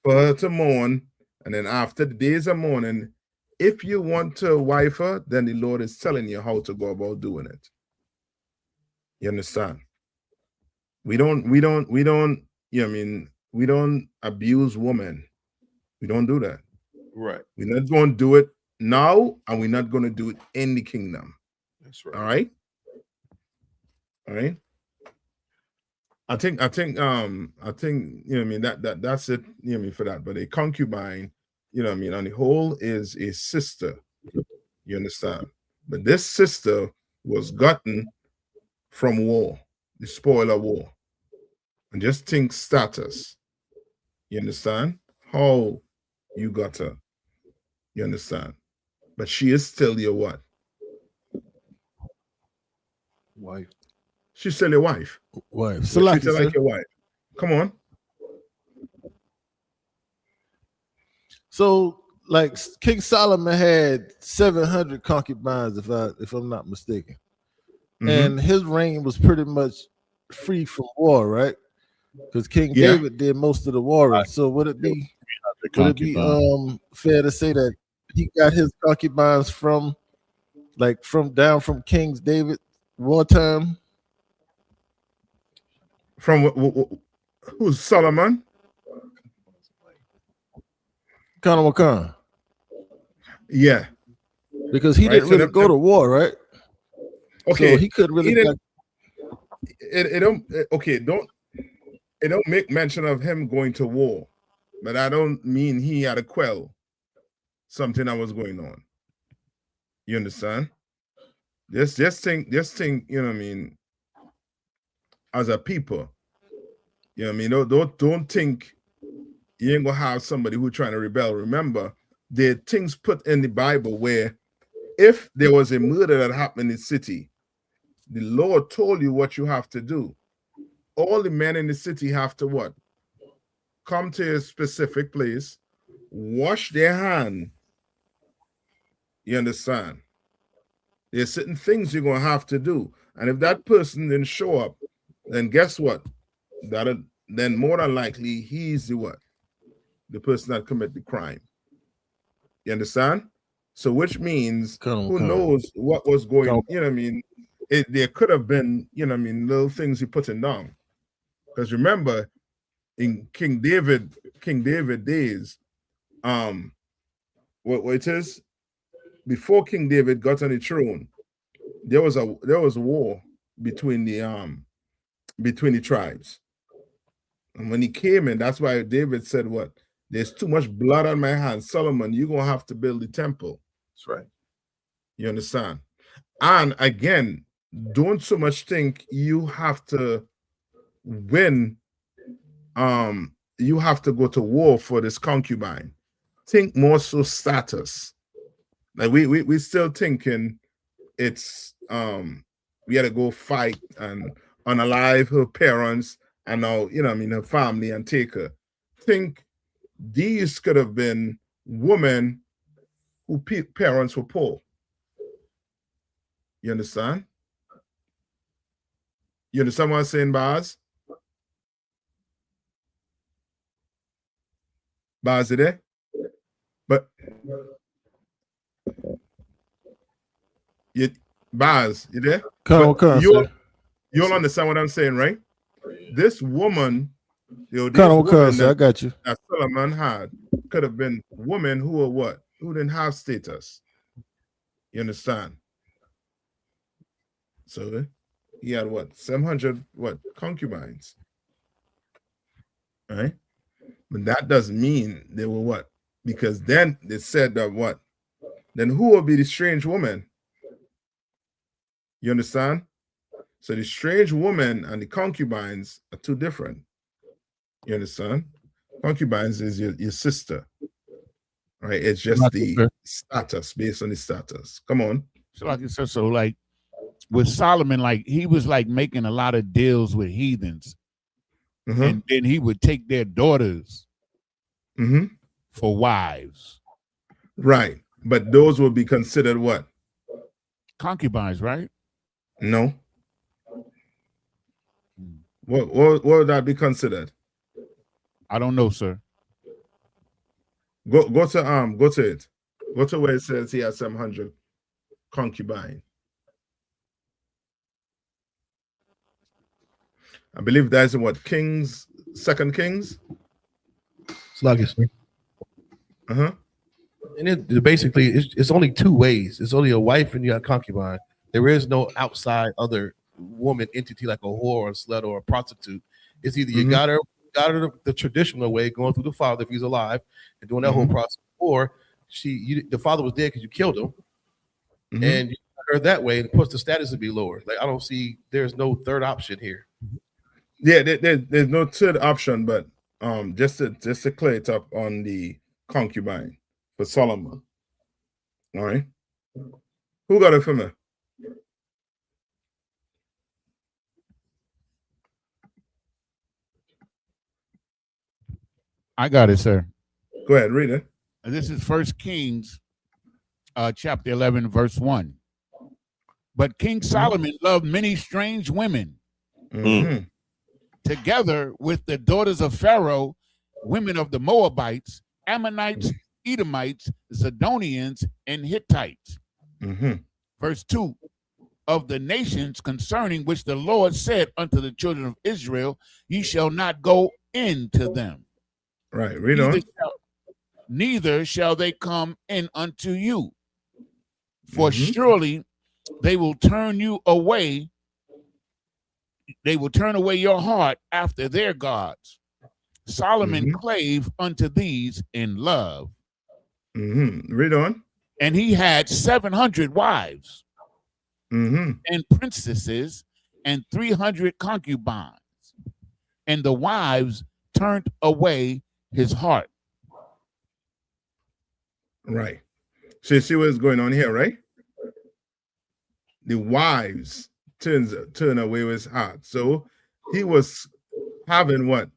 for her to mourn, and then after the days of mourning, if you want to wife her, then the Lord is telling you how to go about doing it. You understand? We don't, you know what I mean, we don't abuse women. We don't do that. Right. We're not going to do it now, and we're not going to do it in the kingdom. That's right. All right? All right. I think, you know what I mean, that's it, you know what I mean, for that. But a concubine, you know what I mean, on the whole is a sister. You understand? But this sister was gotten from war, the spoiler war. And just think status. You understand? How you got her. You understand? But she is still your what? Wife. She's still your wife. Wife. So treat her like your wife. Come on. So, like King Solomon had 700 concubines, if I'm not mistaken, and his reign was pretty much free from war, right? Because King David did most of the warring. So would it be fair to say that he got his concubines from down from King David wartime? From who's Solomon? Khan. Yeah. Because he didn't really go to war, right? Okay. So he could really it don't make mention of him going to war, but I don't mean he had to quell something that was going on. You understand? Just think, you know what I mean, as a people. You know what I mean? Don't think you ain't gonna have somebody who trying to rebel. Remember, there are things put in the Bible where if there was a murder that happened in the city, the Lord told you what you have to do. All the men in the city have to what? Come to a specific place, wash their hand. You understand? There's certain things you're gonna have to do. And if that person didn't show up, then guess what? Then more than likely he's the what? The person that commit the crime. You understand? So which means who knows what was going, you know what I mean? There could have been, you know what I mean, little things he putting down. Because remember, in King David days, what it is, before King David got on the throne, there was a war between the tribes. And when he came in, that's why David said, what? There's too much blood on my hands. Solomon, you're going to have to build the temple. That's right. You understand? And again, don't so much think you have to win. You have to go to war for this concubine. Think more so status. Like we still thinking it's we had to go fight and unalive her parents and now, you know what I mean, her family and take her. Think these could have been women who parents were poor. You understand? You understand what I'm saying, Baz? Baz, you there? But Baz, you there? You'll understand what I'm saying, right? This woman, I got you. That Solomon had could have been women who were what? Who didn't have status. You understand? So he had what? 700 concubines. Right? But that doesn't mean they were what? Because then they said that what? Then who will be the strange woman? You understand? So the strange woman and the concubines are two different. You understand? Concubines is your sister. Right? It's just the status, based on the status. Come on. So like you said, so like with Solomon, like he was like making a lot of deals with heathens. And then he would take their daughters for wives. Right. But those would be considered what? Concubines, right? No. What would that be considered? I don't know, sir. Go to it. Go to where it says he has 700 concubine. I believe that's in what, Kings, 2 Kings? Sluggish. Uh-huh. And it basically it's only two ways. It's only a wife and you got concubine. There is no outside other woman entity like a whore or a slut or a prostitute. It's either you got her the traditional way, going through the father if he's alive and doing that whole process, or the father was dead because you killed him, and you got her that way, and it puts the status to be lower. Like I don't see there's no third option here. Yeah, there's no third option, but just to clear it up on the concubine for Solomon. All right, who got it for me? I got it, sir. Go ahead, read it. This is 1 Kings, chapter 11, verse 1. But King Solomon loved many strange women, together with the daughters of Pharaoh, women of the Moabites, Ammonites, Edomites, Zidonians, and Hittites. Verse 2. Of the nations concerning which the Lord said unto the children of Israel, ye shall not go into them. Right, read on. Neither shall they come in unto you, for surely they will turn you away. They will turn away your heart after their gods. Solomon clave unto these in love. Read on. And he had 700 wives. and princesses and 300 concubines. And the wives turned away his heart. Right. So you see what's going on here, right? The wives turn away his heart. So he was having what?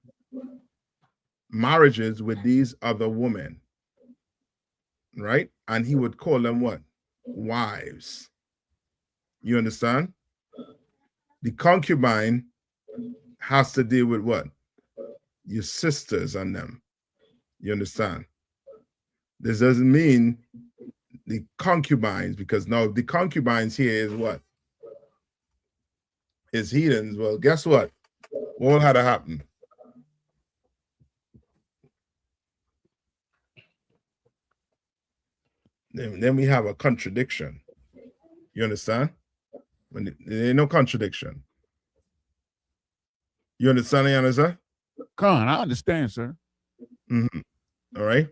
Marriages with these other women, right? And he would call them what? Wives. You understand? The concubine has to deal with what? Your sisters and them. You understand? This doesn't mean the concubines, because now the concubines here is what? Is heathens. Well, guess what? What had to happen? Then we have a contradiction. You understand? When there ain't no contradiction. You understand, sir? Con, I understand, sir. All right.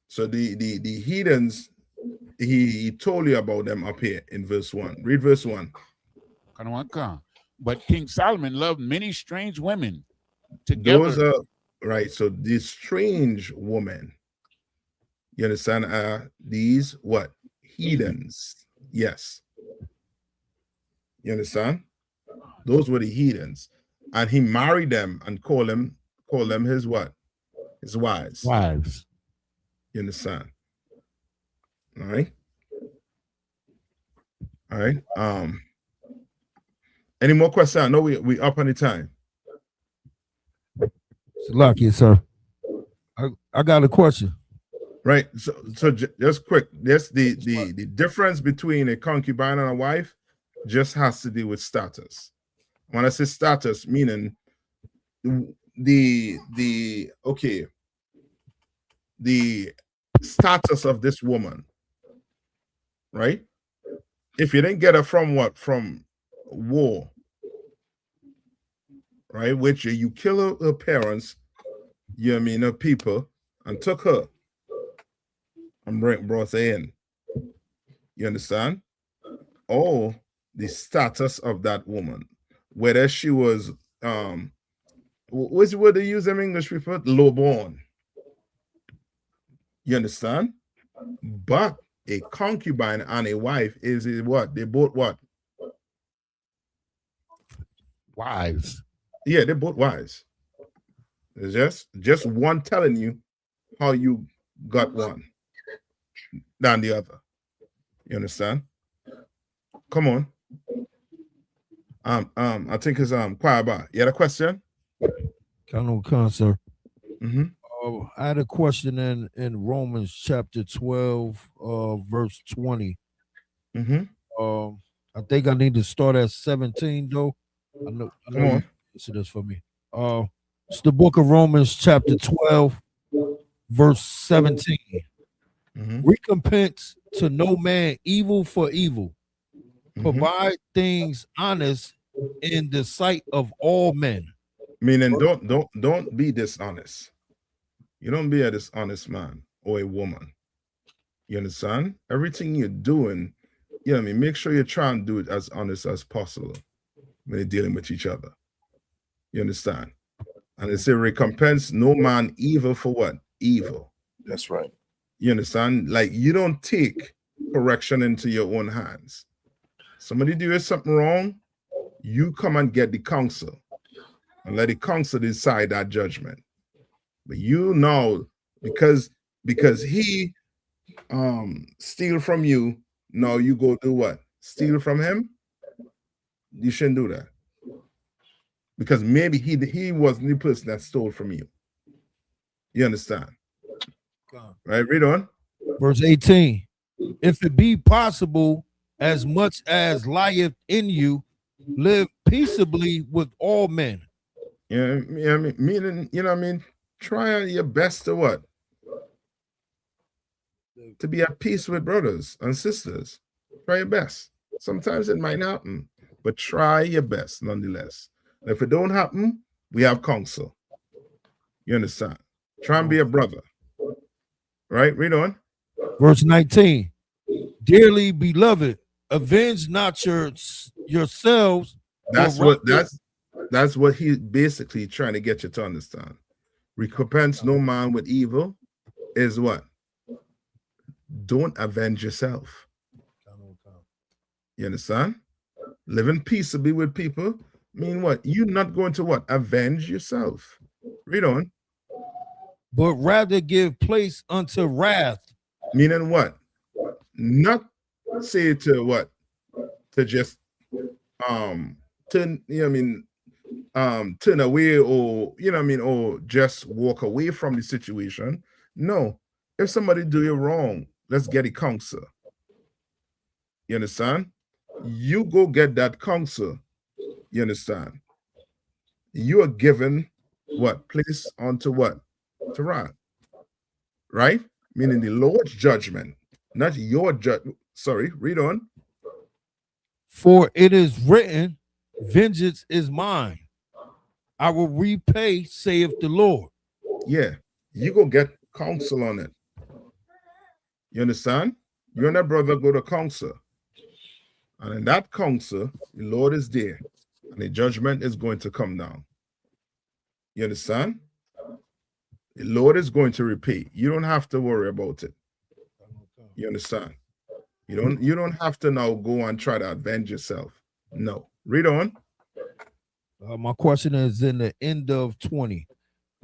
So the heathens, he told you about them up here in verse 1. Read verse 1. But King Solomon loved many strange women together. Those are right. So these strange women, you understand, are these what? Heathens. Yes. You understand? Those were the heathens. And he married them and called them his what? His wives. Wives. You understand? All right. All right. Any more questions? I know we up on the time. Lucky, sir. I got a question. Right. So just quick. This the difference between a concubine and a wife just has to do with status. When I say status, meaning the status of this woman, right? If you didn't get her from what? From war, right? Which you kill her parents, you know what I mean, her people, and took her and brought her in. You understand? Or the status of that woman, whether she was what's the word they use in English people? Low-born. You understand? But a concubine and a wife is what? They both what? Wives. Yeah, they're both wives. It's just one telling you how you got one than the other. You understand? Come on. I think it's Kwaba. You had a question? Sir. I had a question in Romans chapter 12, verse 20. I think I need to start at 17 though. I know Come on. Answer this for me. It's the book of Romans chapter 12, verse 17. Recompense to no man evil for evil. Provide things honest in the sight of all men. Meaning don't be dishonest. You don't be a dishonest man or a woman. You understand? Everything you're doing, you know what I mean, make sure you try and do it as honest as possible when you're dealing with each other. You understand? And it's a recompense no man evil for what? Evil. That's right. You understand? Like you don't take correction into your own hands. Somebody do something wrong, you come and get the counsel and let the counsel decide that judgment. But you know, because he steal from you, now you go do what? Steal from him? You shouldn't do that. Because maybe he wasn't the person that stole from you. You understand? Right, read on. Verse 18. If it be possible, as much as lieth in you, live peaceably with all men. Yeah, meaning, you know what I mean? Try your best to what? To be at peace with brothers and sisters. Try your best. Sometimes it might not happen, but try your best nonetheless. And if it don't happen, we have counsel. You understand? Try and be a brother. Right? Read on. Verse 19. Dearly beloved, avenge not yourselves. That's but what rather- that's what he basically trying to get you to understand. Recompense no man with evil is what? Don't avenge yourself. You understand? Living peaceably with people mean what? You're not going to what? Avenge yourself. Read on. but rather give place unto wrath. Meaning what? Not say to what? To just turn, turn away, or or just walk away from the situation. No. If somebody do you wrong, let's get a counsel. You understand? You go get that counsel. You understand? You are given what? Place onto what? To wrath. Right? Meaning the Lord's judgment, not your judgment. Sorry, read on. For it is written, vengeance is mine. I will repay, saith the Lord. Yeah, you go get counsel on it. You understand? You and that brother go to counsel. And in that counsel, the Lord is there. And the judgment is going to come down. You understand? The Lord is going to repay. You don't have to worry about it. You understand? You don't have to now go and try to avenge yourself. No. Read on. My question is in the end of 20.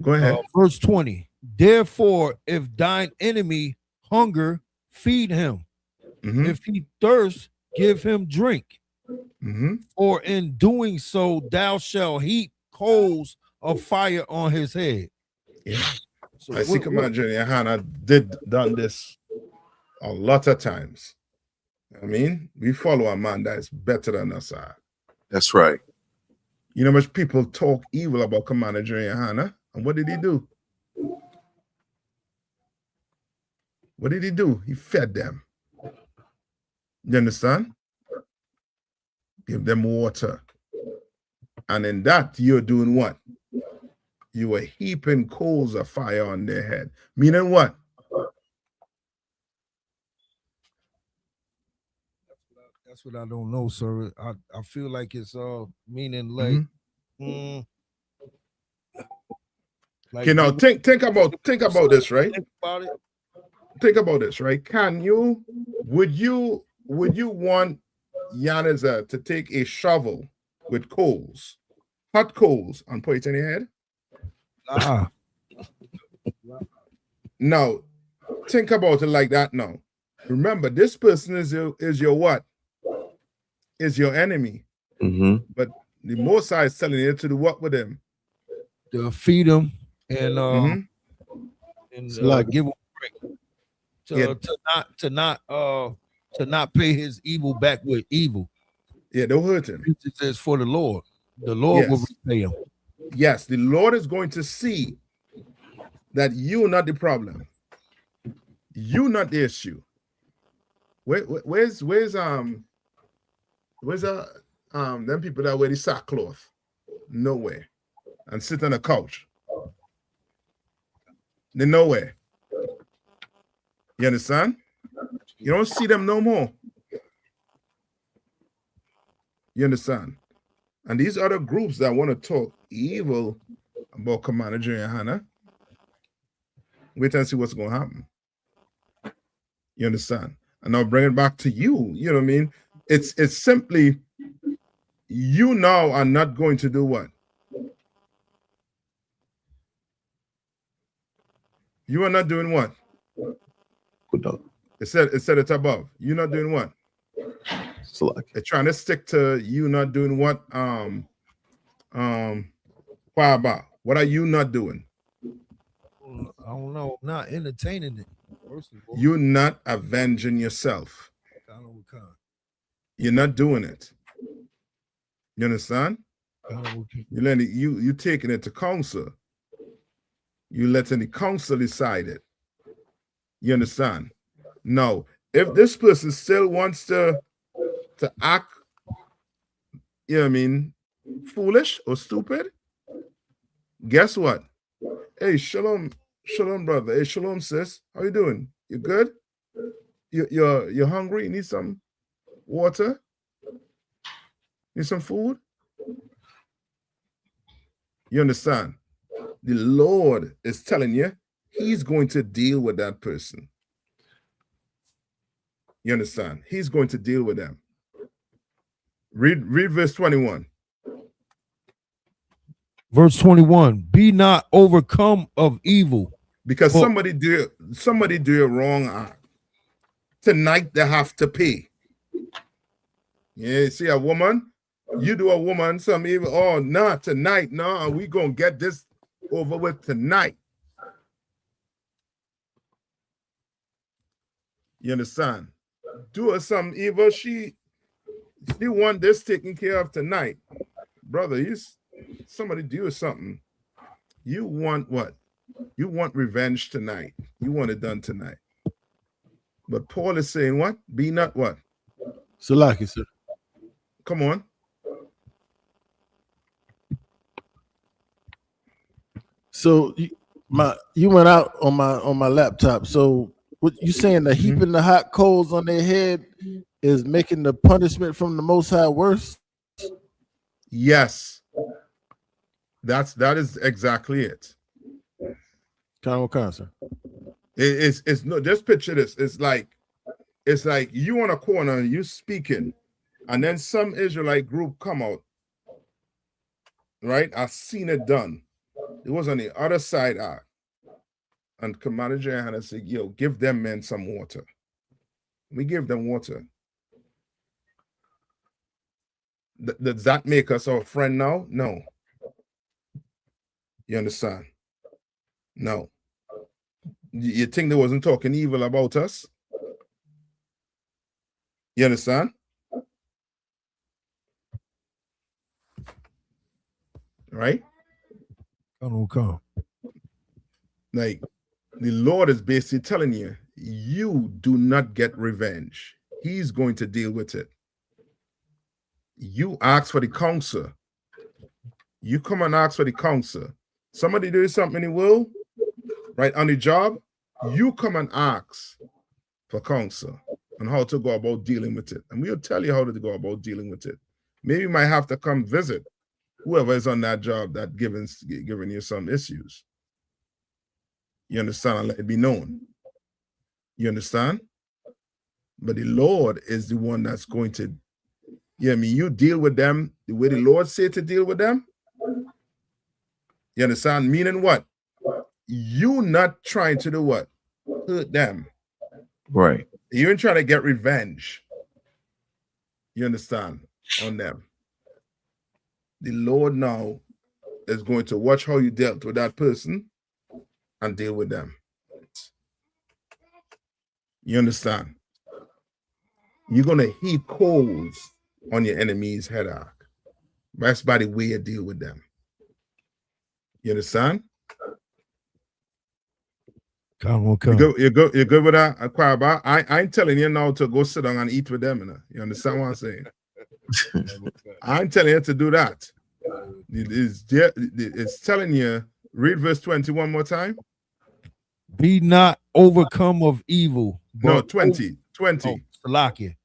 Go ahead. Verse 20. Therefore, if thine enemy hunger, feed him. If he thirst, give him drink. Or in doing so, thou shalt heap coals of fire on his head. Yeah. So I see Commander YAHANNA done this a lot of times. I mean, we follow a man that is better than us are. That's right. You know, much people talk evil about Commander YAHANNA, and what did he do? What did he do? He fed them. You understand? Give them water. And in that, you're doing what? You were heaping coals of fire on their head. Meaning what? That's what I don't know, sir. I feel like it's meaning like, Okay, now think about this, right? Think about it. Think about this, right? Would you want Yaniza to take a shovel with coals, hot coals, and put it in your head? Now, think about it like that now. Remember, this person is your what? Is your enemy. But the Most High is telling you to do what with them? To feed them and give them drink. To not pay his evil back with evil. Yeah, don't hurt him. It says for the Lord. The Lord will repay him. Yes, the Lord is going to see that you're not the problem. You're not the issue. Where's them people that wear the sackcloth? Nowhere. And sit on a couch. They're nowhere. You understand? You don't see them no more. You understand? And these other groups that want to talk evil about Commander YAHANNA, wait and see what's going to happen. You understand? And I'll bring it back to you. You know what I mean? It's simply, you now are not going to do what? You are not doing what? It said it above. You're not doing what? They're trying to stick to you not doing what? What are you not doing? I don't know. I'm not entertaining it. You're not avenging yourself. You're not doing it. You understand? You taking it to council. You letting the council decide it. You understand? Now, if this person still wants to act, you know what I mean, foolish or stupid, guess what? Hey, shalom, brother. Hey, shalom, sis. How you doing? You good? You're hungry? You need something? water? Need some food? You understand? The Lord is telling you he's going to deal with that person. You understand? He's going to deal with them. Read verse 21. Verse 21, be not overcome of evil. Because somebody do a wrong act. Tonight they have to pay. Yeah, you see a woman, you do a woman some evil. Oh, no, tonight, no, we gonna get this over with tonight. You understand? Do her some evil. She want this taken care of tonight. Brother, somebody do something. You want what? You want revenge tonight. You want it done tonight. But Paul is saying what? Be not what? Salaki, sir. Come on. So you went out on my laptop. So what you saying, the heaping the hot coals on their head is making the punishment from the Most High worse? Yes. That is exactly it. Sir. It's no, just picture this. It's like you on a corner, you speaking, and then some Israelite group come out. Right? I've seen it done. It was on the other side, and Commander YAHANNA said, yo, give them men some water. We give them water. Does that make us our friend now? No. You understand? No. You think they wasn't talking evil about us? You understand? Right? Come. Like, the Lord is basically telling you, you do not get revenge. He's going to deal with it. You ask for the counsel. You come and ask for the counsel. Somebody doing something he will, right, on the job, you come and ask for counsel on how to go about dealing with it. And we'll tell you how to go about dealing with it. Maybe you might have to come visit whoever is on that job that giving you some issues. You understand? And let it be known. You understand? But the Lord is the one that's going to, you deal with them the way the Lord said to deal with them. You understand? Meaning what? You not trying to do what? Hurt them. Right. You ain't trying to get revenge. You understand? On them. The Lord now is going to watch how you dealt with that person and deal with them. You understand? You're going to heap coals on your enemy's head arc. That's by the way you deal with them. You understand? Come. You're good with that, Aquaba? I ain't telling you now to go sit down and eat with them. You understand what I'm saying? I'm telling you to do that. It's telling you, read verse 20 one more time. Be not overcome of evil. No, 20. Salakia.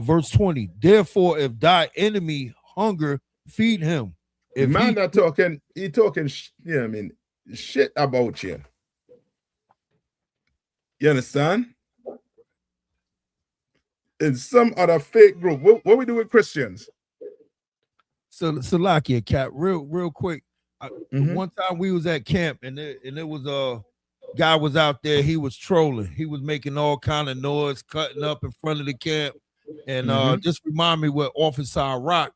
Verse 20. Therefore, if thy enemy hunger, feed him. If man he talking shit about you. You understand? In some other fake group. What we do with Christians? So Salakia, Cap, real quick. One time we was at camp and it was a guy was out there. He was trolling. He was making all kind of noise, cutting up in front of the camp. And just remind me what Officer Rock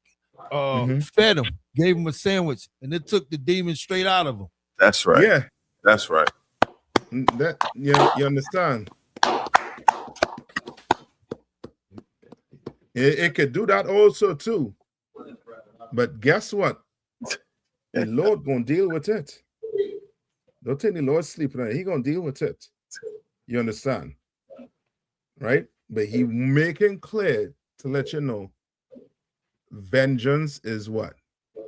fed him, gave him a sandwich, and it took the demon straight out of him. That's right. Yeah, that's right. That you understand. It could do that also too. But guess what? The Lord gonna deal with it. Don't think the Lord sleeping on it. He gonna deal with it. You understand? Right? But he making clear to let you know vengeance is what?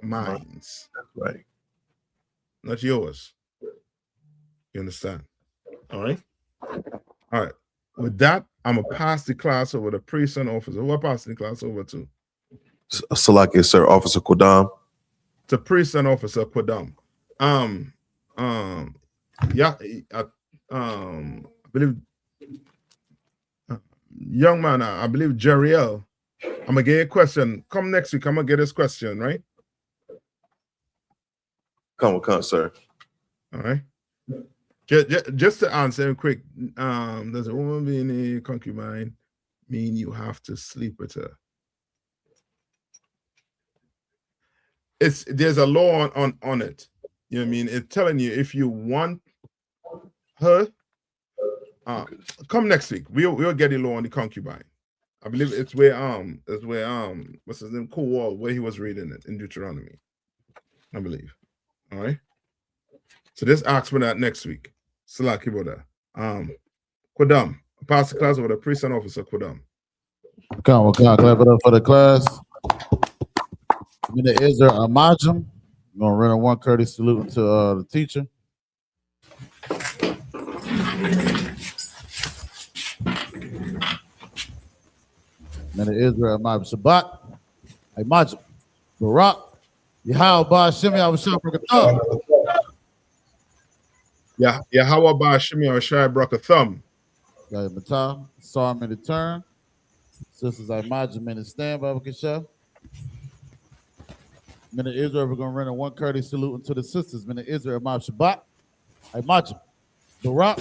Mine. Right. Not yours. You understand? All right. All right. With that, I'm gonna pass the class over to priest and officer. Who I passing the class over to? Salakia, sir. Officer Kodam. To priest and officer Kodam. Yeah, I believe, young man, I believe Jeriel. I'm gonna get a question. Come next week. I'm gonna get this question, right? Come, sir. All right. Just to answer him quick, does a woman being a concubine mean you have to sleep with her? There's a law on it. You know what I mean? It's telling you if you want her, come next week. We'll get a law on the concubine. I believe it's where what's his name? Kowal, where he was reading it in Deuteronomy, I believe. All right. So just ask for that next week. Salaki brother. Kodam, pass the class over the priest and officer Kodam. Come, clap it up for the class. Mina Israel Amajim. I'm gonna run a one courteous salute to the teacher. Mina Israel Amajim Shabbat. Amajim. Barak. Yahweh Shimi Abishah. Yeah, how about Shimi Abishah Brakathum? Got Matah. Saw him in the turn. Sisters Amajim in the stand, Baba Kisha. Mina Israel, we're going to run a one courteous salute to the sisters. Mina Israel, Imam Shabbat, Imajim, Barak,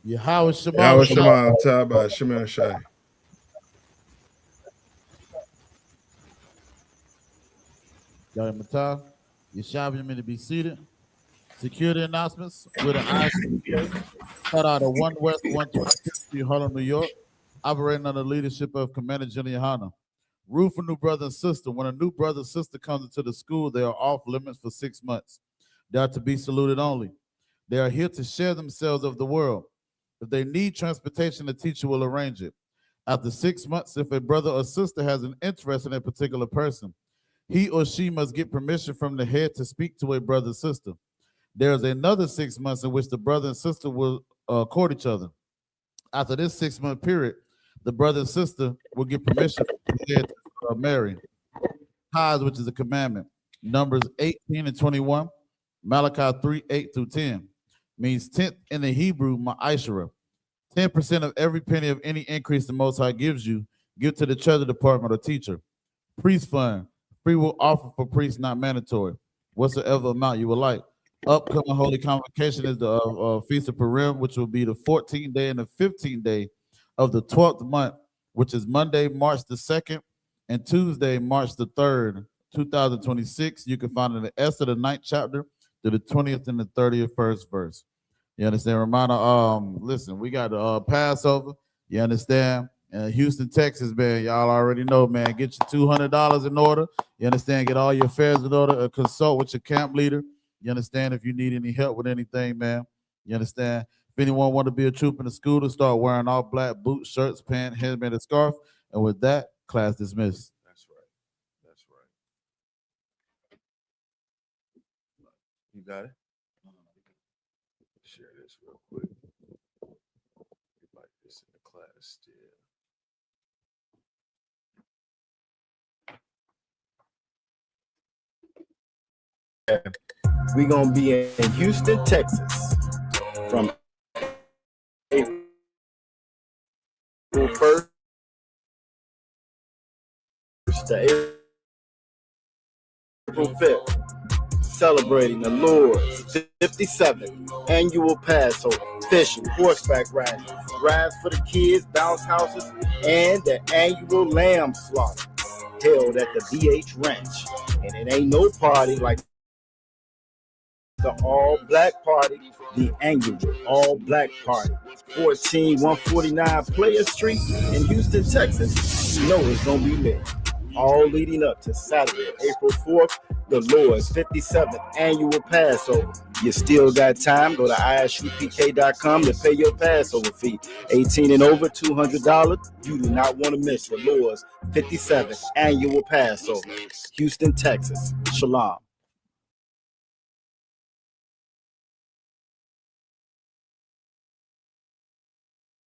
Yahweh Shabbat. Yahweh Shabbat, Taba, Shimon Shai. Y'all Matah, Yeshav, you to be seated. Security announcements with an I.S.U.P.K. Cut out of 1 West 125th Street, Harlem, New York, operating under the leadership of Commander General YAHANNA. Rule for new brother and sister. When a new brother and sister comes into the school, they are off limits for 6 months. They are to be saluted only. They are here to share themselves of the world. If they need transportation, the teacher will arrange it. After 6 months, if a brother or sister has an interest in a particular person, he or she must get permission from the head to speak to a brother or sister. There is another 6 months in which the brother and sister will court each other. After this 6 month period, the brother and sister will get permission from the head to marry. Tithes, which is a commandment. Numbers 18 and 21, Malachi 3, 8 through 10, means 10th in the Hebrew, ma'ashara. 10% of every penny of any increase the Most High gives you, give to the treasury department or teacher. Priest fund, free will offer for priests, not mandatory. Whatsoever amount you would like. Upcoming holy convocation is the Feast of Purim, which will be the 14th day and the 15th day of the 12th month, which is Monday, March the 2nd, and Tuesday, March the 3rd, 2026. You can find it in the Esther, the 9th chapter, to the 20th and the 31st verse. You understand? Reminder, listen, we got the Passover. You understand? Houston, Texas, man, y'all already know, man. Get your $200 in order. You understand? Get all your affairs in order. Consult with your camp leader. You understand? If you need any help with anything, man. You understand? If anyone want to be a troop in the school, to start wearing all black boots, shirts, pants, headband, and scarf. And with that, class dismissed. That's right. That's right. You got it? Share this real quick. Like this in the class still. We're going to be in Houston, Texas from April 1st to April 5th, celebrating the Lord's 57th annual Passover, fishing, horseback riding, rides for the kids, bounce houses, and the annual lamb slaughter held at the BH Ranch. And it ain't no party like the all-black party, the annual all-black party. 14149 Player Street in Houston, Texas. You know it's going to be lit. All leading up to Saturday, April 4th, the Lord's 57th annual Passover. You still got time. Go to ISUPK.com to pay your Passover fee. 18 and over, $200. You do not want to miss the Lord's 57th annual Passover. Houston, Texas. Shalom.